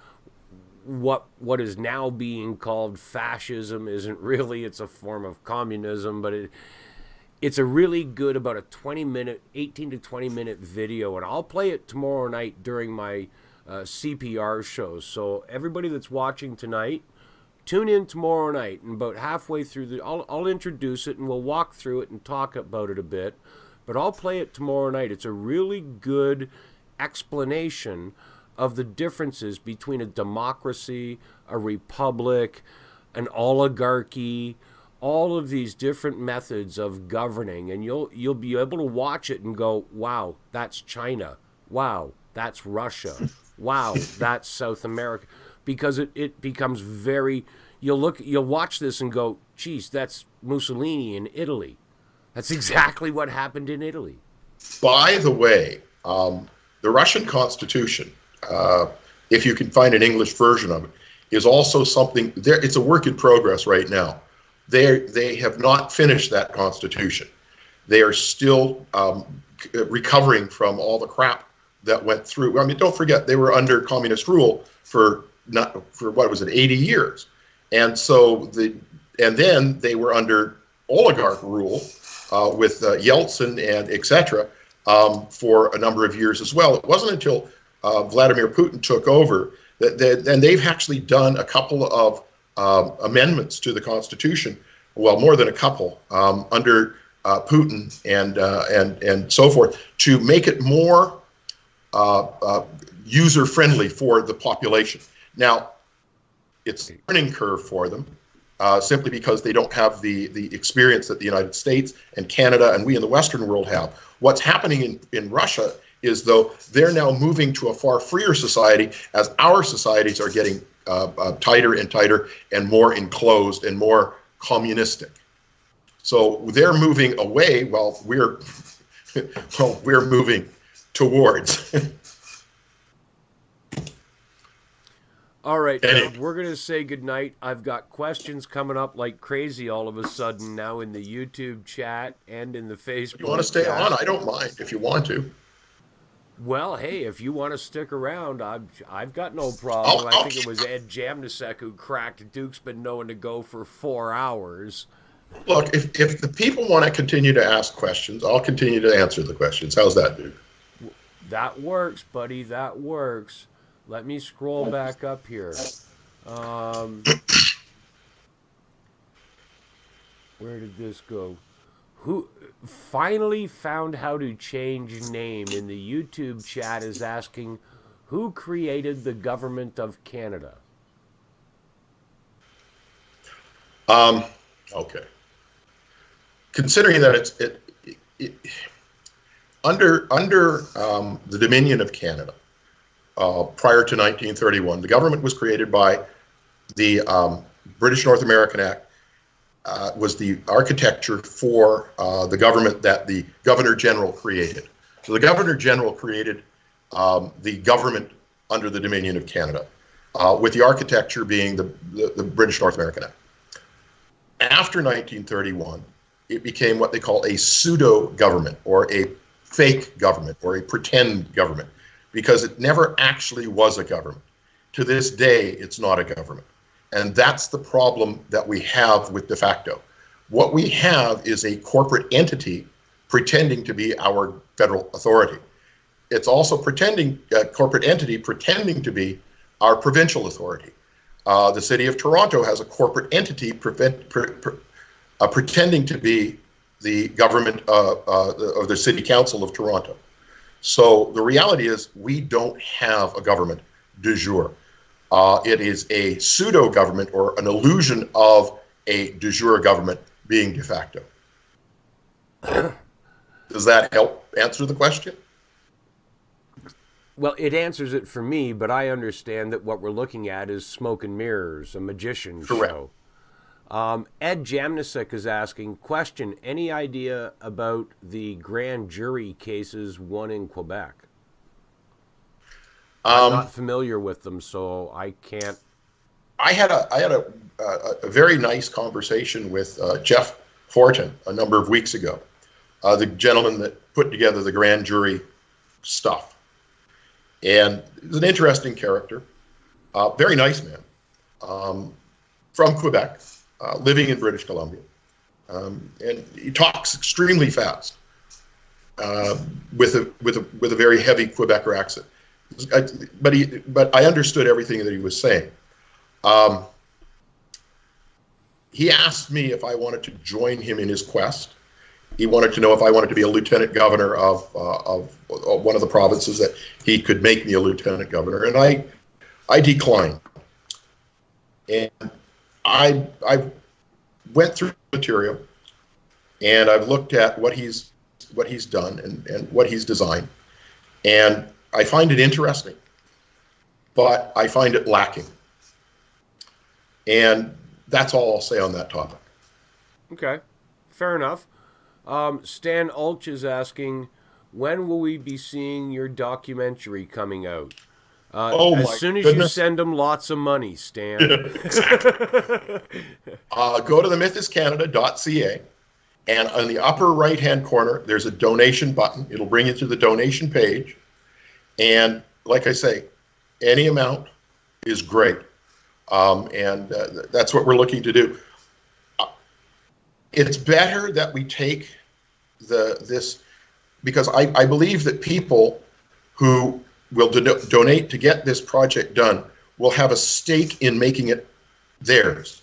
What is now being called fascism isn't really, it's a form of communism, but it's a really good, about a 18 to 20 minute video, and I'll play it tomorrow night during my CPR shows. So everybody that's watching tonight, tune in tomorrow night, and about halfway through I'll introduce it and we'll walk through it and talk about it a bit, but I'll play it tomorrow night. It's a really good explanation of the differences between a democracy, a republic, an oligarchy, all of these different methods of governing, and you'll be able to watch it and go, wow, that's China. Wow, that's Russia. Wow, that's South America. Because it becomes very, you'll watch this and go, geez, that's Mussolini in Italy. That's exactly what happened in Italy. By the way, the Russian Constitution, if you can find an English version of it, is also something there. It's a work in progress right now. They have not finished that constitution. They are still recovering from all the crap that went through. I mean, don't forget, they were under communist rule for what was it, 80 years, and then they were under oligarch rule with Yeltsin and etc. For a number of years as well. It wasn't until Vladimir Putin took over and they've actually done a couple of amendments to the Constitution, well, more than a couple, under Putin and so forth, to make it more user-friendly for the population. Now, it's a learning curve for them, simply because they don't have the experience that the United States and Canada and we in the Western world have. What's happening in Russia is, though, they're now moving to a far freer society as our societies are getting tighter and tighter and more enclosed and more communistic. So they're moving away while we're moving towards. All right, Anyway. we're going to say goodnight. I've got questions coming up like crazy all of a sudden now in the YouTube chat and in the Facebook You want to stay chat. on? I don't mind if you want to. Well, hey, if you want to stick around, I've got no problem. I I'll think it was Ed Jamnisek who cracked Duke's been known to go for 4 hours. Look, if the people want to continue to ask questions, I'll continue to answer the questions. How's that, Duke? That works, buddy. That works. Let me scroll back up here. Where did this go? Who finally found how to change name in the YouTube chat is asking, who created the government of Canada? Okay. Considering that it's under the Dominion of Canada, prior to 1931, the government was created by the British North American Act. Was the architecture for the government that the Governor General created. So the Governor General created the government under the Dominion of Canada, with the architecture being the British North American Act. After 1931, it became what they call a pseudo-government, or a fake government, or a pretend government, because it never actually was a government. To this day, it's not a government. And that's the problem that we have with de facto. What we have is a corporate entity pretending to be our federal authority. It's also a corporate entity pretending to be our provincial authority. The city of Toronto has a corporate entity pretending to be the government of the City Council of Toronto. So the reality is we don't have a government de jure. It is a pseudo-government, or an illusion of a de jure government being de facto. Does that help answer the question? Well, it answers it for me, but I understand that what we're looking at is smoke and mirrors, a magician Correct. show. Ed Jamnisek is asking, question, any idea about the grand jury cases won in Quebec? I'm not familiar with them, so I can't. I had a very nice conversation with Jeff Fortin a number of weeks ago, the gentleman that put together the grand jury stuff. And he's an interesting character, very nice man, from Quebec, living in British Columbia. And he talks extremely fast, with a very heavy Quebecer accent. But I understood everything that he was saying. He asked me if I wanted to join him in his quest. He wanted to know if I wanted to be a lieutenant governor of one of the provinces, that he could make me a lieutenant governor, and I declined. And I went through the material, and I've looked at what he's done and what he's designed, and I find it interesting, but I find it lacking. And that's all I'll say on that topic. Okay, fair enough. Stan Ulch is asking, when will we be seeing your documentary coming out? As soon as you send them lots of money, Stan. Go to themythiscanada.ca, and on the upper right-hand corner, there's a donation button. It'll bring you to the donation page. And like I say, any amount is great. And that's what we're looking to do. It's better that we take this, because I believe that people who will donate to get this project done will have a stake in making it theirs.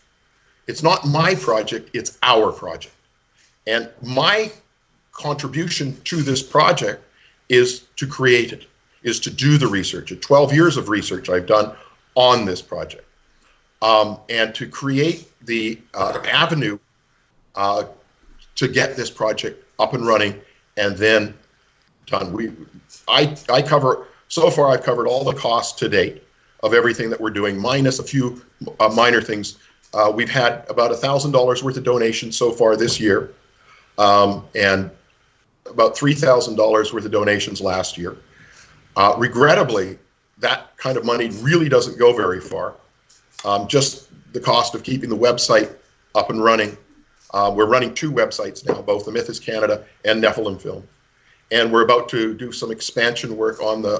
It's not my project, it's our project. And my contribution to this project is to create it, is to do the research. 12 years of research I've done on this project. And to create the avenue to get this project up and running and then done. I cover, so far I've covered all the costs to date of everything that we're doing, minus a few minor things. We've had about $1,000 worth of donations so far this year, and about $3,000 worth of donations last year. Regrettably, that kind of money really doesn't go very far. Just the cost of keeping the website up and running. We're running 2 websites now, both the Myth is Canada and Nephilim Film. And we're about to do some expansion work on the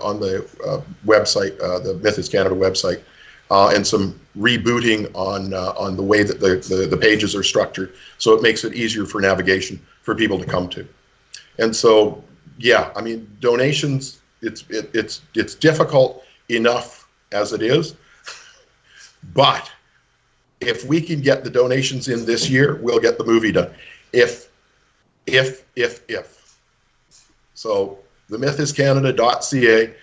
website, the Myth is Canada website, and some rebooting on the way that the pages are structured, so it makes it easier for navigation for people to come to. And so, yeah, I mean, donations, it's difficult enough as it is, but if we can get the donations in this year, we'll get the movie done. If. So themythiscanada.ca,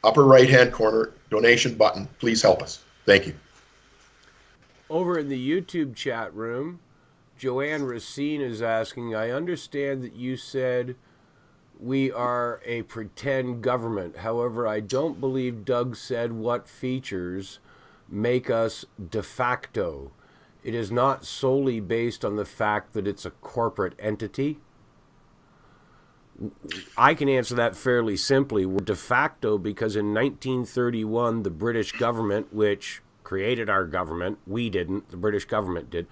upper right-hand corner, donation button. Please help us. Thank you. Over in the YouTube chat room, Joanne Racine is asking, I understand that you said we are a pretend government. However, I don't believe Doug said what features make us de facto. It is not solely based on the fact that it's a corporate entity. I can answer that fairly simply. We're de facto because in 1931, the British government, which created our government, we didn't, the British government did,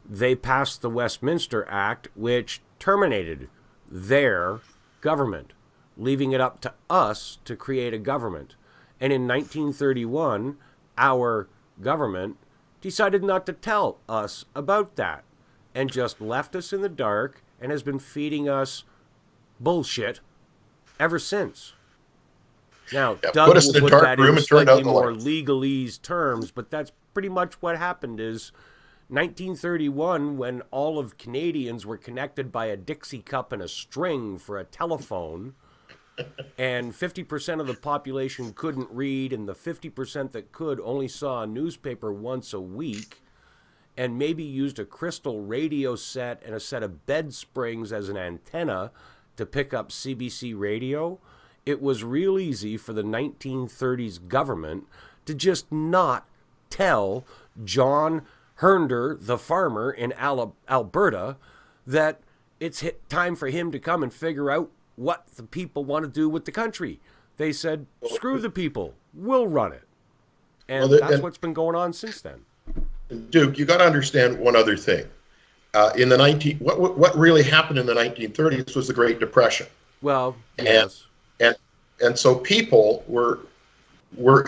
they passed the Westminster Act, which terminated their government, leaving it up to us to create a government. And in 1931, our government decided not to tell us about that and just left us in the dark and has been feeding us bullshit ever since. Now, Doug will put that in slightly more legalese terms, but that's pretty much what happened is 1931, when all of Canadians were connected by a Dixie cup and a string for a telephone, and 50% of the population couldn't read, and the 50% that could only saw a newspaper once a week, and maybe used a crystal radio set and a set of bed springs as an antenna to pick up CBC radio, it was real easy for the 1930s government to just not tell John Hernder, the farmer in Alberta, that it's time for him to come and figure out what the people want to do with the country. They said, screw the people, we'll run it. And that's what's been going on since then. Duke, you got to understand one other thing. What really happened in the 1930s was the Great Depression. Well, yes. And so people were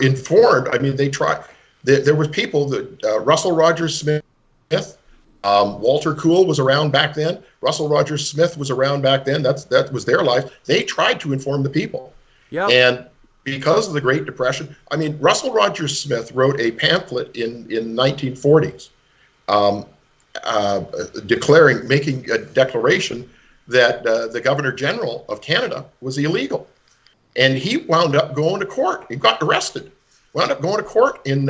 informed. I mean, they tried. There was people that Russell Rogers Smith, Walter Cool was around back then. Russell Rogers Smith was around back then. That was their life. They tried to inform the people. Yeah. And because of the Great Depression, I mean, Russell Rogers Smith wrote a pamphlet in 1940s. Making a declaration that the Governor General of Canada was illegal. And he wound up going to court. He got arrested. Wound up going to court in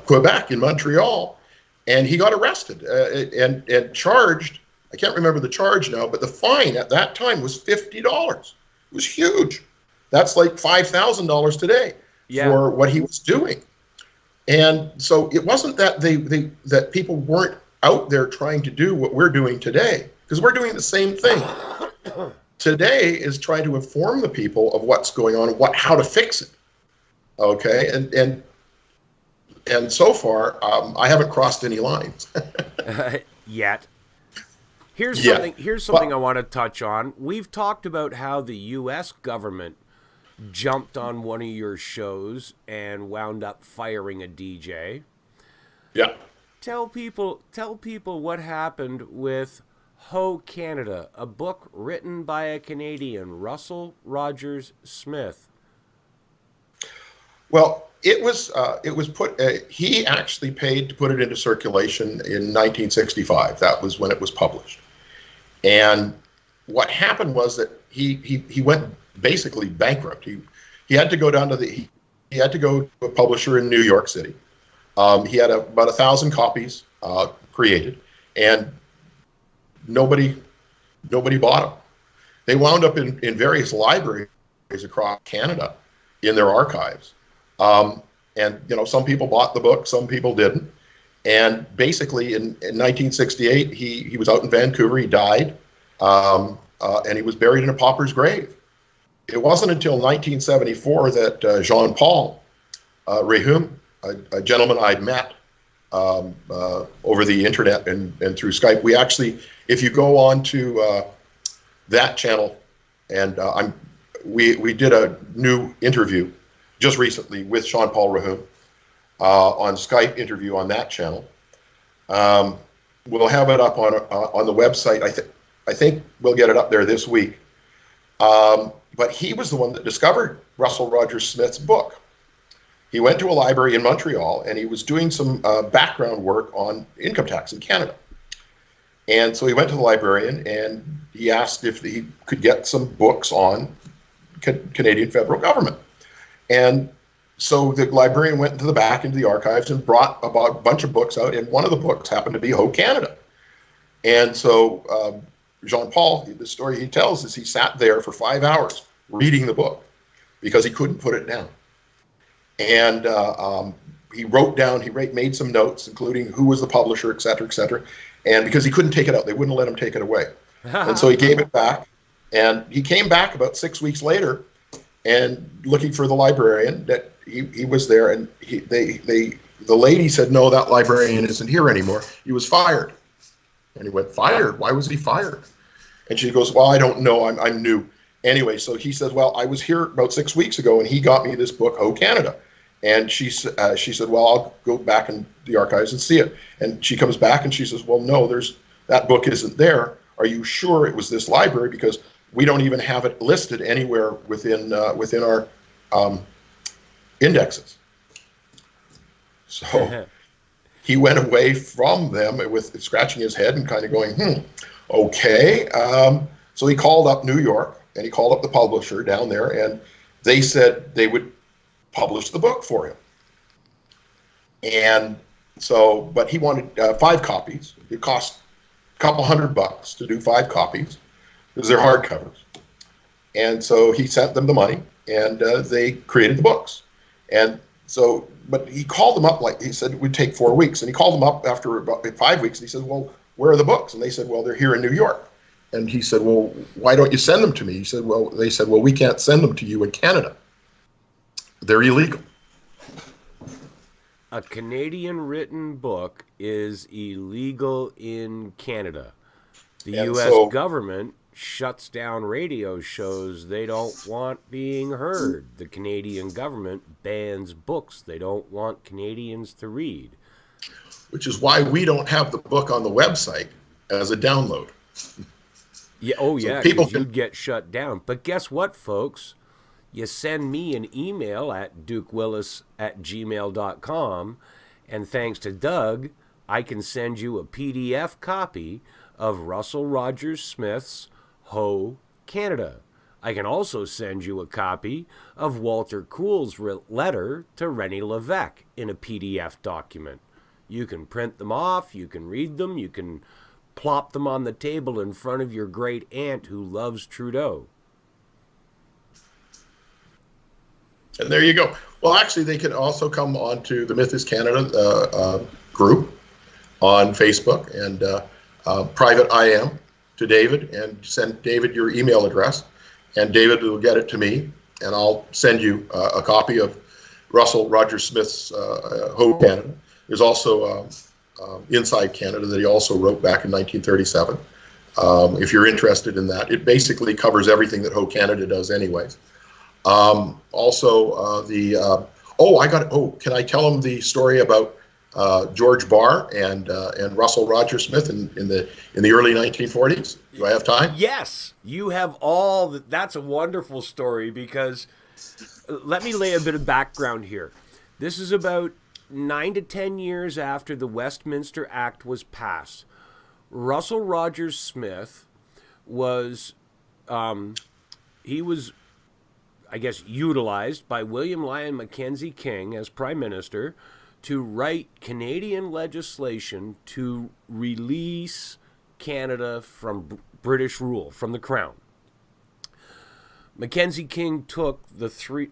Quebec, in Montreal, and he got arrested and charged. I can't remember the charge now, but the fine at that time was $50. It was huge. That's like $5,000 today for what he was doing. And so it wasn't that that people weren't out there trying to do what we're doing today, because we're doing the same thing. Today is trying to inform the people of what's going on, how to fix it. Okay, and so far I haven't crossed any lines yet. Here's something I want to touch on. We've talked about how the U.S. government jumped on one of your shows and wound up firing a DJ. Yeah. Tell people what happened with Ho Canada, a book written by a Canadian, Russell Rogers Smith. Well, it was put. He actually paid to put it into circulation in 1965. That was when it was published. And what happened was that he went basically bankrupt. He had to go down to he had to go to a publisher in New York City. He had about 1,000 copies created, and nobody bought them. They wound up in various libraries across Canada in their archives. And some people bought the book, some people didn't. And basically in 1968, he was out in Vancouver. He died, and he was buried in a pauper's grave. it wasn't until 1974 that Jean-Paul Rehum, a gentleman I'd met over the internet and through Skype, we actually, if you go on to that channel, and we did a new interview just recently with Jean-Paul Rehum on Skype interview on that channel. We'll have it up on the website. I think we'll get it up there this week. But he was the one that discovered Russell Rogers Smith's book. He went to a library in Montreal and he was doing some background work on income tax in Canada. And so he went to the librarian and he asked if he could get some books on Canadian federal government. And so the librarian went into the back, into the archives, and brought a bunch of books out, and one of the books happened to be Ho Canada. And so Jean-Paul, the story he tells is he sat there for 5 hours reading the book because he couldn't put it down. And he wrote down, he made some notes, including who was the publisher, et cetera, et cetera. And because he couldn't take it out, they wouldn't let him take it away. And so he gave it back, and he came back about 6 weeks later and looking for the librarian, that he was there, and the lady said, no, that librarian isn't here anymore. He was fired. And he went, fired? Why was he fired? And she goes, well, I don't know. I'm new. Anyway, so he says, well, I was here about 6 weeks ago, and he got me this book, Ho Canada. And she said, well, I'll go back in the archives and see it. And she comes back and she says, well, no, that book isn't there. Are you sure it was this library? Because we don't even have it listed anywhere within our indexes. So he went away from them with scratching his head and kind of going, okay. So he called up New York and he called up the publisher down there, and they said they would publish the book for him. And so, but he wanted 5 copies. It cost a couple $100 to do 5 copies because they're hardcovers. And so he sent them the money, and they created the books. And so, but he called them up, like he said it would take 4 weeks. And he called them up after about 5 weeks, and he said, well, where are the books? And they said, well, they're here in New York. And he said, well, why don't you send them to me? He said, well, they said, well, we can't send them to you in Canada. They're illegal. A Canadian written book is illegal in Canada. The U.S. government shuts down radio shows they don't want being heard. The Canadian government bans books they don't want Canadians to read. Which is why we don't have the book on the website as a download. Yeah, oh yeah, because you'd get shut down. But guess what, folks? You send me an email at dukewillis@gmail.com, and thanks to Doug, I can send you a PDF copy of Russell Rogers Smith's Ho Canada. I can also send you a copy of Walter Kuhl's letter to René Lévesque in a PDF document. You can print them off, you can read them, you can plop them on the table in front of your great aunt who loves Trudeau. And there you go. Well, actually, they can also come on to the Myth is Canada group on Facebook and private IM to David, and send David your email address, and David will get it to me, and I'll send you a copy of Russell Rogers Smith's Ho Canada. There's also Inside Canada that he also wrote back in 1937. If you're interested in that, it basically covers everything that Ho Canada does anyways. Also, can I tell them the story about George Barr and Russell Rogers Smith in the early 1940s? Do I have time? Yes, you have all. That's a wonderful story, because let me lay a bit of background here. This is about 9 to 10 years after the Westminster Act was passed. Russell Rogers Smith was, I guess, utilized by William Lyon Mackenzie King as Prime Minister to write Canadian legislation to release Canada from British rule, from the Crown. Mackenzie King took the three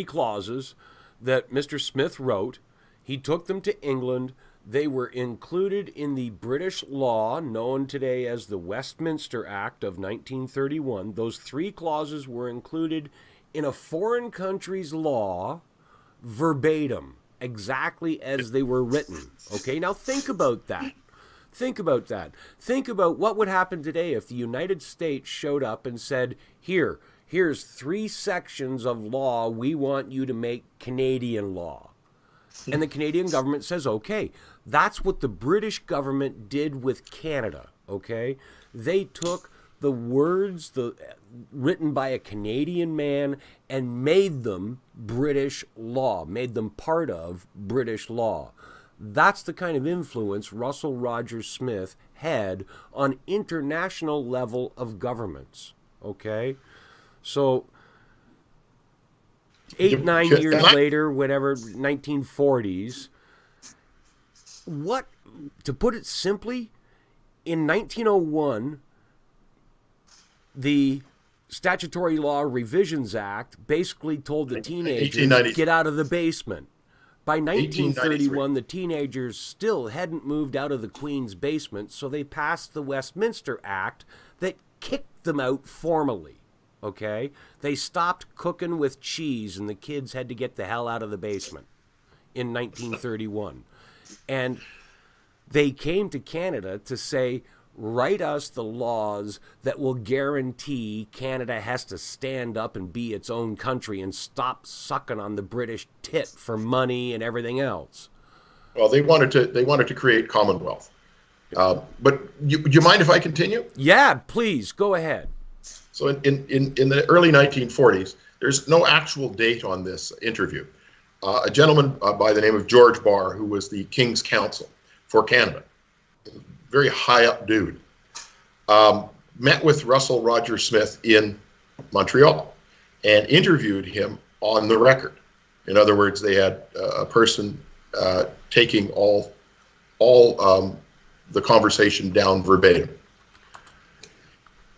clauses that Mr. Smith wrote. He took them to England. They were included in the British law known today as the Westminster Act of 1931. Those 3 clauses were included in a foreign country's law verbatim, exactly as they were written. Okay, now think about that. Think about that. Think about what would happen today if the United States showed up and said, here's 3 sections of law we want you to make Canadian law. And the Canadian government says, okay. That's what the British government did with Canada, okay? They took the words written by a Canadian man and made them British law, made them part of British law. That's the kind of influence Russell Rogers Smith had on international level of governments, okay? So 9 years later, whatever, 1940s, to put it simply, in 1901, the Statutory Law Revisions Act basically told the teenagers, get out of the basement. By 1931, the teenagers still hadn't moved out of the Queen's basement, so they passed the Westminster Act that kicked them out formally. Okay? They stopped cooking with cheese, and the kids had to get the hell out of the basement in 1931. And they came to Canada to say, write us the laws that will guarantee Canada has to stand up and be its own country and stop sucking on the British tit for money and everything else. Well, they wanted to create Commonwealth. But do you mind if I continue? Yeah, please, go ahead. So in the early 1940s, there's no actual date on this interview. A gentleman by the name of George Barr, who was the King's Counsel for Canada, very high up dude, met with Russell Rogers Smith in Montreal and interviewed him on the record. In other words, they had a person taking all the conversation down verbatim.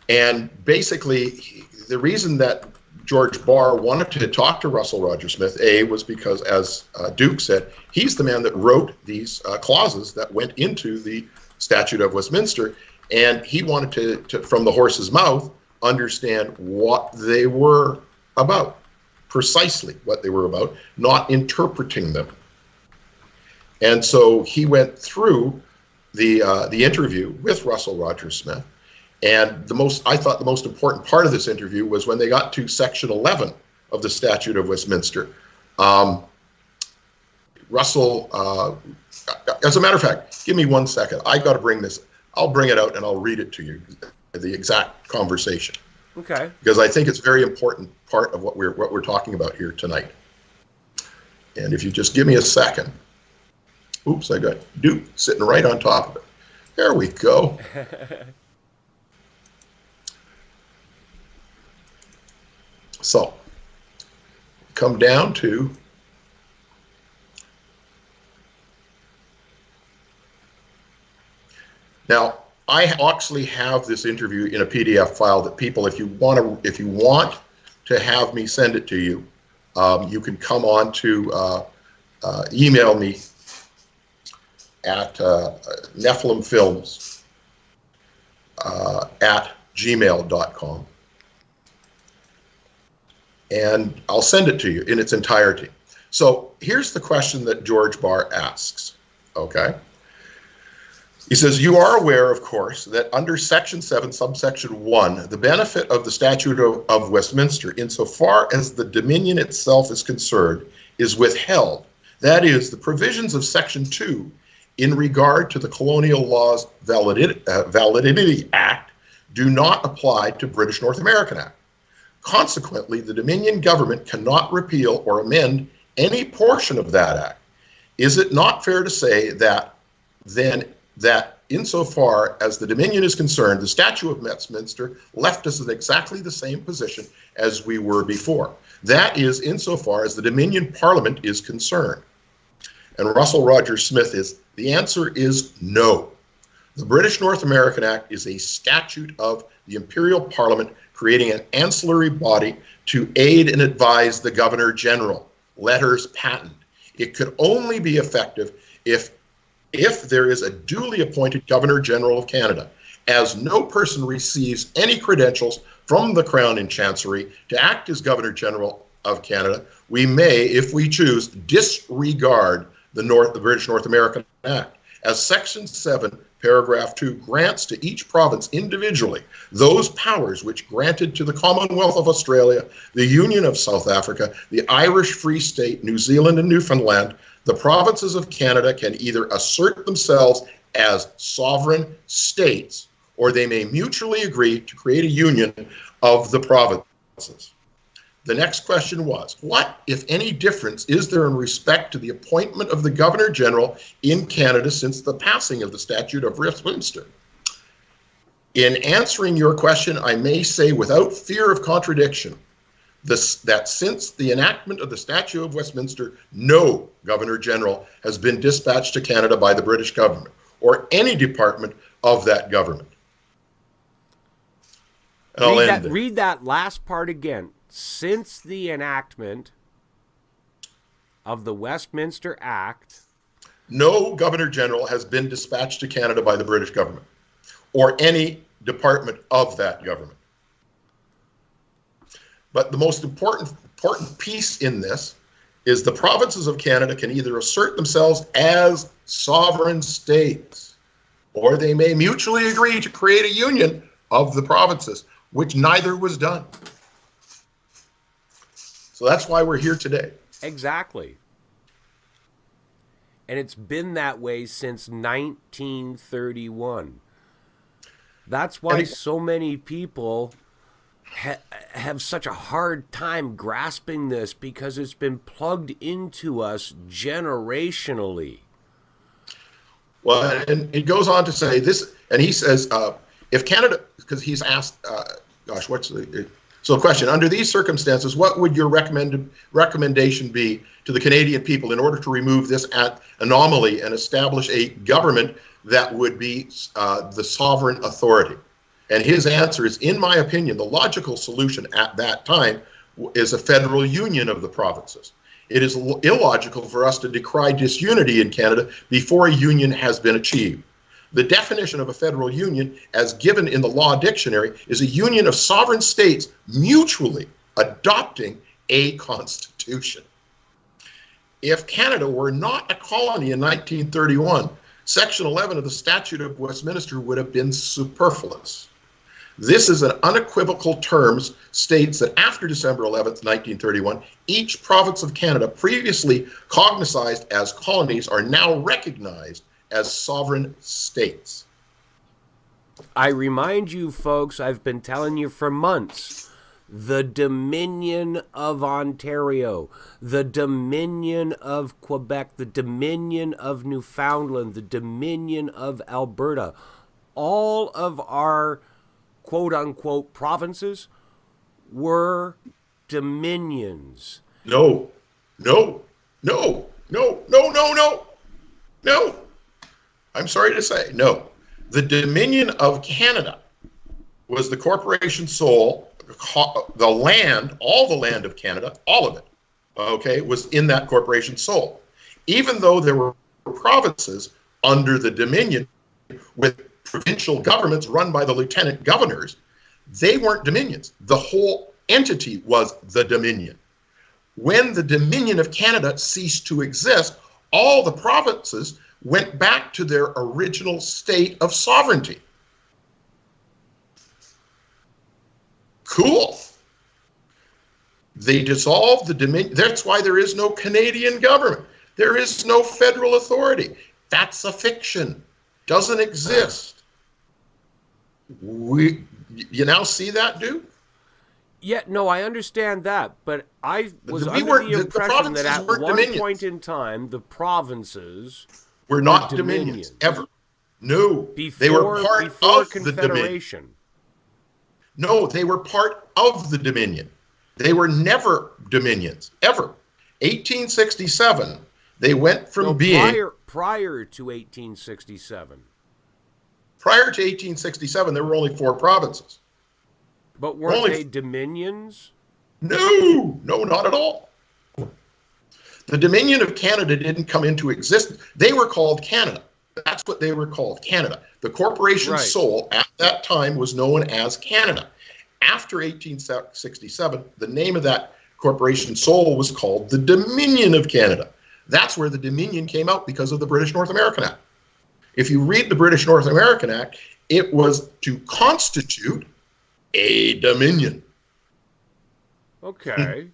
And basically, the reason that George Barr wanted to talk to Russell Rogers Smith, was because, as Duke said, he's the man that wrote these clauses that went into the Statute of Westminster, and he wanted to from the horse's mouth, understand what they were about, precisely what they were about, not interpreting them. And so he went through the interview with Russell Rogers Smith. And I thought the most important part of this interview was when they got to Section 11 of the Statute of Westminster. Russell, as a matter of fact, give me 1 second. I got to bring this. I'll bring it out and I'll read it to you, the exact conversation. Okay. Because I think it's a very important part of what we're talking about here tonight. And if you just give me a second. Oops, I got Duke sitting right on top of it. There we go. So, come down to now. I actually have this interview in a PDF file that people, if you want to have me send it to you, you can come on to email me at nephilimfilms at gmail.com. And I'll send it to you in its entirety. So here's the question that George Barr asks, okay? He says, you are aware, of course, that under Section 7, subsection 1, the benefit of the Statute of Westminster, insofar as the Dominion itself is concerned, is withheld. That is, the provisions of Section 2 in regard to the Colonial Laws Validity Act do not apply to British North American Act. Consequently, the Dominion government cannot repeal or amend any portion of that act. Is it not fair to say that insofar as the Dominion is concerned, the Statute of Westminster left us in exactly the same position as we were before? That is, insofar as the Dominion Parliament is concerned. And Russell Rogers Smith the answer is no. The British North American Act is a statute of the Imperial Parliament creating an ancillary body to aid and advise the Governor General, letters patent. It could only be effective if if there is a duly appointed Governor General of Canada, as no person receives any credentials from the Crown in Chancery to act as Governor General of Canada, we may, if we choose, disregard the British North American Act, as Section 7, Paragraph 2 grants to each province individually those powers which granted to the Commonwealth of Australia, the Union of South Africa, the Irish Free State, New Zealand and Newfoundland. The provinces of Canada can either assert themselves as sovereign states, or they may mutually agree to create a union of the provinces. The next question was, what, if any, difference is there in respect to the appointment of the Governor General in Canada since the passing of the Statute of Westminster? In answering your question, I may say without fear of contradiction that since the enactment of the Statute of Westminster, no Governor General has been dispatched to Canada by the British government or any department of that government. And read that last part again. Since the enactment of the Westminster Act, no Governor General has been dispatched to Canada by the British government or any department of that government. But the most important piece in this is the provinces of Canada can either assert themselves as sovereign states, or they may mutually agree to create a union of the provinces, which neither was done. So that's why we're here today. Exactly. And it's been that way since 1931. That's why so many people have such a hard time grasping this, because it's been plugged into us generationally. Well, and it goes on to say this, and he says, if Canada, because he's asked, so question, under these circumstances, what would your recommendation be to the Canadian people in order to remove this anomaly and establish a government that would be the sovereign authority? And his answer is, in my opinion, the logical solution at that time is a federal union of the provinces. It is illogical for us to decry disunity in Canada before a union has been achieved. The definition of a federal union, as given in the law dictionary, is a union of sovereign states mutually adopting a constitution. If Canada were not a colony in 1931, Section 11 of the Statute of Westminster would have been superfluous. This is an unequivocal term, states that after December 11th, 1931, each province of Canada previously cognized as colonies are now recognized as sovereign states. I remind you, folks, I've been telling you for months, the Dominion of Ontario, the Dominion of Quebec, the Dominion of Newfoundland, the Dominion of Alberta, all of our quote-unquote provinces were dominions. No. I'm sorry to say, no. The Dominion of Canada was the corporation sole, the land, all the land of Canada, all of it, okay, was in that corporation sole. Even though there were provinces under the Dominion with provincial governments run by the lieutenant governors, they weren't dominions. The whole entity was the Dominion. When the Dominion of Canada ceased to exist, all the provinces went back to their original state of sovereignty. Cool. They dissolved the Dominion. That's why there is no Canadian government. There is no federal authority. That's a fiction. Doesn't exist. You now see that, dude? Yeah, no, I understand that, but I was under the impression that at one point in time, the provinces were not dominions, ever. No, they were part of the Dominion. No, they were part of the Dominion. They were never dominions, ever. 1867, they went from being... Prior to 1867. Prior to 1867, there were only 4 provinces. But weren't they dominions? No, not at all. The Dominion of Canada didn't come into existence. They were called Canada. That's what they were called, Canada. The Corporation Right. Seoul at that time was known as Canada. After 1867, the name of that Corporation Seoul was called the Dominion of Canada. That's where the Dominion came out because of the British North American Act. If you read the British North American Act, it was to constitute a Dominion. Okay.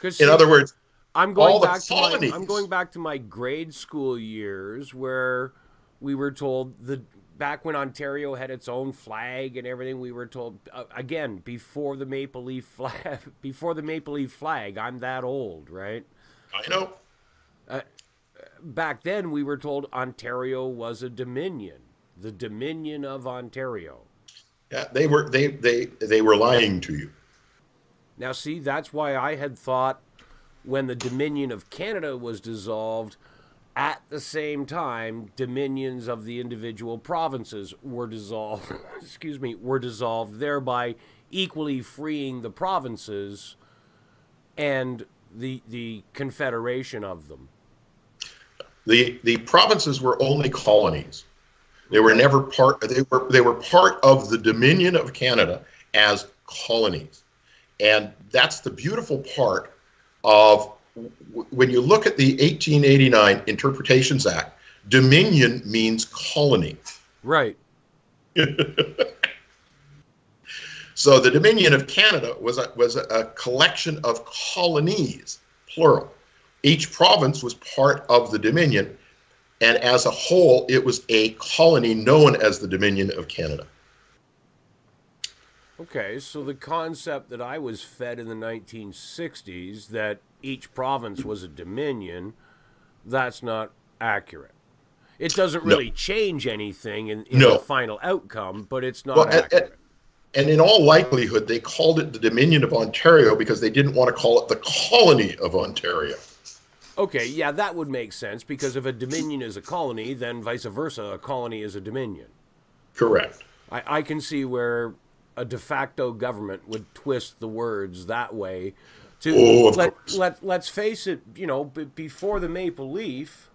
'Cause In see, other words, I'm going all the back to colonies. I'm going back to my grade school years where we were told back when Ontario had its own flag and everything, we were told again before the Maple Leaf flag. I'm that old, right? I know. Back then, we were told Ontario was a dominion, the Dominion of Ontario. Yeah, they were lying to you. Now, see, that's why I had thought when the Dominion of Canada was dissolved, at the same time, dominions of the individual provinces were dissolved. Were dissolved, thereby equally freeing the provinces and the confederation of them. The provinces were only colonies. They were never part. They were part of the Dominion of Canada as colonies, and that's the beautiful part of when you look at the 1889 Interpretations Act. Dominion means colony. Right. So the Dominion of Canada was a collection of colonies, plural. Each province was part of the Dominion, and as a whole, it was a colony known as the Dominion of Canada. Okay, so the concept that I was fed in the 1960s that each province was a dominion, that's not accurate. It doesn't really change anything in the final outcome, but it's not accurate. And in all likelihood, they called it the Dominion of Ontario because they didn't want to call it the Colony of Ontario. Okay, yeah, that would make sense, because if a dominion is a colony, then vice versa, a colony is a dominion. Correct. I can see where a de facto government would twist the words that way. Let's face it, you know, before the Maple Leaf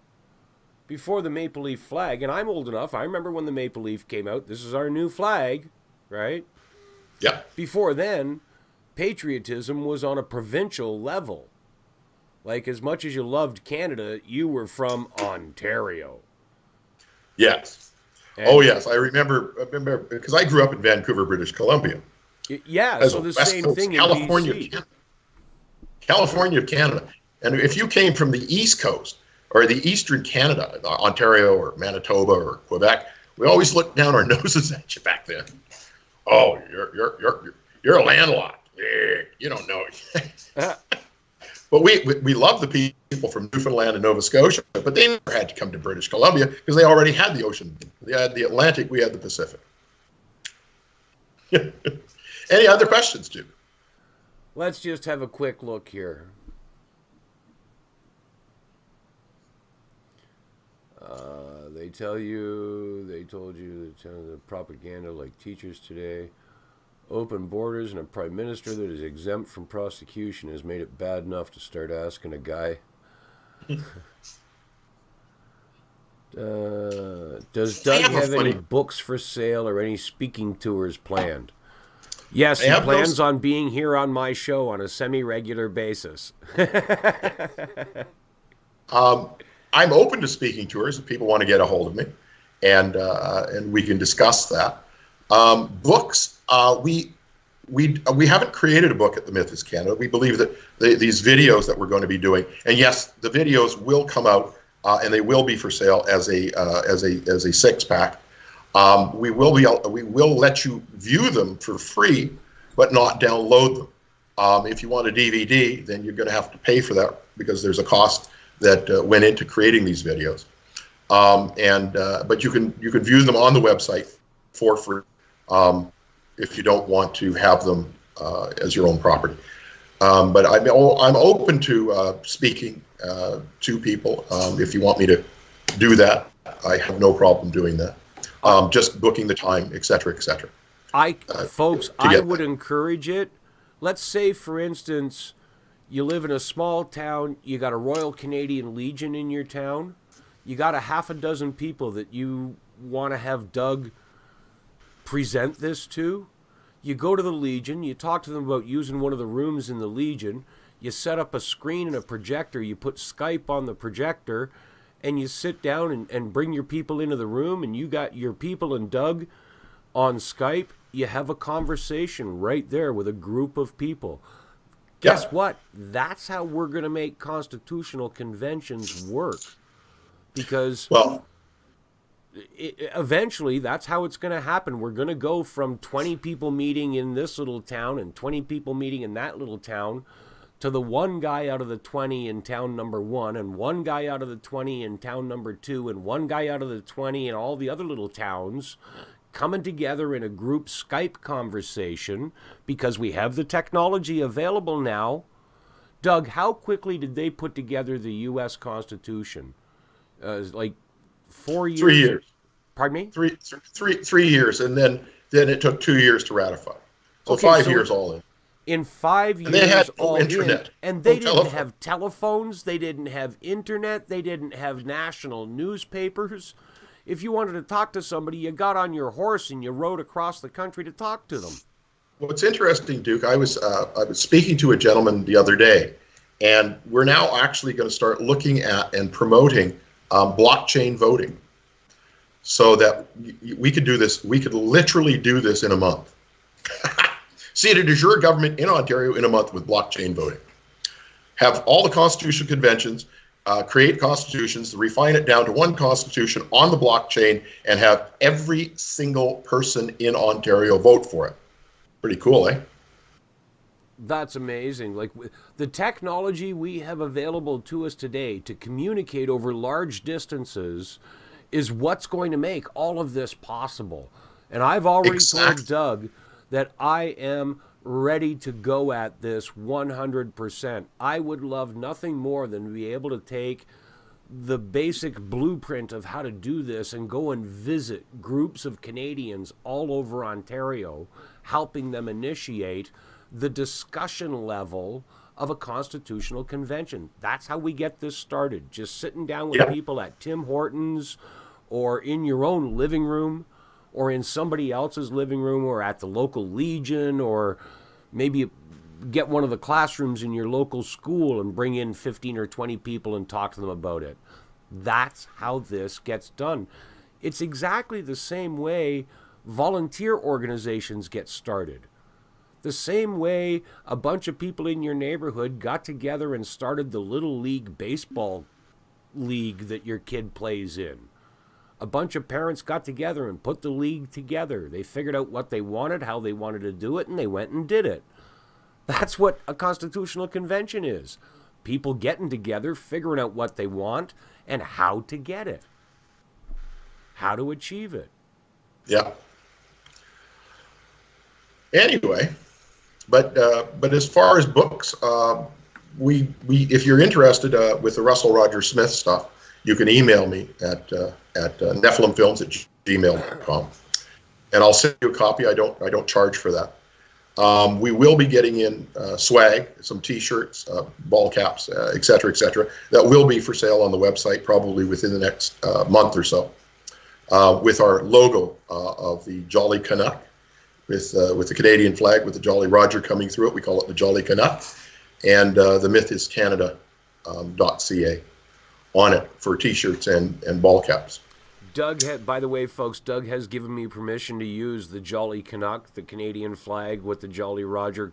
flag, and I'm old enough, I remember when the Maple Leaf came out, this is our new flag, right? Yeah. Before then, patriotism was on a provincial level. Like, as much as you loved Canada, you were from Ontario. Yes. Oh, yes. I remember because I grew up in Vancouver, British Columbia. Yeah, so the same thing in BC. California of Canada. And if you came from the East Coast or the Eastern Canada, Ontario or Manitoba or Quebec, we always looked down our noses at you back then. Oh, you're a landlocked. You don't know it. But we love the people from Newfoundland and Nova Scotia, but they never had to come to British Columbia because they already had the ocean. They had the Atlantic, we had the Pacific. Any other questions, Jim? Let's just have a quick look here. They told you the propaganda like teachers today. Open borders and a prime minister that is exempt from prosecution has made it bad enough to start asking a guy. Does Doug have any books for sale or any speaking tours planned? Yes, he plans on being here on my show on a semi-regular basis. I'm open to speaking tours if people want to get a hold of me, and we can discuss that. Books, we haven't created a book at the Myth is Canada. We believe that these videos that we're going to be doing, and yes, the videos will come out and they will be for sale as a 6-pack. We will let you view them for free, but not download them. If you want a DVD, then you're going to have to pay for that because there's a cost that went into creating these videos. But you can view them on the website for free. If you don't want to have them as your own property. But I'm open to speaking to people. If you want me to do that, I have no problem doing that. Just booking the time, et cetera, et cetera. I would encourage it. Let's say, for instance, you live in a small town, you got a Royal Canadian Legion in your town. You got a half a dozen people that you want to have Doug present this to. You go to the Legion, you talk to them about using one of the rooms in the Legion, you set up a screen and a projector, you put Skype on the projector, and you sit down and bring your people into the room, and you got your people and Doug on Skype. You have a conversation right there with a group of people. Guess what? That's how we're going to make constitutional conventions work. Because eventually that's how it's going to happen. We're going to go from 20 people meeting in this little town and 20 people meeting in that little town to the one guy out of the 20 in town number 1 and one guy out of the 20 in town number 2 and one guy out of the 20 in all the other little towns coming together in a group Skype conversation because we have the technology available now. Doug, how quickly did they put together the U.S. Constitution? Like 4 years? 3 years. Pardon me? 3 years, and then it took 2 years to ratify. So Okay, 5 so years all in. In 5 years, they had no all internet, in, and they no didn't telephone. have telephones, they didn't have internet, they didn't have national newspapers. If you wanted to talk to somebody, you got on your horse and you rode across the country to talk to them. What's interesting, Duke, I was speaking to a gentleman the other day, and we're now actually going to start looking at and promoting blockchain voting, so that we could do this. We could literally do this in a month. Seat a de jure government in Ontario in a month with blockchain voting. Have all the constitutional conventions, create constitutions, refine it down to one constitution on the blockchain, and have every single person in Ontario vote for it. Pretty cool, eh? That's amazing. Like the technology we have available to us today to communicate over large distances is what's going to make all of this possible. And I've already told Doug that I am ready to go at this 100%. I would love nothing more than to be able to take the basic blueprint of how to do this and go and visit groups of Canadians all over Ontario, helping them initiate the discussion level of a constitutional convention. That's how we get this started. Just sitting down with people at Tim Hortons or in your own living room or in somebody else's living room or at the local Legion, or maybe get one of the classrooms in your local school and bring in 15 or 20 people and talk to them about it. That's how this gets done. It's exactly the same way volunteer organizations get started. The same way a bunch of people in your neighborhood got together and started the Little League baseball league that your kid plays in. A bunch of parents got together and put the league together. They figured out what they wanted, how they wanted to do it, and they went and did it. That's what a constitutional convention is. People getting together, figuring out what they want, and how to get it. How to achieve it. Yeah. Anyway, but as far as books, we if you're interested with the Russell Roger Smith stuff, you can email me at nephilimfilms@gmail.com, and I'll send you a copy. I don't charge for that. We will be getting in swag, some T-shirts, ball caps, et cetera, that will be for sale on the website probably within the next month or so, with our logo of the Jolly Canuck, with the Canadian flag with the Jolly Roger coming through it. We call it the Jolly Canuck, and the mythiscanada.ca on it for T-shirts and ball caps. Doug, by the way, folks, Doug has given me permission to use the Jolly Canuck, the Canadian flag with the Jolly Roger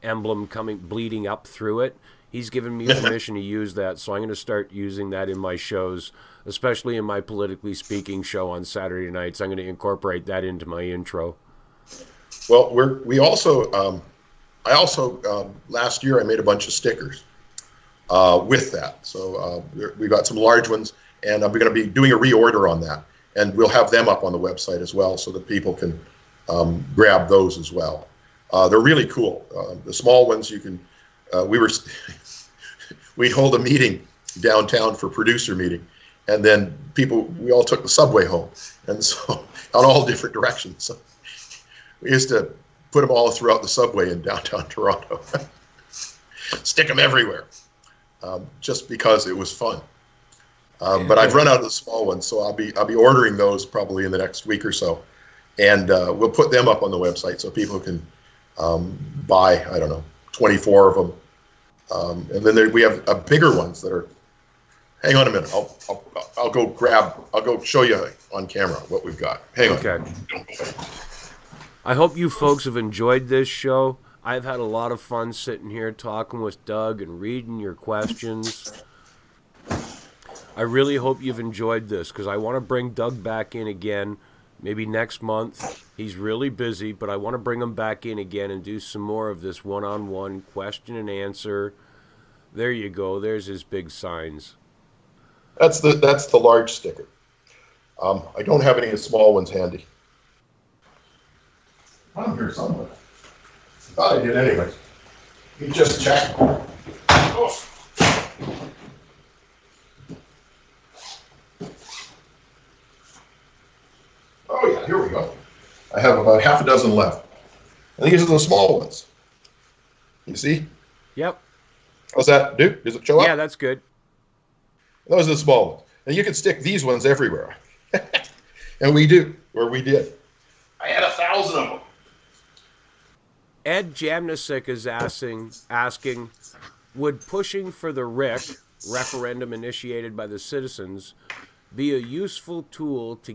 emblem bleeding up through it. He's given me permission to use that, so I'm going to start using that in my shows, especially in my Politically Speaking show on Saturday nights. I'm going to incorporate that into my intro. Well, I also last year I made a bunch of stickers with that. So we've got some large ones, and I'm going to be doing a reorder on that, and we'll have them up on the website as well, so that people can grab those as well. They're really cool. The small ones you can. We'd hold a meeting downtown for producer meeting, and then we all took the subway home, and so on all different directions. So we used to put them all throughout the subway in downtown Toronto, stick them everywhere, just because it was fun. But I've run out of the small ones, so I'll be ordering those probably in the next week or so, and we'll put them up on the website so people can buy, I don't know, 24 of them, and then we have bigger ones that are. Hang on a minute. I'll go show you on camera what we've got. Hang on. Okay. I hope you folks have enjoyed this show. I've had a lot of fun sitting here talking with Doug and reading your questions. I really hope you've enjoyed this, because I want to bring Doug back in again, maybe next month. He's really busy, but I want to bring him back in again and do some more of this one-on-one question and answer. There you go. There's his big signs. That's the large sticker. I don't have any of the small ones handy. I'm here somewhere. Thought I did anyway. You just check. Oh. Oh yeah, here we go. I have about half a dozen left. And these are the small ones. You see? Yep. How's that, Duke? Does it show up? Yeah, that's good. Those are the small ones. And you can stick these ones everywhere. And we do, or we did. I had 1,000 of them. Ed Jamnisik is asking, would pushing for the RIC, referendum initiated by the citizens, be a useful tool to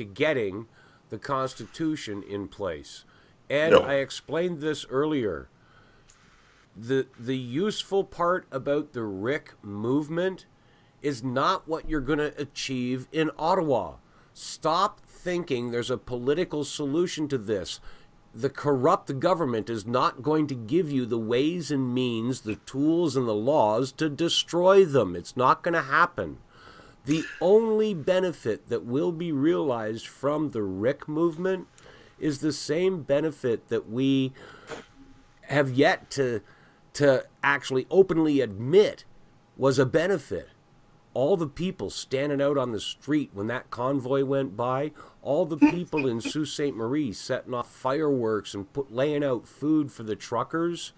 getting the Constitution in place? Ed, No. I explained this earlier. The useful part about the RIC movement is not what you're going to achieve in Ottawa. Stop thinking there's a political solution to this. The corrupt government is not going to give you the ways and means, the tools and the laws to destroy them. It's not going to happen. The only benefit that will be realized from the RIC movement is the same benefit that we have yet to actually openly admit was a benefit. All the people standing out on the street when that convoy went by, all the people in Sault Ste. Marie setting off fireworks and laying out food for the truckers,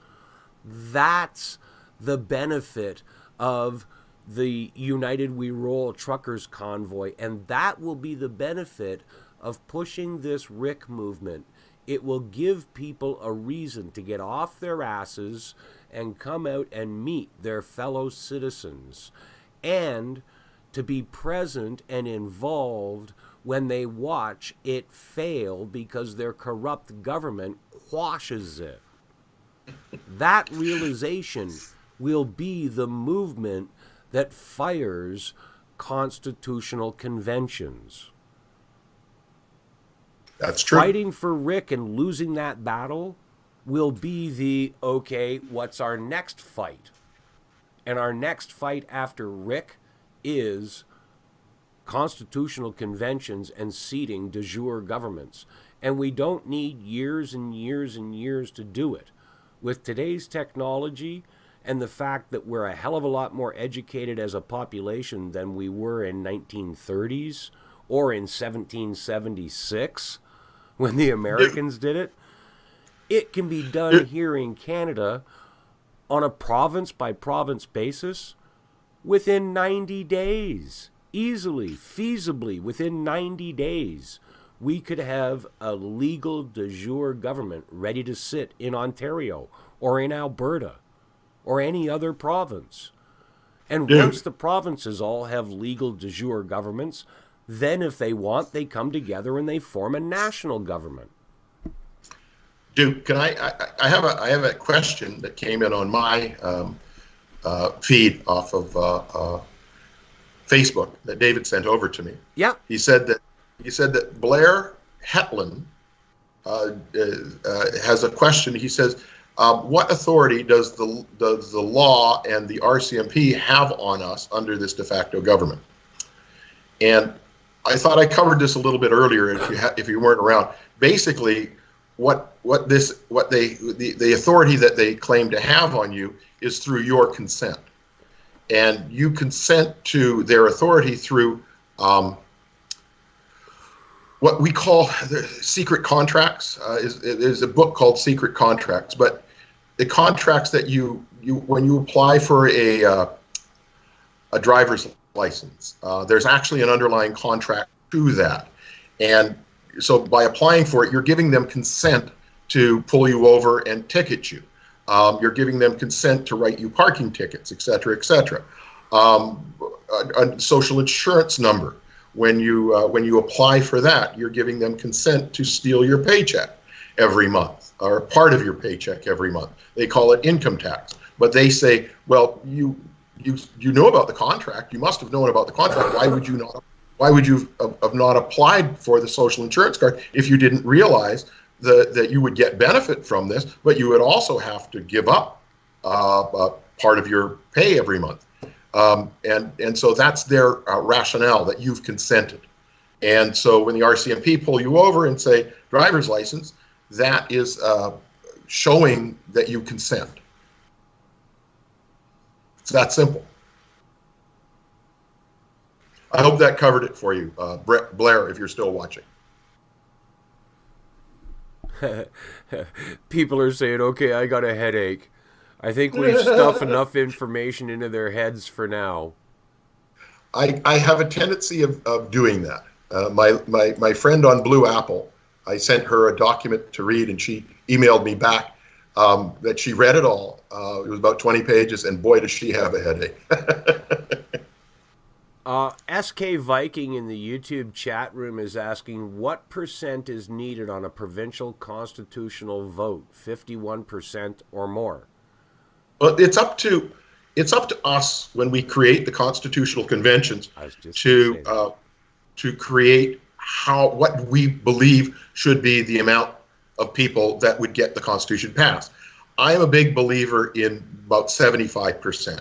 that's the benefit of the United We Roll truckers convoy, and that will be the benefit of pushing this RIC movement. It will give people a reason to get off their asses and come out and meet their fellow citizens, and to be present and involved when they watch it fail because their corrupt government quashes it. That realization will be the movement that fires constitutional conventions. That's true. Fighting for RIC and losing that battle will be the, okay, what's our next fight? And our next fight after RIC is constitutional conventions and seating de jure governments. And we don't need years and years and years to do it. With today's technology and the fact that we're a hell of a lot more educated as a population than we were in 1930s or in 1776 when the Americans did it, it can be done here in Canada on a province-by-province basis within 90 days. Easily, feasibly, within 90 days, we could have a legal de jure government ready to sit in Ontario or in Alberta or any other province. And once the provinces all have legal de jure governments, then if they want, they come together and they form a national government. Duke, can I have a question that came in on my feed off of Facebook that David sent over to me. Yeah. He said that Blair Hetland has a question. He says, what authority does the law and the RCMP have on us under this de facto government? And I thought I covered this a little bit earlier if you weren't around. Basically, the authority that they claim to have on you is through your consent. And you consent to their authority through what we call the secret contracts. There's a book called Secret Contracts, but the contracts that you when you apply for a driver's license. There's actually an underlying contract to that. And so by applying for it, you're giving them consent to pull you over and ticket you. You're giving them consent to write you parking tickets, et cetera, et cetera. A social insurance number. When you apply for that, you're giving them consent to steal your paycheck every month, or part of your paycheck every month. They call it income tax. But they say, well, you know about the contract. You must have known about the contract. Why would you not? Why would you have not applied for the social insurance card if you didn't realize that you would get benefit from this, but you would also have to give up part of your pay every month? And so that's their rationale, that you've consented. And so when the RCMP pull you over and say driver's license, that is showing that you consent. It's that simple. I hope that covered it for you, Blair, if you're still watching. People are saying, okay, I got a headache. I think we've stuffed enough information into their heads for now. I have a tendency of doing that. My friend on Blue Apple, I sent her a document to read, and she emailed me back that she read it all. It was about 20 pages, and boy, does she have a headache. SK Viking in the YouTube chat room is asking, what percent is needed on a provincial constitutional vote? 51% or more? Well, it's up to us when we create the constitutional conventions to create what we believe should be the amount of people that would get the Constitution passed. I am a big believer in about 75%.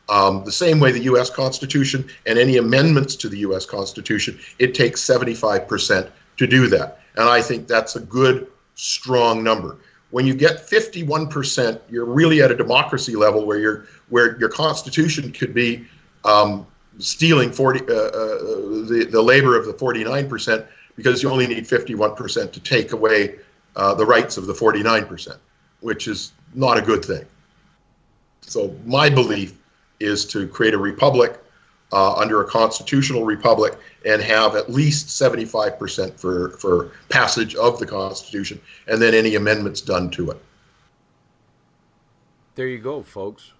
The same way the U.S. Constitution and any amendments to the U.S. Constitution, it takes 75% to do that. And I think that's a good, strong number. When you get 51%, you're really at a democracy level where your Constitution could be stealing the labor of the 49%, because you only need 51% to take away the rights of the 49%, which is not a good thing. So my belief is to create a republic under a constitutional republic and have at least 75% for passage of the Constitution, and then any amendments done to it. There you go, folks.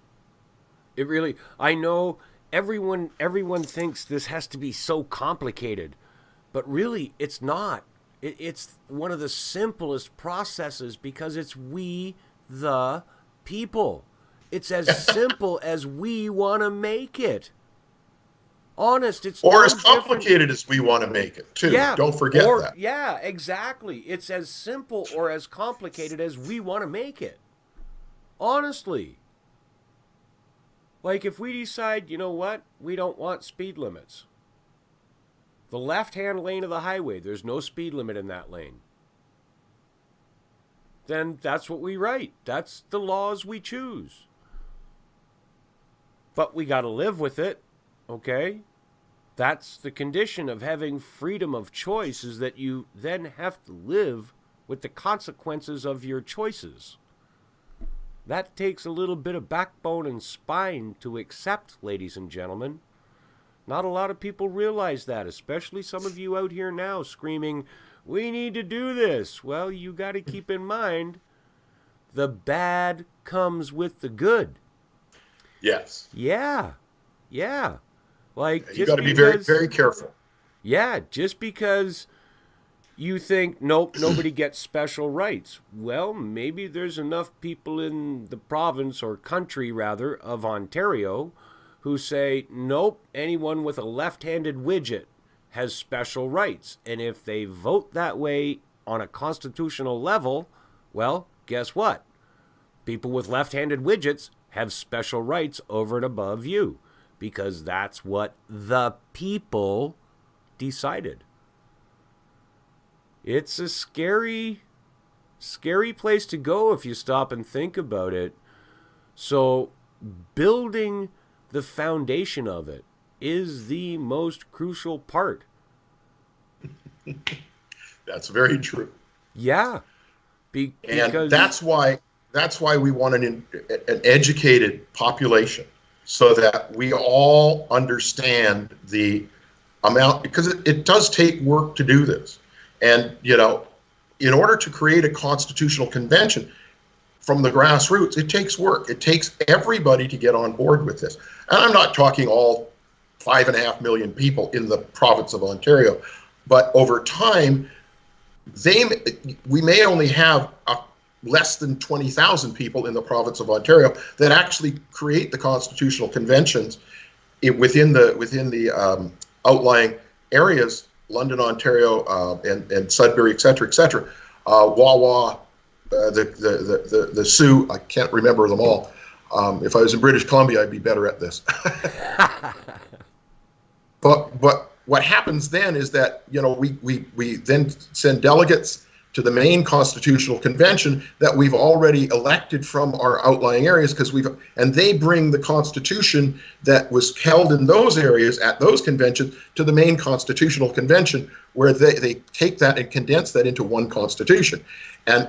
It really, I know everyone thinks this has to be so complicated, but really it's not. It's one of the simplest processes, because it's we the people. It's as simple as we want to make it. Honest, it's or as complicated as we want to make it, too. Yeah, don't forget that. Yeah, exactly. It's as simple or as complicated as we want to make it. Honestly. Like, if we decide, you know what, we don't want speed limits. The left-hand lane of the highway, there's no speed limit in that lane. Then that's what we write. That's the laws we choose. But we got to live with it, okay? That's the condition of having freedom of choice, is that you then have to live with the consequences of your choices. That takes a little bit of backbone and spine to accept, ladies and gentlemen. Not a lot of people realize that, especially some of you out here now screaming, we need to do this. Well, you got to keep in mind, the bad comes with the good. Yes. Yeah. Like, you got to be very, very careful. Yeah, just because you think, nope, nobody gets special rights. Well, maybe there's enough people in the province, or country rather, of Ontario who say, nope, anyone with a left-handed widget has special rights. And if they vote that way on a constitutional level, well, guess what? People with left-handed widgets have special rights over and above you, because that's what the people decided. It's a scary, scary place to go if you stop and think about it. So building the foundation of it is the most crucial part. That's very true. Yeah. And that's why we want an educated population. so that we all understand the amount, because it does take work to do this. And, you know, in order to create a constitutional convention from the grassroots, it takes work. It takes everybody to get on board with this. And I'm not talking all 5.5 million people in the province of Ontario, but over time, we may only have less than 20,000 people in the province of Ontario that actually create the constitutional conventions within the outlying areas, London, Ontario, and Sudbury, et cetera, Wawa, the Sioux. I can't remember them all. If I was in British Columbia, I'd be better at this. But what happens then is that, you know, we then send delegates to the main constitutional convention that we've already elected from our outlying areas, and they bring the constitution that was held in those areas at those conventions to the main constitutional convention, where they take that and condense that into one constitution. And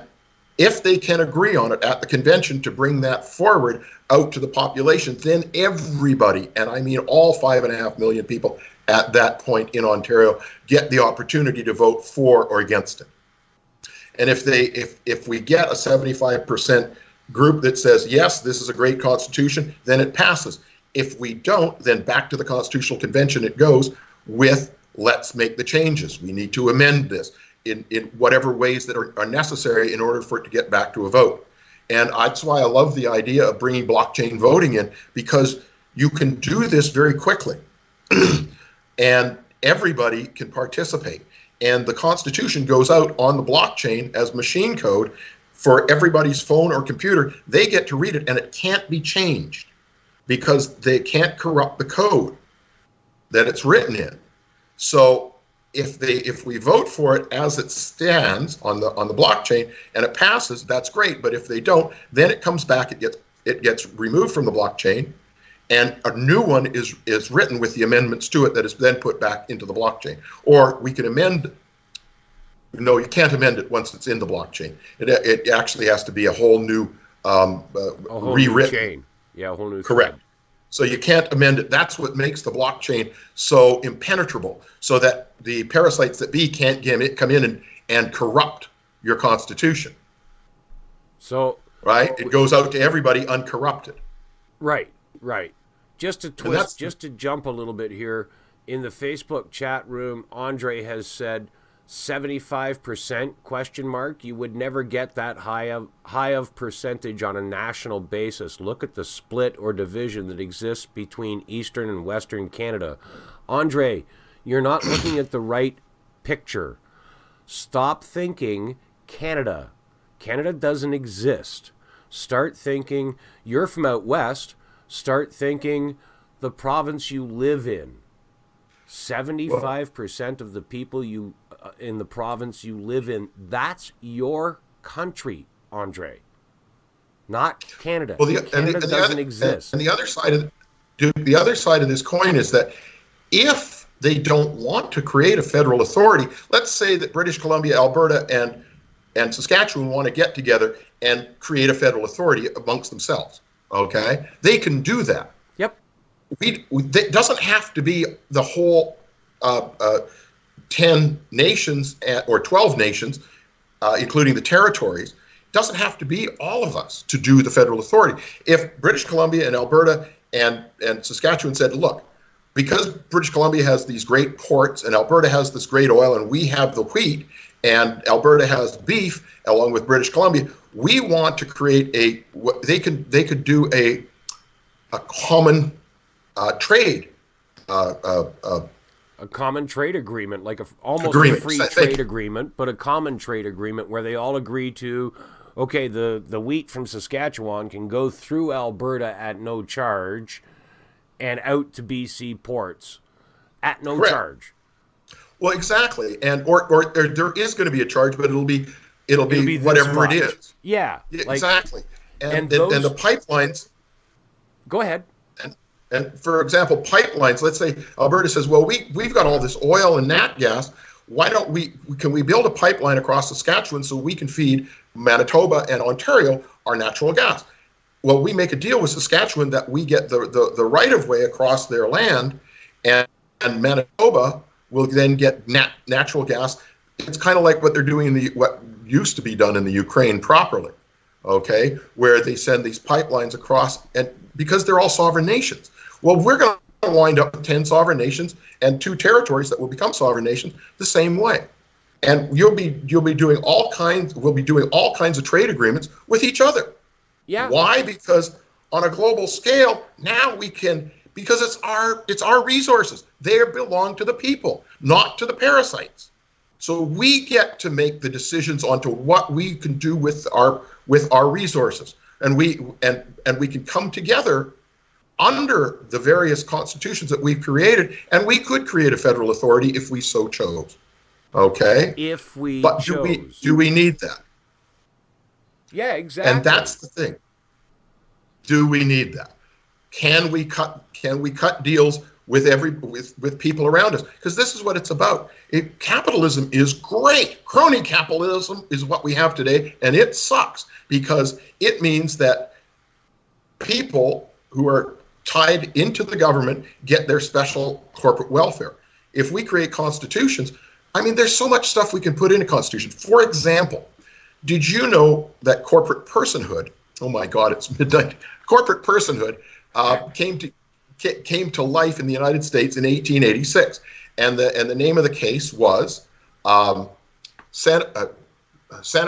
if they can agree on it at the convention to bring that forward out to the population, then everybody, and I mean all 5.5 million people at that point in Ontario, get the opportunity to vote for or against it. And if we get a 75% group that says, yes, this is a great constitution, then it passes. If we don't, then back to the Constitutional Convention it goes with, let's make the changes. We need to amend this in whatever ways that are necessary in order for it to get back to a vote. And that's why I love the idea of bringing blockchain voting in, because you can do this very quickly and everybody can participate. And the Constitution goes out on the blockchain as machine code for everybody's phone or computer. They get to read it, and it can't be changed because they can't corrupt the code that it's written in. So if we vote for it as it stands on the blockchain and it passes, that's great. But if they don't, then it comes back. It gets removed from the blockchain, and a new one is written with the amendments to it that is then put back into the blockchain. Or we can amend. No, you can't amend it once it's in the blockchain. It actually has to be a whole new rewritten chain. Yeah, a whole new. Correct. Thread. So you can't amend it. That's what makes the blockchain so impenetrable, so that the parasites that be can't come in and corrupt your constitution. So right, it goes out to everybody uncorrupted. Right. Just to twist, just to jump a little bit here, in the Facebook chat room, Andre has said 75%? You would never get that high of percentage on a national basis. Look at the split or division that exists between Eastern and Western Canada. Andre, you're not looking at the right picture. Stop thinking Canada. Canada doesn't exist. Start thinking, you're from out west, start thinking the province you live in. 75% of the people in the province you live in, that's your country, Andre, not Canada. Well, Canada doesn't exist. And the other side of this coin is that if they don't want to create a federal authority, let's say that British Columbia, Alberta, and Saskatchewan want to get together and create a federal authority amongst themselves. Okay, they can do that. Yep. It doesn't have to be the whole 10 nations or 12 nations, including the territories. It doesn't have to be all of us to do the federal authority. If British Columbia and Alberta and Saskatchewan said, look, because British Columbia has these great ports and Alberta has this great oil and we have the wheat and Alberta has beef along with British Columbia, we want to create they could do a common trade a common trade agreement, like almost a free trade agreement, but a common trade agreement where they all agree to, okay, the wheat from Saskatchewan can go through Alberta at no charge and out to BC ports at no charge. Well, exactly, and or there is going to be a charge, but it'll be whatever it is. Yeah, exactly. And the pipelines. Go ahead. And for example, pipelines. Let's say Alberta says, "Well, we've got all this oil and nat gas. Why don't can we build a pipeline across Saskatchewan so we can feed Manitoba and Ontario our natural gas?" well, we make a deal with Saskatchewan that we get the right of way across their land, and Manitoba will then get natural gas. It's kind of like what they're doing in what used to be done in the Ukraine properly, okay, where they send these pipelines across, and because they're all sovereign nations. Well, we're going to wind up with 10 sovereign nations and 2 territories that will become sovereign nations the same way. And we'll be doing all kinds of trade agreements with each other. Yeah. Why? Because on a global scale, now we can, because it's our resources. They belong to the people, not to the parasites. So we get to make the decisions onto what we can do with our resources, and we can come together under the various constitutions that we've created, and we could create a federal authority if we so chose. Okay? If we but chose. do we need that? Yeah, exactly. And that's the thing. Do we need that? Can we cut deals with people around us? Because this is what it's about. Capitalism is great. Crony capitalism is what we have today, and it sucks because it means that people who are tied into the government get their special corporate welfare. If we create constitutions, I mean, there's so much stuff we can put in a constitution. For example, did you know that corporate personhood, oh my God, it's midnight, corporate personhood came to life in the United States in 1886. And the name of the case was Santa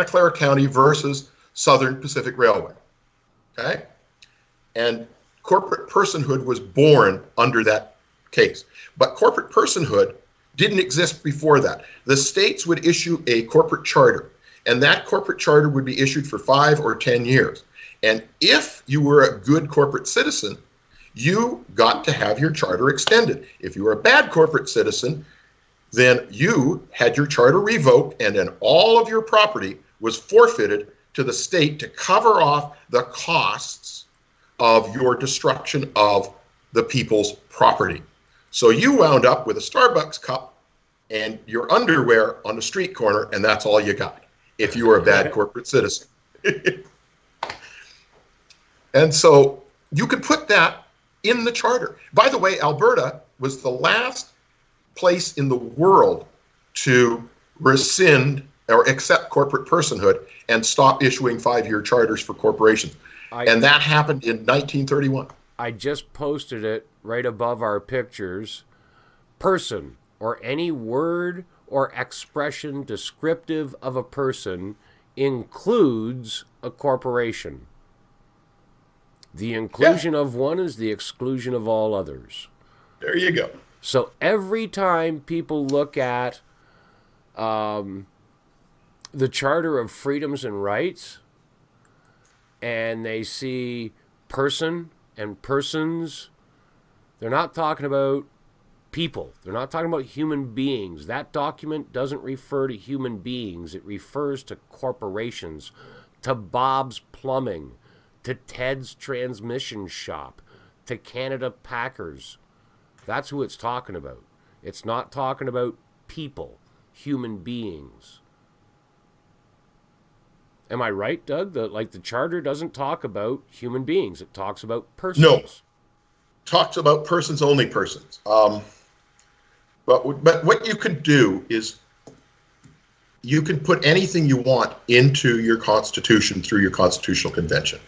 Clara County versus Southern Pacific Railway. Okay? And corporate personhood was born under that case. But corporate personhood didn't exist before that. The states would issue a corporate charter, and that corporate charter would be issued for 5 or 10 years. And if you were a good corporate citizen, you got to have your charter extended. If you were a bad corporate citizen, then you had your charter revoked, and then all of your property was forfeited to the state to cover off the costs of your destruction of the people's property. So you wound up with a Starbucks cup and your underwear on the street corner, and that's all you got if you were a bad corporate citizen. And so you could put that in the charter. By the way, Alberta was the last place in the world to rescind or accept corporate personhood and stop issuing 5-year charters for corporations. And that happened in 1931. I just posted it right above our pictures. Person, or any word or expression descriptive of a person, includes a corporation. The inclusion of one is the exclusion of all others. There you go. So every time people look at the Charter of Freedoms and Rights, and they see person and persons, they're not talking about people. They're not talking about human beings. That document doesn't refer to human beings. It refers to corporations, to Bob's Plumbing, to Ted's Transmission Shop, to Canada Packers. That's who it's talking about. It's not talking about people, human beings. Am I right, Doug? The charter doesn't talk about human beings. It talks about persons. No. Talks about persons, only persons. But what you can do is you can put anything you want into your constitution through your constitutional convention.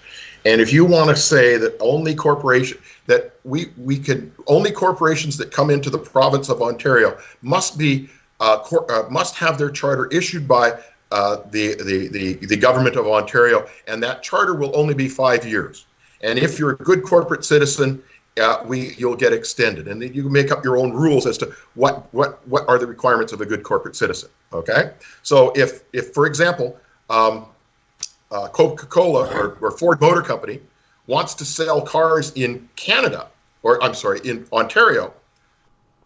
And if you want to say that only corporations that come into the province of Ontario must have their charter issued by the government of Ontario, and that charter will only be 5 years. And if you're a good corporate citizen, you'll get extended, and then you make up your own rules as to what are the requirements of a good corporate citizen. Okay, so if for example, Coca-Cola or Ford Motor Company wants to sell cars in Canada, in Ontario,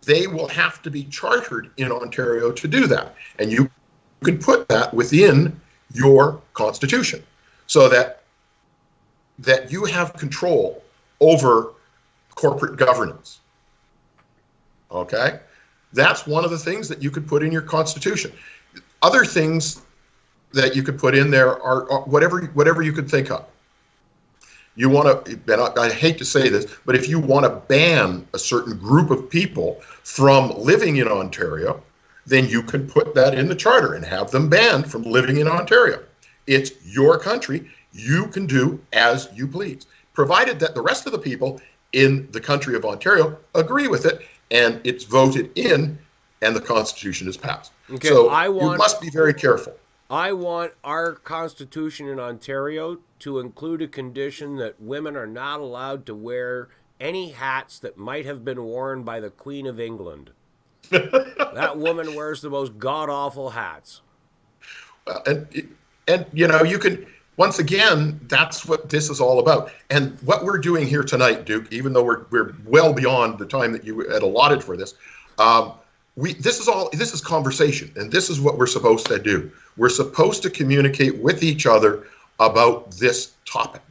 they will have to be chartered in Ontario to do that, and you can put that within your constitution, so that you have control over corporate governance. Okay? That's one of the things that you could put in your constitution. Other things that you could put in there are whatever you could think of. you want to, and I hate to say this, but if you want to ban a certain group of people from living in Ontario, then you can put that in the charter and have them banned from living in Ontario. It's your country. You can do as you please, provided that the rest of the people in the country of Ontario agree with it, and it's voted in, and the Constitution is passed. Okay, so you must be very careful. I want our Constitution in Ontario to include a condition that women are not allowed to wear any hats that might have been worn by the Queen of England. That woman wears the most god-awful hats. And you know, you can, once again, that's what this is all about. And what we're doing here tonight, Duke, even though we're well beyond the time that you had allotted for this, this is conversation, and this is what we're supposed to do. We're supposed to communicate with each other about this topic.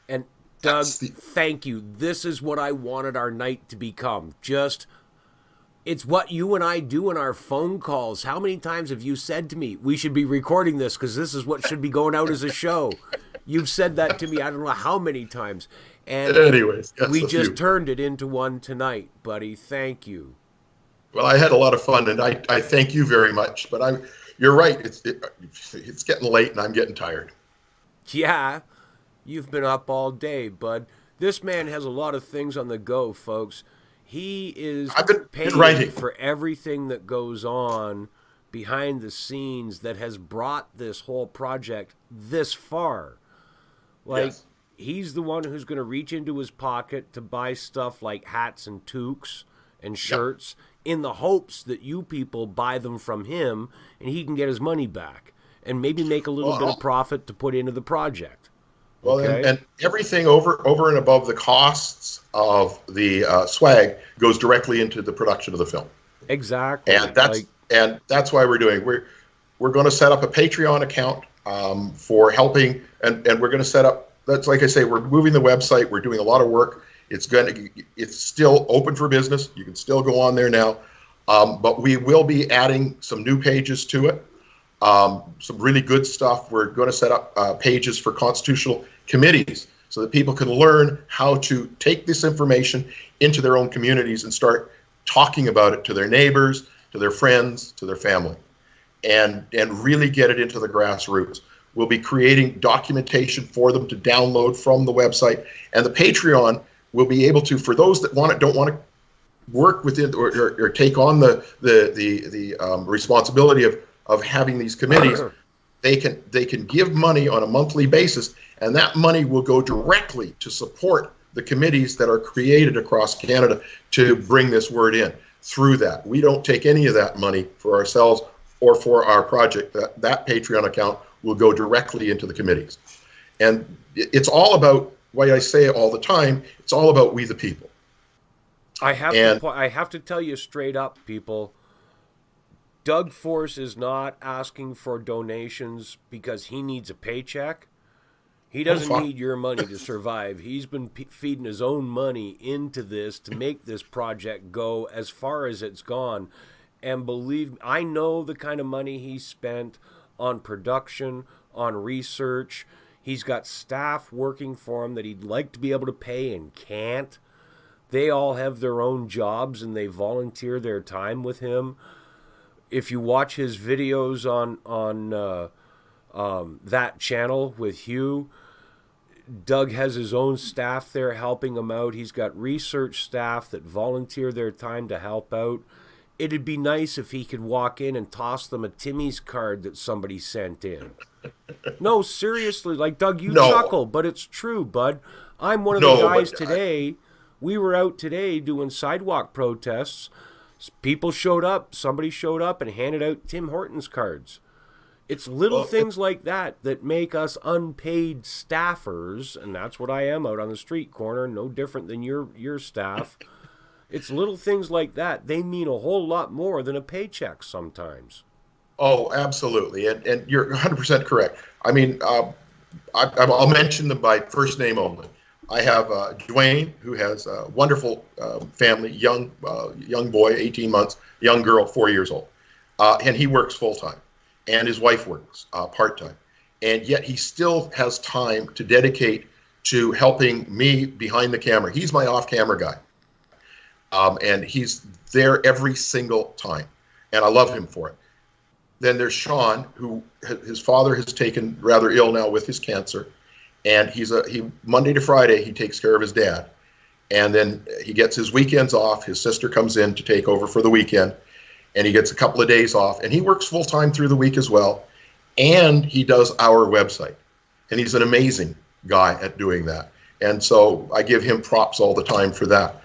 And Doug, thank you. This is what I wanted our night to become. It's what you and I do in our phone calls. How many times have you said to me, we should be recording this because this is what should be going out as a show? You've said that to me, I don't know how many times. And anyways, we just turned it into one tonight, buddy. Thank you. Well, I had a lot of fun, and I thank you very much. But you're right. It's getting late, and I'm getting tired. Yeah, you've been up all day, bud. This man has a lot of things on the go, folks. He is paying for everything that goes on behind the scenes that has brought this whole project this far. Yes. He's the one who's going to reach into his pocket to buy stuff like hats and toques and shirts in the hopes that you people buy them from him and he can get his money back and maybe make a little bit of profit to put into the project. Well, okay? and everything over and above the costs of the swag goes directly into the production of the film. Exactly. And that's why we're doing. We're going to set up a Patreon account for helping, and we're going to set up. That's like I say, we're moving the website. We're doing a lot of work. It's still open for business. You can still go on there now, but we will be adding some new pages to it. Some really good stuff. We're going to set up pages for constitutional committees so that people can learn how to take this information into their own communities and start talking about it to their neighbors, to their friends, to their family, and really get it into the grassroots. We'll be creating documentation for them to download from the website, and the Patreon will be able to, for those that don't want to work with it or take on the responsibility of having these committees, they can give money on a monthly basis, and that money will go directly to support the committees that are created across Canada to bring this word in. Through that, we don't take any of that money for ourselves or for our project. That Patreon account will go directly into the committees, and it's all about what I say all the time. It's all about we the people. I have to tell you straight up, people. Doug Force is not asking for donations because he needs a paycheck. He doesn't need your money to survive. He's been feeding his own money into this to make this project go as far as it's gone. And believe me, I know the kind of money he spent on production, on research. He's got staff working for him that he'd like to be able to pay and can't. They all have their own jobs and they volunteer their time with him. If you watch his videos on that channel with Hugh, Doug has his own staff there helping him out. He's got research staff that volunteer their time to help out. It'd be nice if he could walk in and toss them a Timmy's card that somebody sent in. No, seriously, like Doug, you chuckle, but it's true, bud. I'm one of the guys today. We were out today doing sidewalk protests. People showed up, somebody showed up and handed out Tim Hortons cards. It's little things like that that make us unpaid staffers, and that's what I am out on the street corner, no different than your staff. It's little things like that. They mean a whole lot more than a paycheck sometimes. Oh, absolutely. And you're 100% correct. I mean, I'll mention them by first name only. I have Dwayne, who has a wonderful family, young boy, 18 months, young girl, 4 years old. And he works full-time. And his wife works part-time. And yet he still has time to dedicate to helping me behind the camera. He's my off-camera guy. And he's there every single time. And I love him for it. Then there's Sean, who his father has taken rather ill now with his cancer. And he Monday to Friday, he takes care of his dad. And then he gets his weekends off. His sister comes in to take over for the weekend. And he gets a couple of days off. And he works full-time through the week as well. And he does our website. And he's an amazing guy at doing that. And so I give him props all the time for that.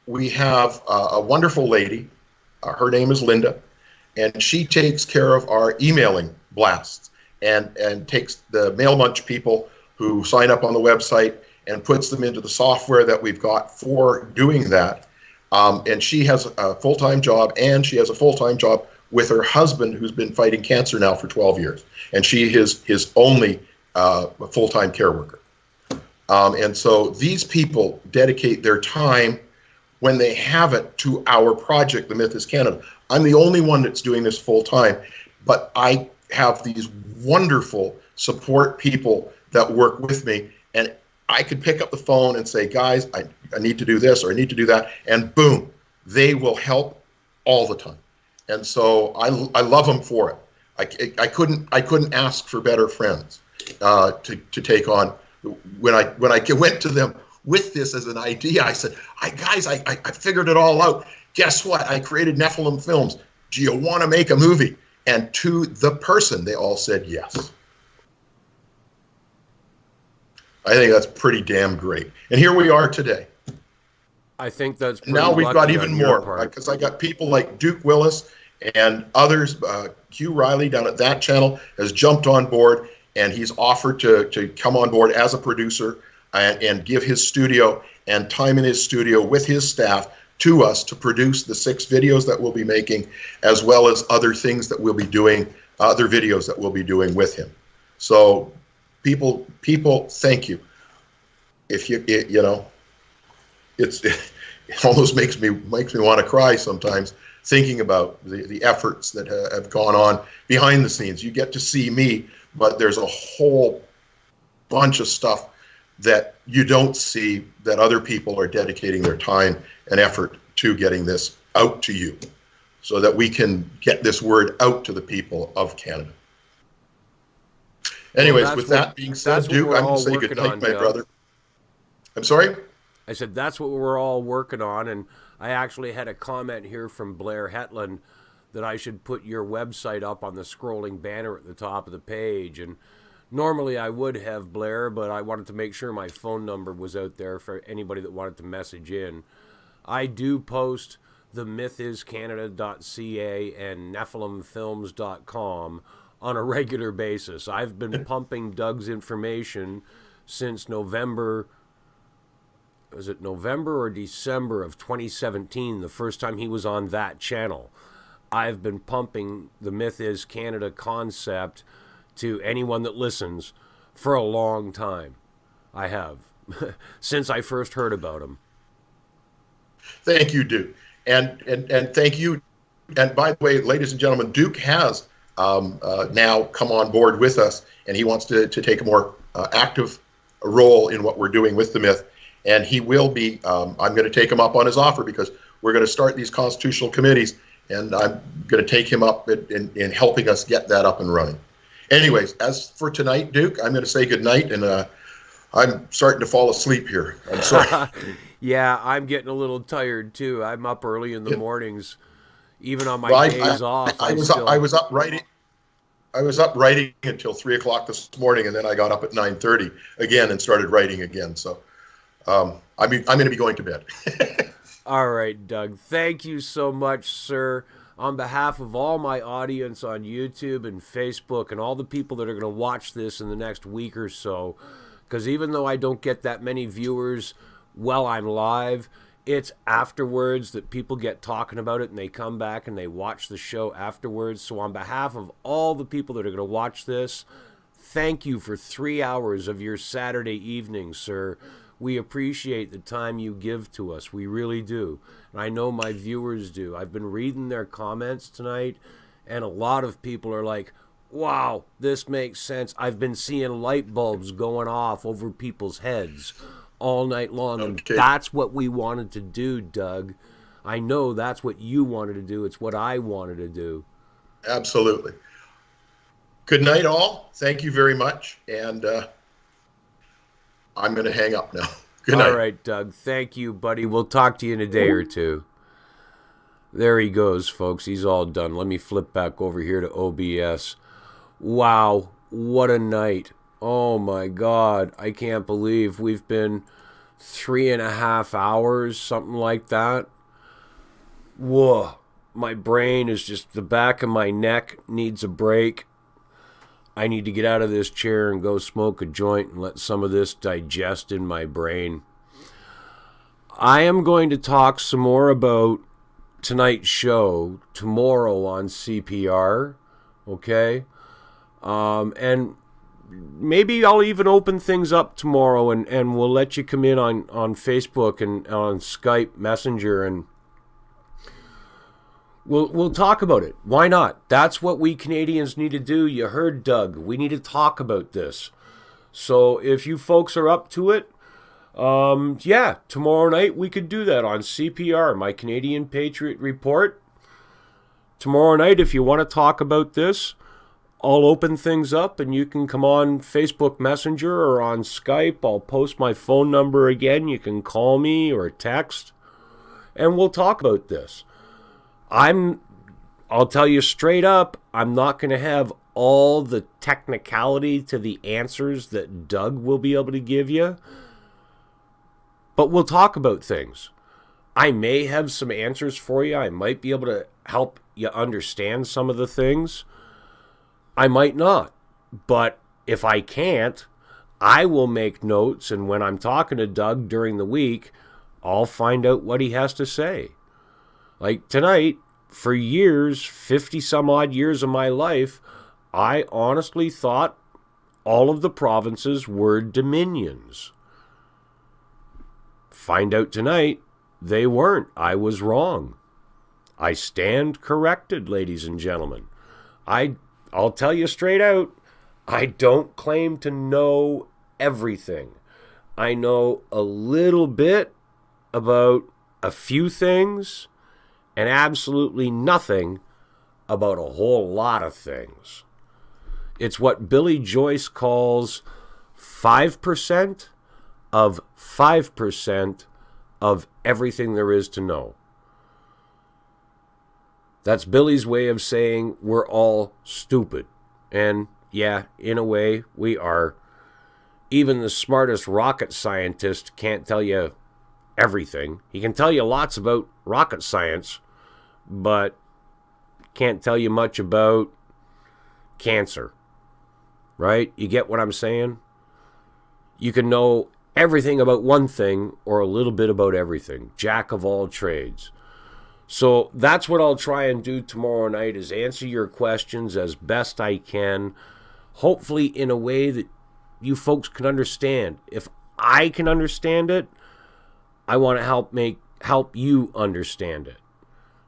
We have a wonderful lady. Her name is Linda. And she takes care of our emailing blasts and takes the Mail Munch people who sign up on the website and puts them into the software that we've got for doing that. And she has a full-time job, and she has a full-time job with her husband, who's been fighting cancer now for 12 years. And she is his only full-time care worker. And so these people dedicate their time when they have it to our project, The Myth is Canada. I'm the only one that's doing this full-time, but I have these wonderful support people that work with me, and I could pick up the phone and say, guys, I need to do this or I need to do that, and boom, they will help all the time. And so I love them for it. I couldn't ask for better friends to take on. When I went to them with this as an idea, I said, guys, I figured it all out. Guess what? I created Nephilim Films. Do you want to make a movie? And to the person, they all said yes. I think that's pretty damn great. And here we are today. I think that's pretty now we've got lucky even on your more, part. because I got people like Duke Willis and others. Hugh Riley down at that channel has jumped on board, and he's offered to come on board as a producer and give his studio and time in his studio with his staff to us to produce the 6 videos that we'll be making, as well as other things that we'll be doing, other videos that we'll be doing with him. So people, thank you. If you know, it almost makes me want to cry sometimes thinking about the efforts that have gone on behind the scenes. You get to see me, but there's a whole bunch of stuff that you don't see that other people are dedicating their time and effort to getting this out to you, so that we can get this word out to the people of Canada. Anyways, with that being said, Duke, I'm going to say good night, my brother. I'm sorry? I said that's what we're all working on, and I actually had a comment here from Blair Hetland that I should put your website up on the scrolling banner at the top of the page. And normally I would have, Blair, but I wanted to make sure my phone number was out there for anybody that wanted to message in. I do post the mythiscanada.ca and nephilimfilms.com on a regular basis. I've been pumping Doug's information since November, was it November or December of 2017, the first time he was on that channel. I've been pumping the Myth is Canada concept to anyone that listens for a long time. I have, since I first heard about him. Thank you, Duke. And thank you. And by the way, ladies and gentlemen, Duke has now come on board with us, and he wants to take a more active role in what we're doing with the Myth. And he will be, I'm going to take him up on his offer, because we're going to start these constitutional committees, and I'm going to take him up in helping us get that up and running. Anyways, as for tonight, Duke, I'm going to say good night, and I'm starting to fall asleep here. I'm sorry. Yeah, I'm getting a little tired too. I'm up early in the mornings, even on my days off. I was up writing. I was up writing until 3 o'clock this morning, and then I got up at 9:30 again and started writing again. So, I'm going to be going to bed. All right, Doug. Thank you so much, sir. On behalf of all my audience on YouTube and Facebook and all the people that are going to watch this in the next week or so, because even though I don't get that many viewers while I'm live, it's afterwards that people get talking about it, and they come back and they watch the show afterwards. So on behalf of all the people that are going to watch this, thank you for 3 hours of your Saturday evening, sir. We appreciate the time you give to us. We really do. And I know my viewers do. I've been reading their comments tonight, and a lot of people are like, wow, this makes sense. I've been seeing light bulbs going off over people's heads all night long. And that's what we wanted to do, Doug. I know that's what you wanted to do. It's what I wanted to do. Absolutely. Good night, all. Thank you very much. And I'm going to hang up now. Good night. All right, Doug. Thank you, buddy. We'll talk to you in a day or two. There he goes, folks. He's all done. Let me flip back over here to OBS. Wow, what a night. Oh, my God. I can't believe we've been 3.5 hours, something like that. Whoa. My brain is just, the back of my neck needs a break. I need to get out of this chair and go smoke a joint and let some of this digest in my brain. I am going to talk some more about tonight's show tomorrow on CPR, okay? And maybe I'll even open things up tomorrow and we'll let you come in on Facebook and on Skype Messenger and We'll talk about it. Why not? That's what we Canadians need to do. You heard Doug. We need to talk about this. So if you folks are up to it, yeah, tomorrow night we could do that on CPR, my Canadian Patriot Report. Tomorrow night, if you want to talk about this, I'll open things up and you can come on Facebook Messenger or on Skype. I'll post my phone number again. You can call me or text and we'll talk about this. I'll tell you straight up, I'm not going to have all the technicality to the answers that Doug will be able to give you. But we'll talk about things. I may have some answers for you. I might be able to help you understand some of the things. I might not. But if I can't, I will make notes. And when I'm talking to Doug during the week, I'll find out what he has to say. Like tonight, for years, 50 some odd years of my life, I honestly thought all of the provinces were dominions. Find out tonight, they weren't. I was wrong. I stand corrected, ladies and gentlemen. I'll tell you straight out, I don't claim to know everything. I know a little bit about a few things and absolutely nothing about a whole lot of things. It's what Billy Joyce calls 5% of 5% of everything there is to know. That's Billy's way of saying we're all stupid. And yeah, in a way, we are. Even the smartest rocket scientist can't tell you everything. He can tell you lots about rocket science, but can't tell you much about cancer, right? You get what I'm saying? You can know everything about one thing or a little bit about everything. Jack of all trades. So that's what I'll try and do tomorrow night, is answer your questions as best I can, hopefully in a way that you folks can understand. If I can understand it, I want to help you understand it.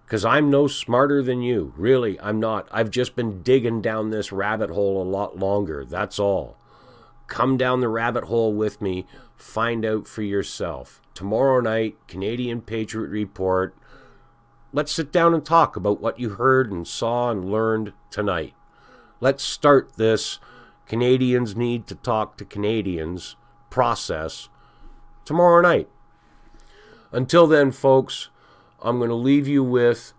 Because I'm no smarter than you. Really, I'm not. I've just been digging down this rabbit hole a lot longer. That's all. Come down the rabbit hole with me. Find out for yourself. Tomorrow night, Canadian Patriot Report. Let's sit down and talk about what you heard and saw and learned tonight. Let's start this Canadians need to talk to Canadians process tomorrow night. Until then, folks, I'm going to leave you with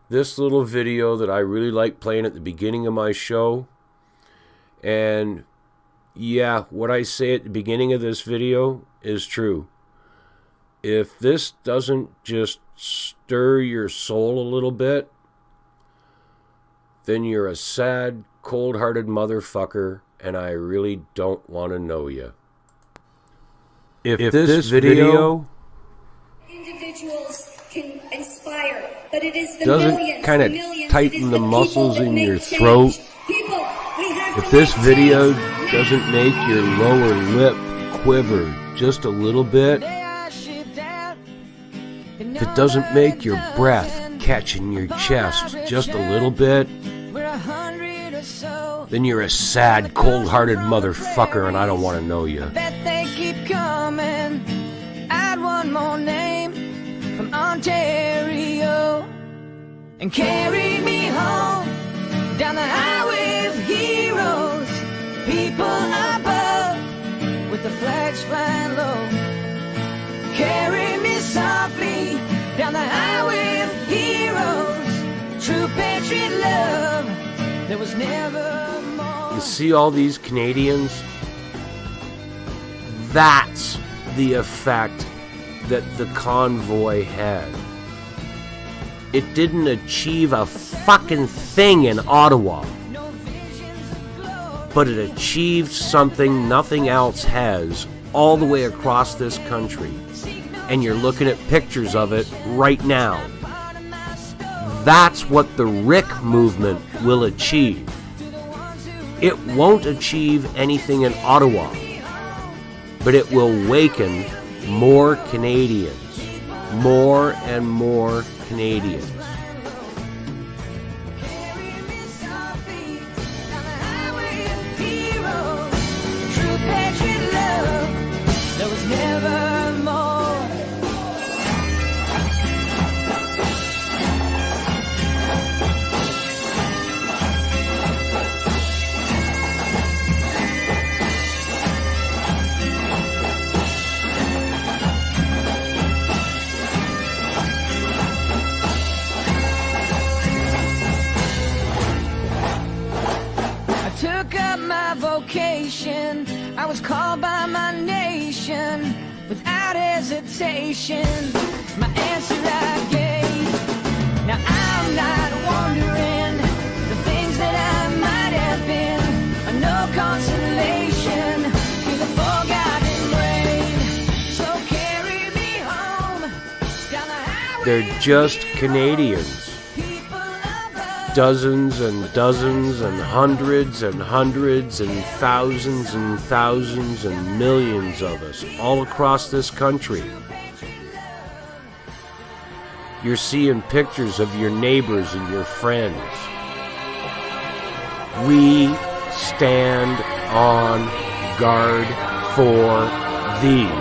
this little video that I really like playing at the beginning of my show. And yeah, what I say at the beginning of this video is true. If this doesn't just stir your soul a little bit, then you're a sad, cold-hearted motherfucker, and I really don't want to know you. If this video individuals can inspire, but it is the doesn't kind of tighten the muscles in your throat, if this make video change. doesn't make your lower lip quiver just a little bit, if it doesn't make your breath catch in your chest just a little bit, then you're a sad, cold-hearted motherfucker, and I don't want to know you. Bet they keep coming. Add one more name from Ontario and carry me home down the highway of heroes. People above with the flags flying low. Carry me softly down the highway of heroes. True patriot love, there was never more. You see all these Canadians? That's the effect that the convoy had. It didn't achieve a fucking thing in Ottawa, but it achieved something nothing else has all the way across this country. And you're looking at pictures of it right now. That's what the RIC movement will achieve. It won't achieve anything in Ottawa, but it will waken more Canadians, more and more Canadians. True patriot love, there was never more. Took up my vocation, I was called by my nation without hesitation. My answer I gave. Now I'm not wondering the things that I might have been are no consolation to the forgotten brain. So carry me home down the highway. They're just Canadians. Dozens and dozens and hundreds and thousands and millions of us all across this country. You're seeing pictures of your neighbors and your friends. We stand on guard for thee.